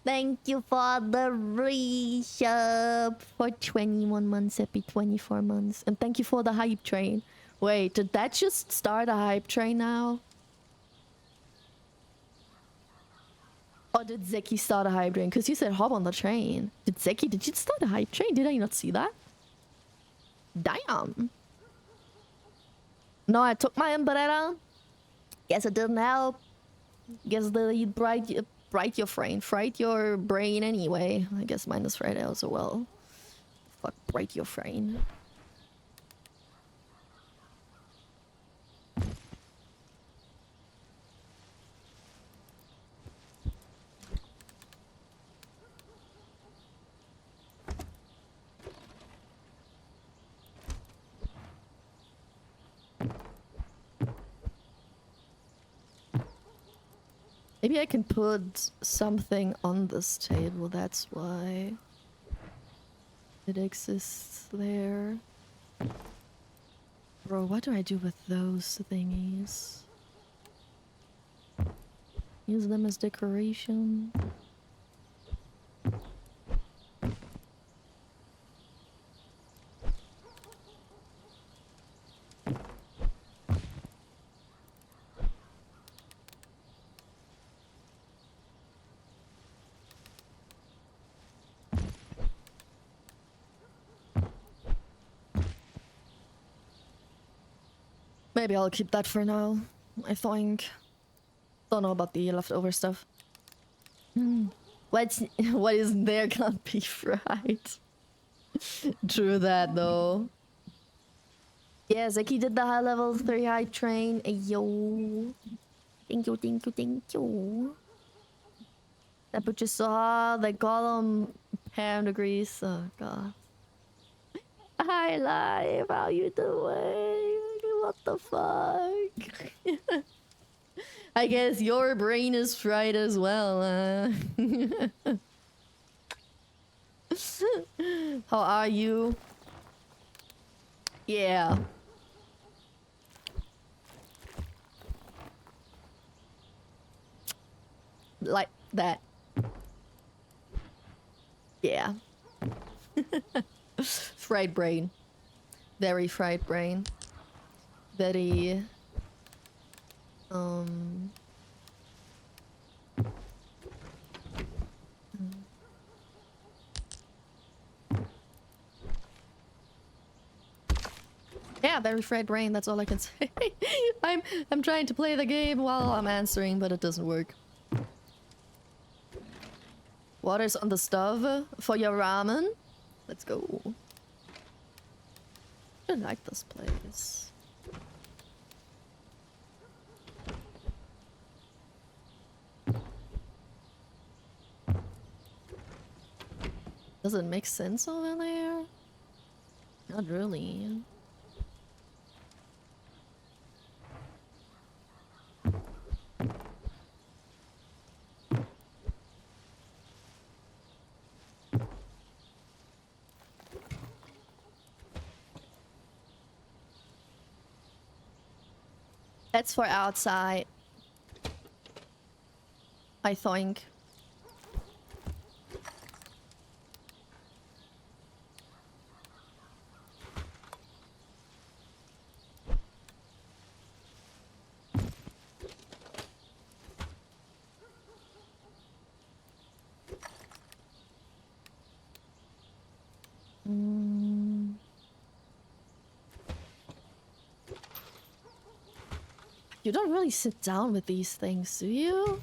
Thank you for the resub for 21 months, Epi, 24 months. And thank you for the hype train. Wait, did that just start a hype train now? Or did Zeki start a hype train? Because you said hop on the train. Did you start a hype train? Did I not see that? Damn. No, I took my umbrella. Guess it didn't help. Guess the bright your brain. Fright your brain anyway. I guess mine is Friday also well. Fuck, bright your brain. Maybe I can put something on this table, that's why it exists there. Bro, what do I do with those thingies? Use them as decoration. Maybe I'll keep that for now, I think. Don't know about the leftover stuff. What is there can't be fried. True that though. Yeah, Zeki did the high level 3 hype train. Ayo. Thank you, thank you, thank you. That but you saw the golem pound degrees. Oh god. Hi live, how you doing? What the fuck? I guess your brain is fried as well. How are you? Yeah. Like that. Yeah. Fried brain. Very fried brain. Very yeah, very fried brain, that's all I can say. I'm trying to play the game while I'm answering, but it doesn't work. Water's on the stove for your ramen. Let's go. I like this place. Does it make sense over there? Not really. That's for outside, I think. You don't really sit down with these things, do you?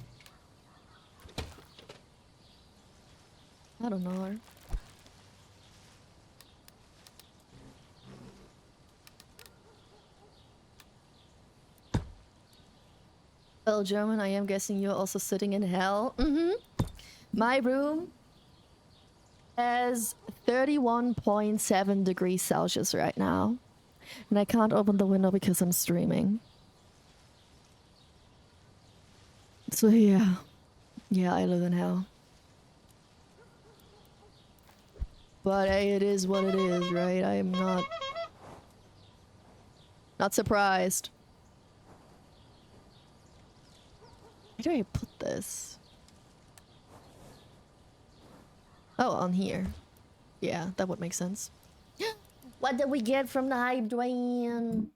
I don't know. Well, German, I am guessing you're also sitting in hell. My room has 31.7 degrees Celsius right now. And I can't open the window because I'm streaming. So yeah. Yeah, I live in hell. But hey, it is what it is, right? I am not surprised. Where do I put this? Oh, on here. Yeah, that would make sense. What did we get from the hype Dwayne?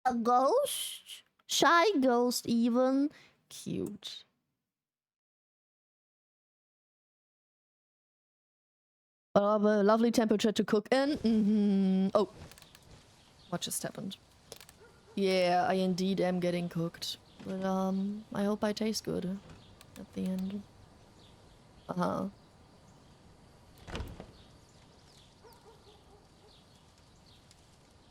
A ghost? Shy ghost even? Cute. A lovely temperature to cook in. Oh. What just happened? Yeah, I indeed am getting cooked. But I hope I taste good at the end.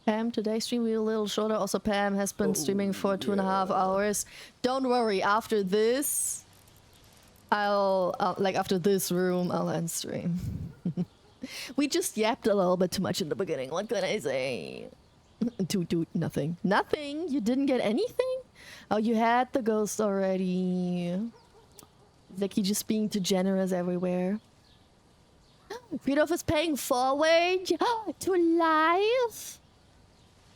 Pam, today's stream will be a little shorter. Also, Pam has been streaming for 2.5 hours. Don't worry, after this, like after this room, I'll end stream. We just yapped a little bit too much in the beginning. What can I say? Nothing. Nothing? You didn't get anything? Oh, you had the ghost already. Vicky just being too generous everywhere. Friedhof is paying forward to live.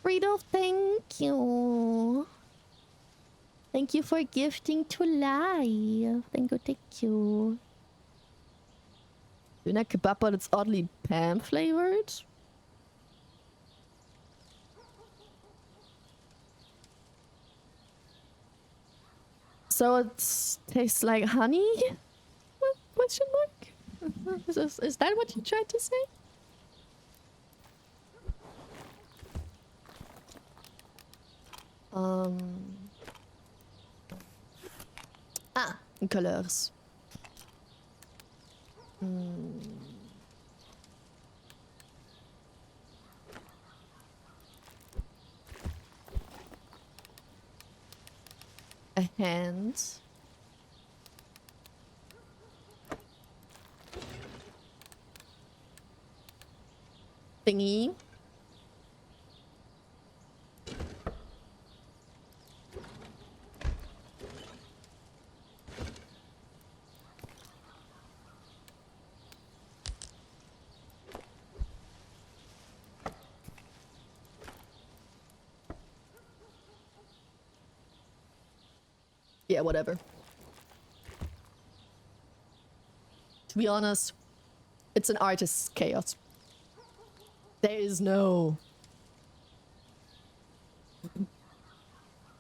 Friedhof, thank you. Thank you for gifting to live. Thank you. Tuna kebab, but it's oddly Pam flavored. So it tastes like honey? What? Question mark? Is that what you tried to say? Colors. A hand. Thingy. Yeah, whatever. To be honest, it's an artist's chaos. There is no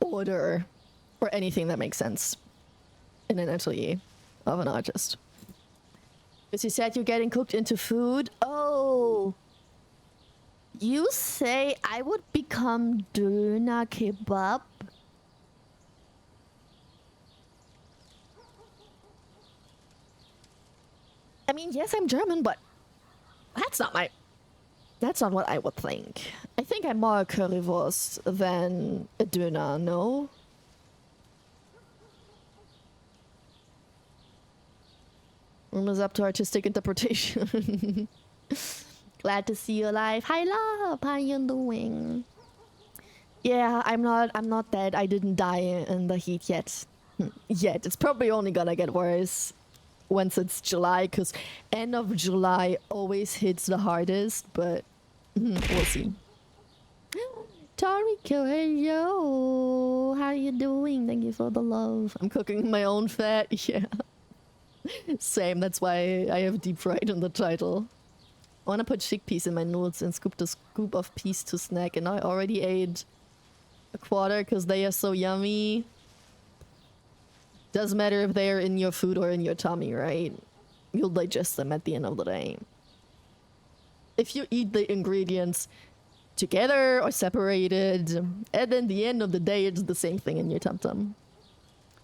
order or anything that makes sense in an atelier of an artist. Because you said you're getting cooked into food. Oh! You say I would become Döner Kebab? mean, yes, I'm German, but that's not my... That's not what I would think. I think I'm more a currywurst than a döner, no? Room is up to artistic interpretation. Glad to see you alive. Hi, love. How you doing? Yeah, I'm not dead. I didn't die in the heat yet. Yet. It's probably only gonna get worse once it's July, because end of July always hits the hardest, but we'll see. Toriko, hello. How are you doing? Thank you for the love. I'm cooking my own fat. Yeah. Same. That's why I have deep fried in the title. I want to put chickpeas in my noodles and scoop the scoop of peas to snack, and I already ate a quarter because they are so yummy. Doesn't matter if they're in your food or in your tummy, right? You'll digest them at the end of the day. If you eat the ingredients together or separated, and then the end of the day it's the same thing in your tum-tum.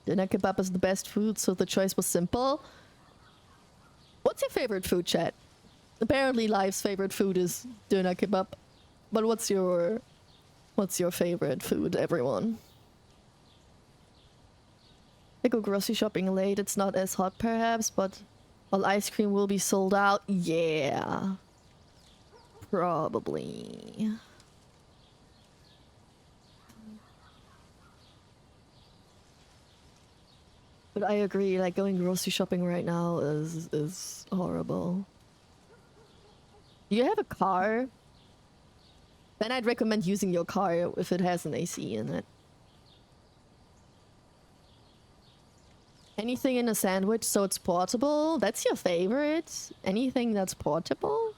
Doner kebab is the best food, so the choice was simple. What's your favorite food, chat? Apparently Live's favorite food is doner kebab. But what's your favorite food, everyone? I go grocery shopping late. It's not as hot perhaps, but all ice cream will be sold out. Yeah. Probably. But I agree, like going grocery shopping right now is horrible. Do you have a car? Then I'd recommend using your car if it has an AC in it. Anything in a sandwich so it's portable? That's your favorite? Anything that's portable?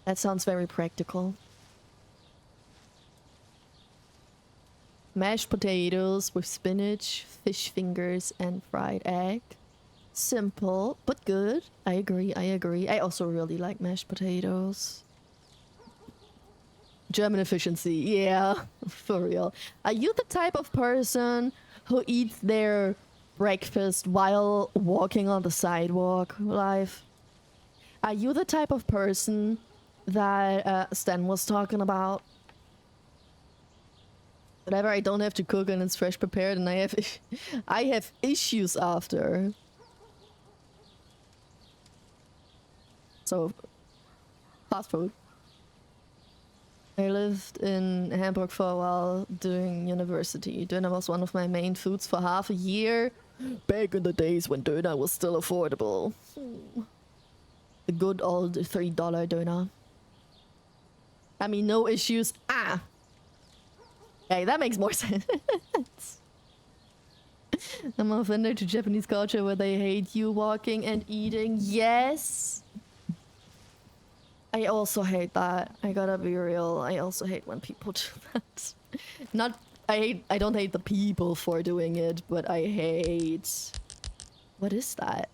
That sounds very practical. Mashed potatoes with spinach, fish fingers, and fried egg. Simple, but good. I agree, I agree. I also really like mashed potatoes. German efficiency, yeah, for real. Are you the type of person who eats their breakfast while walking on the sidewalk, Live? Are you the type of person that Stan was talking about? Whatever, I don't have to cook and it's fresh prepared, and I have issues after. So, fast food. I lived in Hamburg for a while during university. Döner was one of my main foods for half a year. Back in the days when döner was still affordable. The good old $3 döner. I mean, no issues. Ah! Hey, that makes more sense. I'm offended to Japanese culture where they hate you walking and eating. Yes! I also hate that. I gotta be real. I also hate when people do that. I don't hate the people for doing it, but I hate... What is that?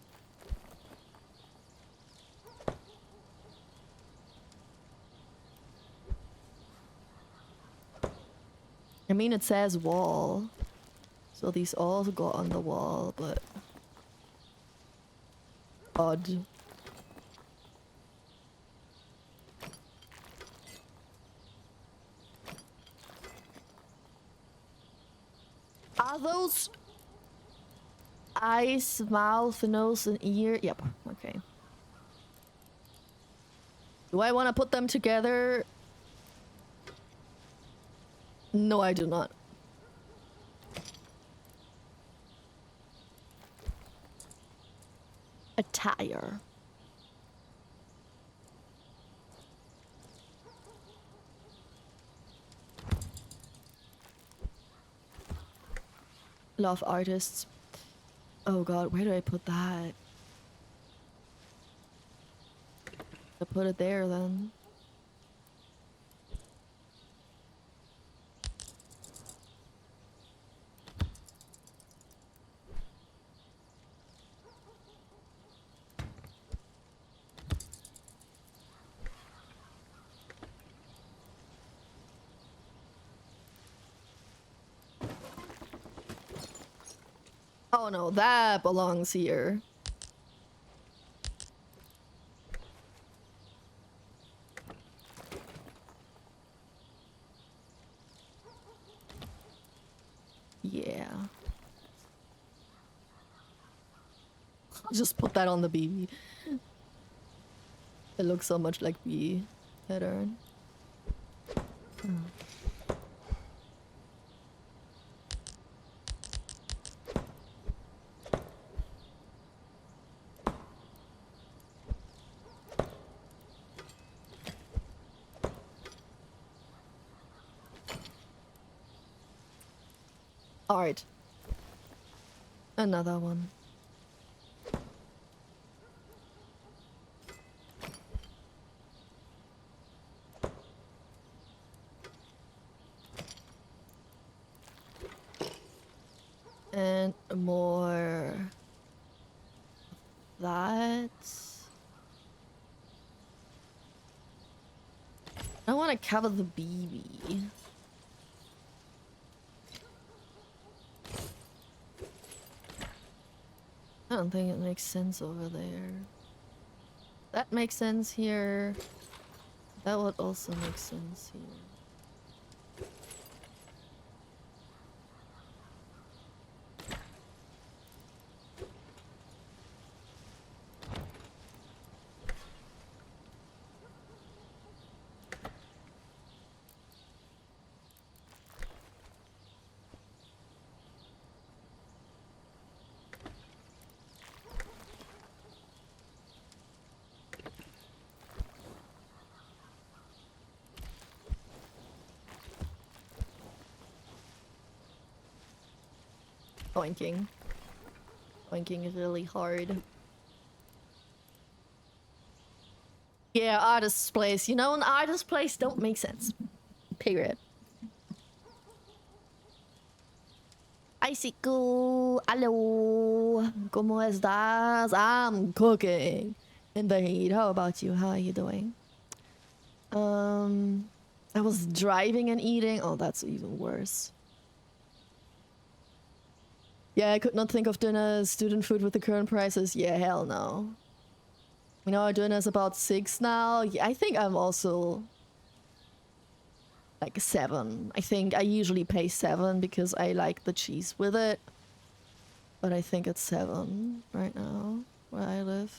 I mean, it says wall. So these all go on the wall, but... Odd. Are those eyes, mouth, nose, and ear? Yep, okay. Do I want to put them together? No, I do not. Attire. Love artists. Oh god, where do I put that? I put it there then. Oh no, that belongs here. Yeah. I'll just put that on the BB. It looks so much like bee pattern. Alright. Another one. And more that. I want to cover the BB. I don't think it makes sense over there. That makes sense here. That would also make sense here. Oinking. Oinking is really hard. Yeah, artist's place. You know, an artist's place don't make sense. Period. Icicle, hello. ¿Cómo estás? I'm cooking in the heat. How about you? How are you doing? I was driving and eating. Oh, that's even worse. Yeah, I could not think of dinner. Student food with the current prices. Yeah, hell no. You know, our dinner's about 6 now. Yeah, I think I'm also like 7. I think I usually pay 7 because I like the cheese with it. But I think it's 7 right now where I live.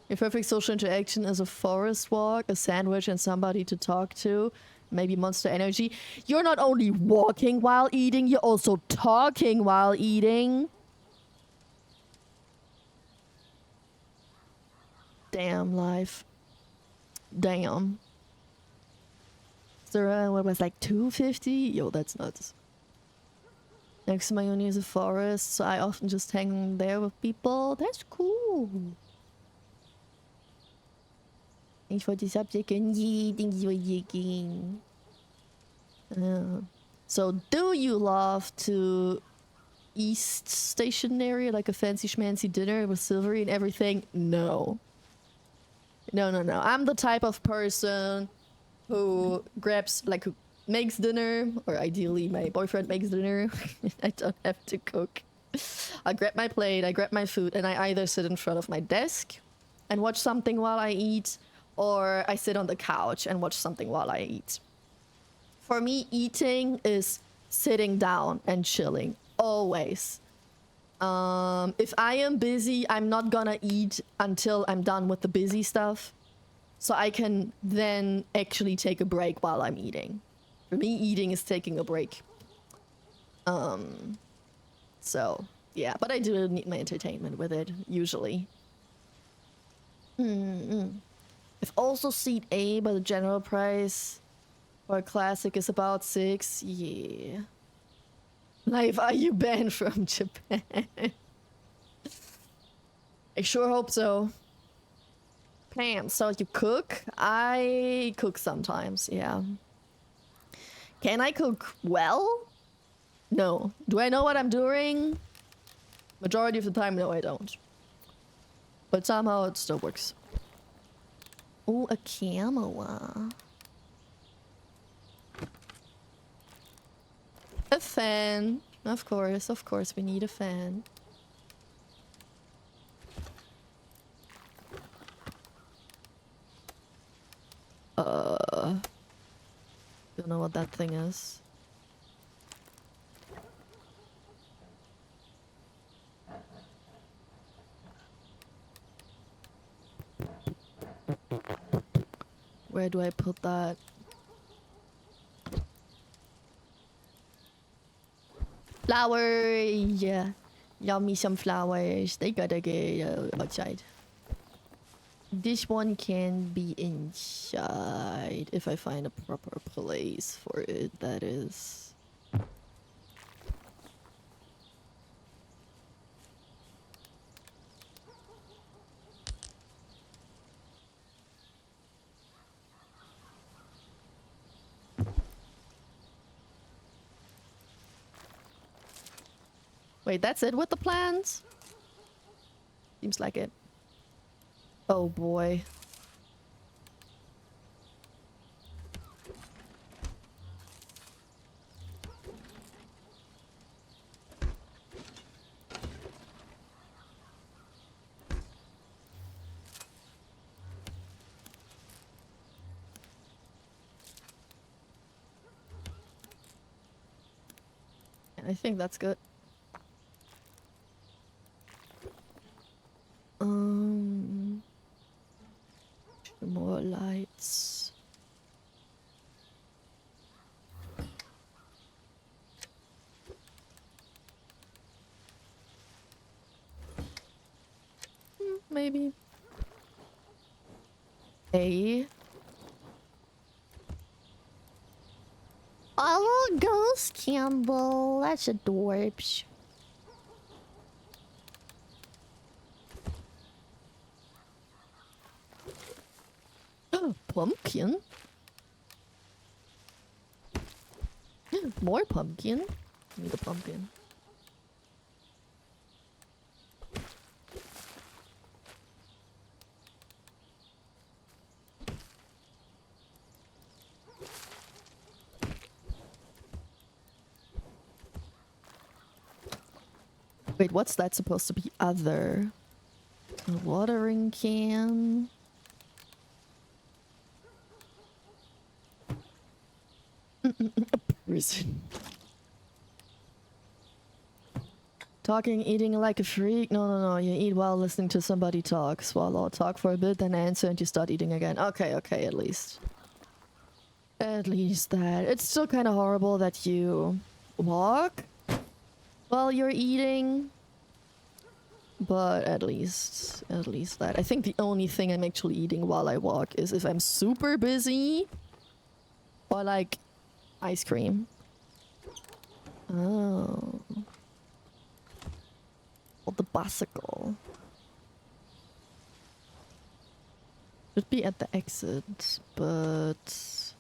Your perfect social interaction is a forest walk, a sandwich, and somebody to talk to. Maybe Monster Energy. You're not only walking while eating, you're also talking while eating. Damn life. Damn. So what was like 250? Yo, that's nuts. Next to my uni is a forest, so I often just hang there with people. That's cool. Thanks for the subject and yeah, thank you for yigging. So do you love to East Station area, like a fancy schmancy dinner with silvery and everything? No. No. I'm the type of person who grabs, like, who makes dinner, or ideally my boyfriend makes dinner. I don't have to cook. I grab my plate, I grab my food, and I either sit in front of my desk and watch something while I eat, or I sit on the couch and watch something while I eat. For me, eating is sitting down and chilling, always. If I am busy, I'm not gonna eat until I'm done with the busy stuff. So I can then actually take a break while I'm eating. For me, eating is taking a break. So, yeah, but I do need my entertainment with it, usually. I've also seen A, but the general price for a classic is about 6. Yeah. Live, are you banned from Japan? I sure hope so. Pam, so you cook? I cook sometimes, yeah. Can I cook well? No. Do I know what I'm doing? Majority of the time, no, I don't. But somehow it still works. Oh, a camera. A fan. Of course, we need a fan. Don't know what that thing is. Where do I put that? Flower! Yeah. Yummy some flowers. They gotta get outside. This one can be inside if I find a proper place for it, that is. Wait, that's it with the plans? Seems like it. Oh boy. I think that's good. More lights. Maybe. A. Oh, Ghost Campbell. That's adorbs. Pumpkin? More pumpkin? Need a pumpkin. Wait, what's that supposed to be other? A watering can? A prison. Talking, eating like a freak? No, no, no. You eat while listening to somebody talk. Swallow, talk for a bit, then answer, and you start eating again. Okay, okay, at least. At least that. It's still kind of horrible that you walk while you're eating. But at least that. I think the only thing I'm actually eating while I walk is if I'm super busy. Or like ice cream. Oh. Or the bicycle. Should be at the exit, but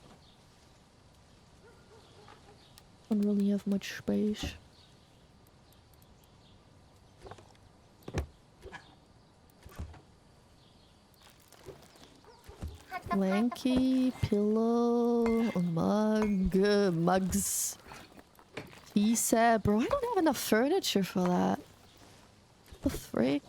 don't really have much space. Blankie, pillow, a mug, mugs, tea set. Bro, I don't have enough furniture for that. What the frick?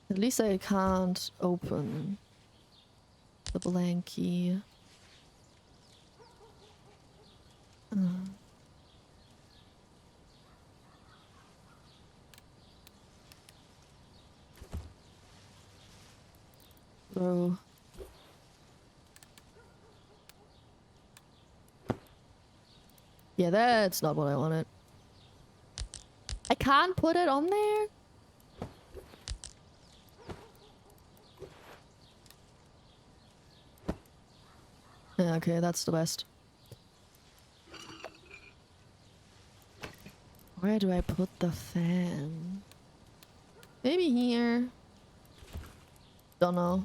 At least I can't open the blankie. Bro. Yeah, that's not what I wanted. I can't put it on there? Yeah, okay, that's the best. Where do I put the fan? Maybe here. Don't know.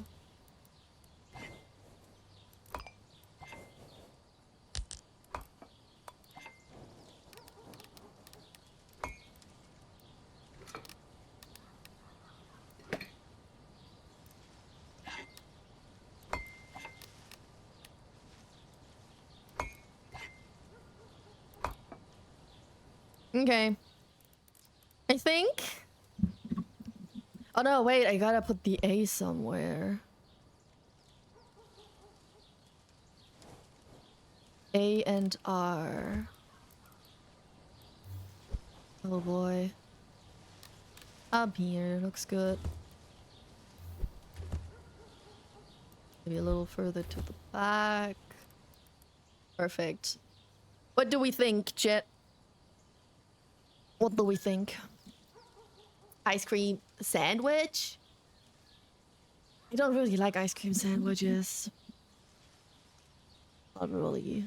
Okay. I think Oh no, wait, I gotta put the A somewhere. A and R. Oh boy. Up here, looks good. Maybe a little further to the back. Perfect. What do we think, Jet? What do we think? Ice cream sandwich? I don't really like ice cream sandwiches. Not really.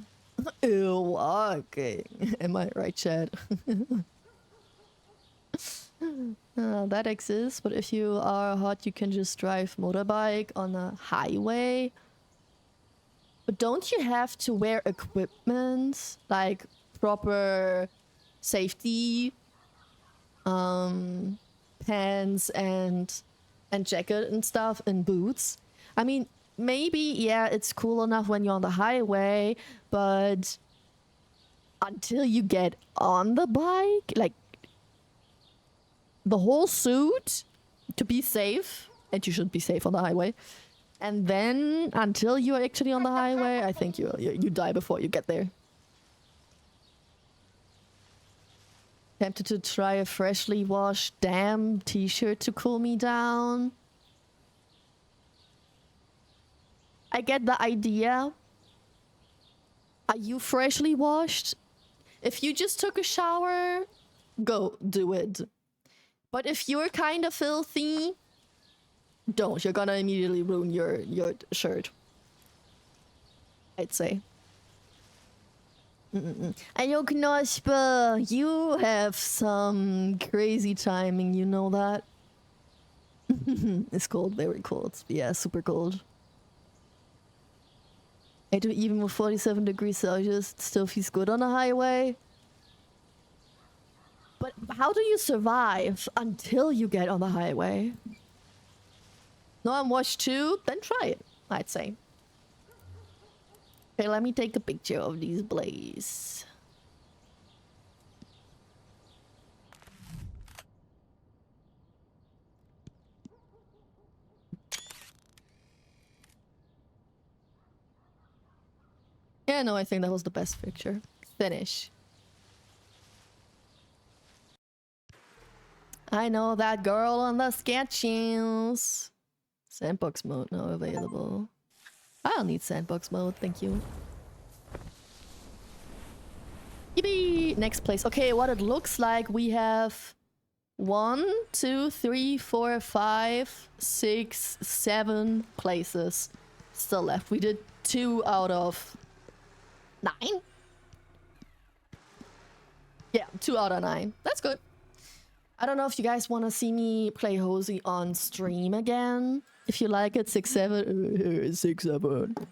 Ew, okay. Am I right, Chad? That exists, but if you are hot, you can just drive motorbike on a highway. But don't you have to wear equipment? Like proper safety pants and jacket and stuff and boots? I mean, maybe, yeah, it's cool enough when you're on the highway, but until you get on the bike, like the whole suit to be safe, and you should be safe on the highway, and then until you're actually on the highway, I think you die before you get there. Tempted to try a freshly washed damn t-shirt to cool me down. I get the idea. Are you freshly washed? If you just took a shower, go do it. But if you're kind of filthy, don't. You're gonna immediately ruin your shirt, I'd say. Ayo Knospa, you have some crazy timing, you know that? It's cold, very cold. Yeah, super cold. I do even with 47 degrees Celsius, it still feels good on the highway. But how do you survive until you get on the highway? No, I'm washed too? Then try it, I'd say. Okay, let me take a picture of these blades. Yeah, no, I think that was the best picture. Finish. I know that girl on the sketches. Sandbox mode now available. I don't need sandbox mode, thank you. Yippee! Next place. Okay, what it looks like, we have 1, 2, 3, 4, 5, 6, 7 places still left. We did 2 out of 9? Yeah, 2 out of 9. That's good. I don't know if you guys want to see me play Hozy on stream again. If you like it, 6-7. 6-7.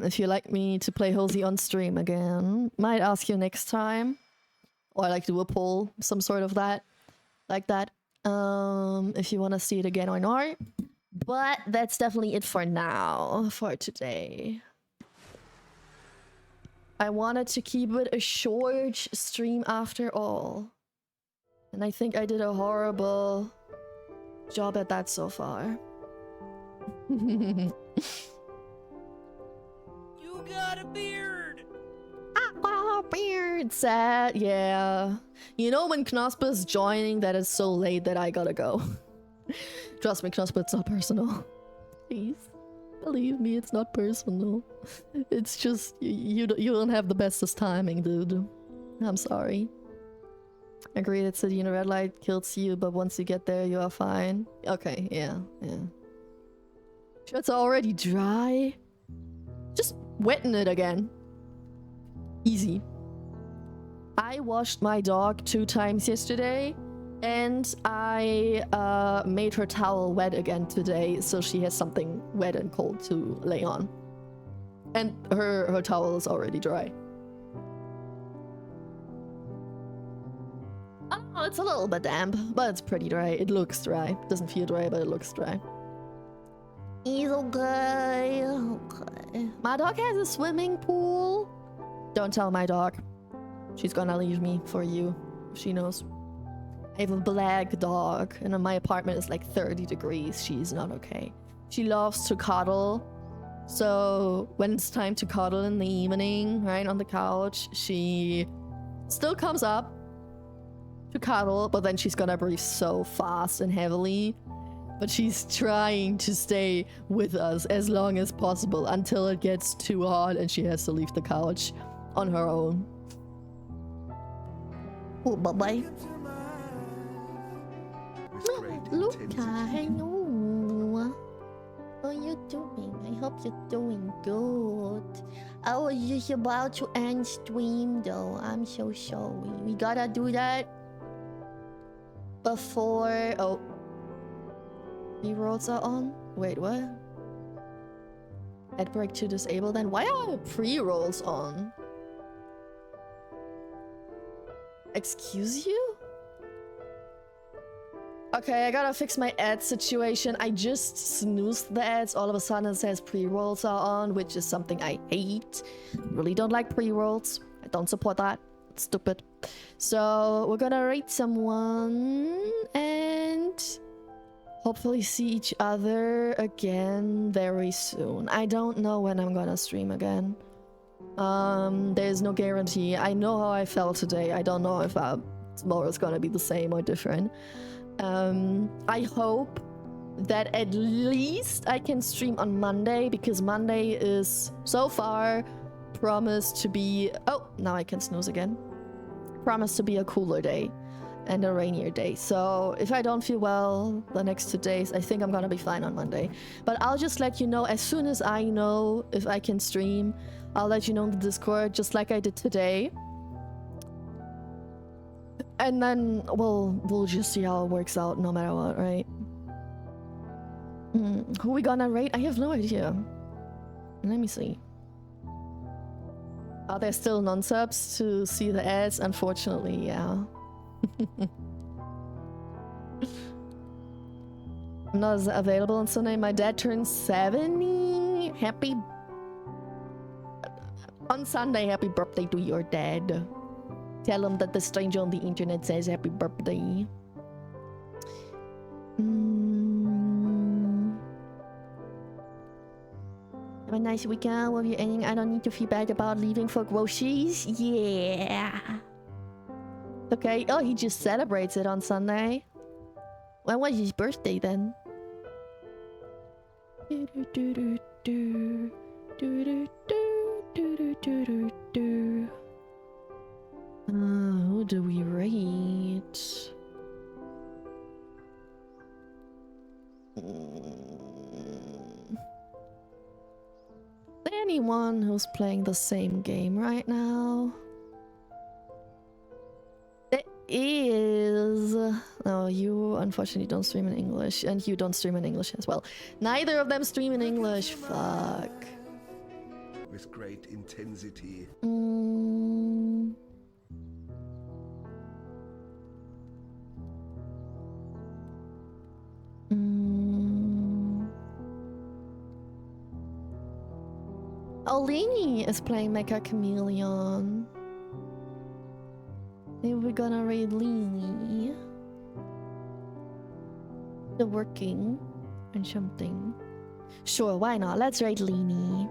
If you like me to play Hozy on stream again, might ask you next time. Or like do a poll, some sort of that. Like that. If you want to see it again or not. But that's definitely it for now, for today. I wanted to keep it a short stream after all. And I think I did a horrible job at that so far. You got a beard! Beard sad, yeah. You know when Knospa's joining, that is so late that I gotta go. Trust me, Knospa, it's not personal. Please. Believe me, it's not personal. It's just, you don't have the bestest timing, dude. I'm sorry. Agreed, it's city in a red light kills you, but once you get there, you are fine. Okay, yeah. Shirt's already dry. Just wetten it again. Easy. I washed my dog 2 times yesterday, and I made her towel wet again today, so she has something wet and cold to lay on. And her towel is already dry. Oh, it's a little bit damp, but it's pretty dry. It looks dry. It doesn't feel dry, but it looks dry. It's okay. Okay. My dog has a swimming pool. Don't tell my dog. She's gonna leave me for you. She knows. I have a black dog, and my apartment is like 30 degrees. She's not okay. She loves to cuddle. So when it's time to cuddle in the evening, right, on the couch, she still comes up to cuddle, but then she's gonna breathe so fast and heavily. But she's trying to stay with us as long as possible until it gets too hot and she has to leave the couch on her own. Oh, bye-bye. With great Luca, intensity. hello. How are you doing? I hope you're doing good. I was just about to end stream though. I'm so sorry. We gotta do that before... Oh. Pre-rolls are on? Wait, what? Ad break to disable then? Why are pre-rolls on? Excuse you? Okay, I gotta fix my ad situation. I just snoozed the ads. All of a sudden it says pre-rolls are on, which is something I hate. Really don't like pre-rolls. I don't support that. It's stupid. So we're gonna rate someone and hopefully see each other again very soon. I don't know when I'm gonna stream again. There's no guarantee. I know how I felt today. I don't know if tomorrow's gonna be the same or different. I hope that at least I can stream on Monday, because Monday is so far promised to be... Oh, now I can snooze again. Promised to be a cooler day and a rainier day. So if I don't feel well the next 2 days, I think I'm gonna be fine on Monday. But I'll just let you know as soon as I know if I can stream. I'll let you know in the Discord, just like I did today. And then we'll just see how it works out no matter what, right? Who we gonna rate? I have no idea. Let me see. Are there still non-subs to see the ads? Unfortunately, yeah. I'm not available on Sunday. My dad turns 70. On Sunday, happy birthday to your dad. Tell him that the stranger on the internet says happy birthday. Have a nice weekend. Will you ending? I don't need to feel bad about leaving for groceries. Yeah. Okay. Oh, he just celebrates it on Sunday. When was his birthday then? Who do we rate? Anyone who's playing the same game right now? It is... Oh, you unfortunately don't stream in English, and you don't stream in English as well. Neither of them stream in English. Fuck. With great intensity. Olini is playing Mecha Chameleon. Maybe we're gonna raid Lini. They're working on something. Sure, why not? Let's raid Lini.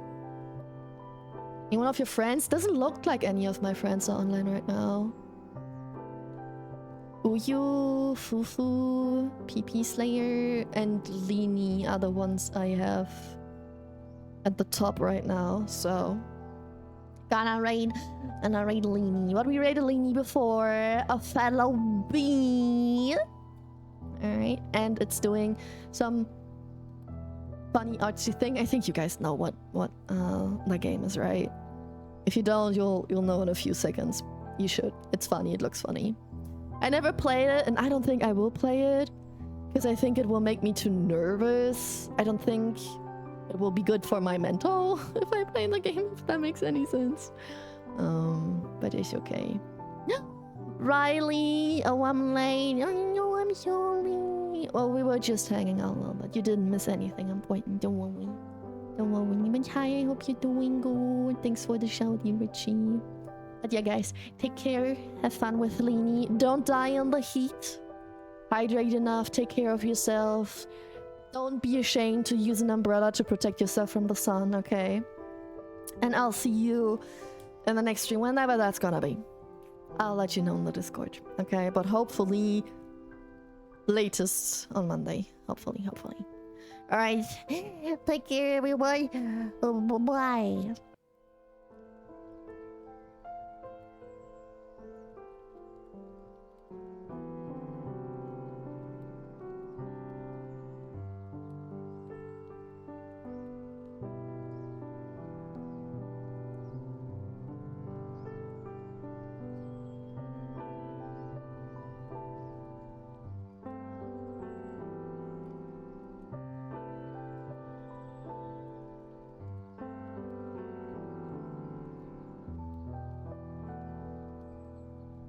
Any one of your friends? Doesn't look like any of my friends are online right now. Uyu, Fufu, PP Slayer, and Lini are the ones I have at the top right now, so gonna raid Lini. What we raided Lini before? A fellow bee. Alright, and it's doing some funny artsy thing. I think you guys know what the game is, right? If you don't, you'll know in a few seconds. You should. It's funny, it looks funny. I never played it, and I don't think I will play it, because I think it will make me too nervous. I don't think it will be good for my mental if I play the game, if that makes any sense. But it's okay. Riley, oh, I'm late. Oh, no, I'm sorry. Well, we were just hanging out a little bit. You didn't miss anything important. Don't worry. Don't worry. But hi, I hope you're doing good. Thanks for the shout, Richie. But yeah, guys, take care. Have fun with Lini. Don't die in the heat. hydrate enough, take care of yourself. Don't be ashamed to use an umbrella to protect yourself from the sun, okay? And I'll see you in the next stream, whenever that's gonna be. I'll let you know in the Discord, okay? But hopefully, latest on Monday. Hopefully. Alright. Take care, everyone. Bye.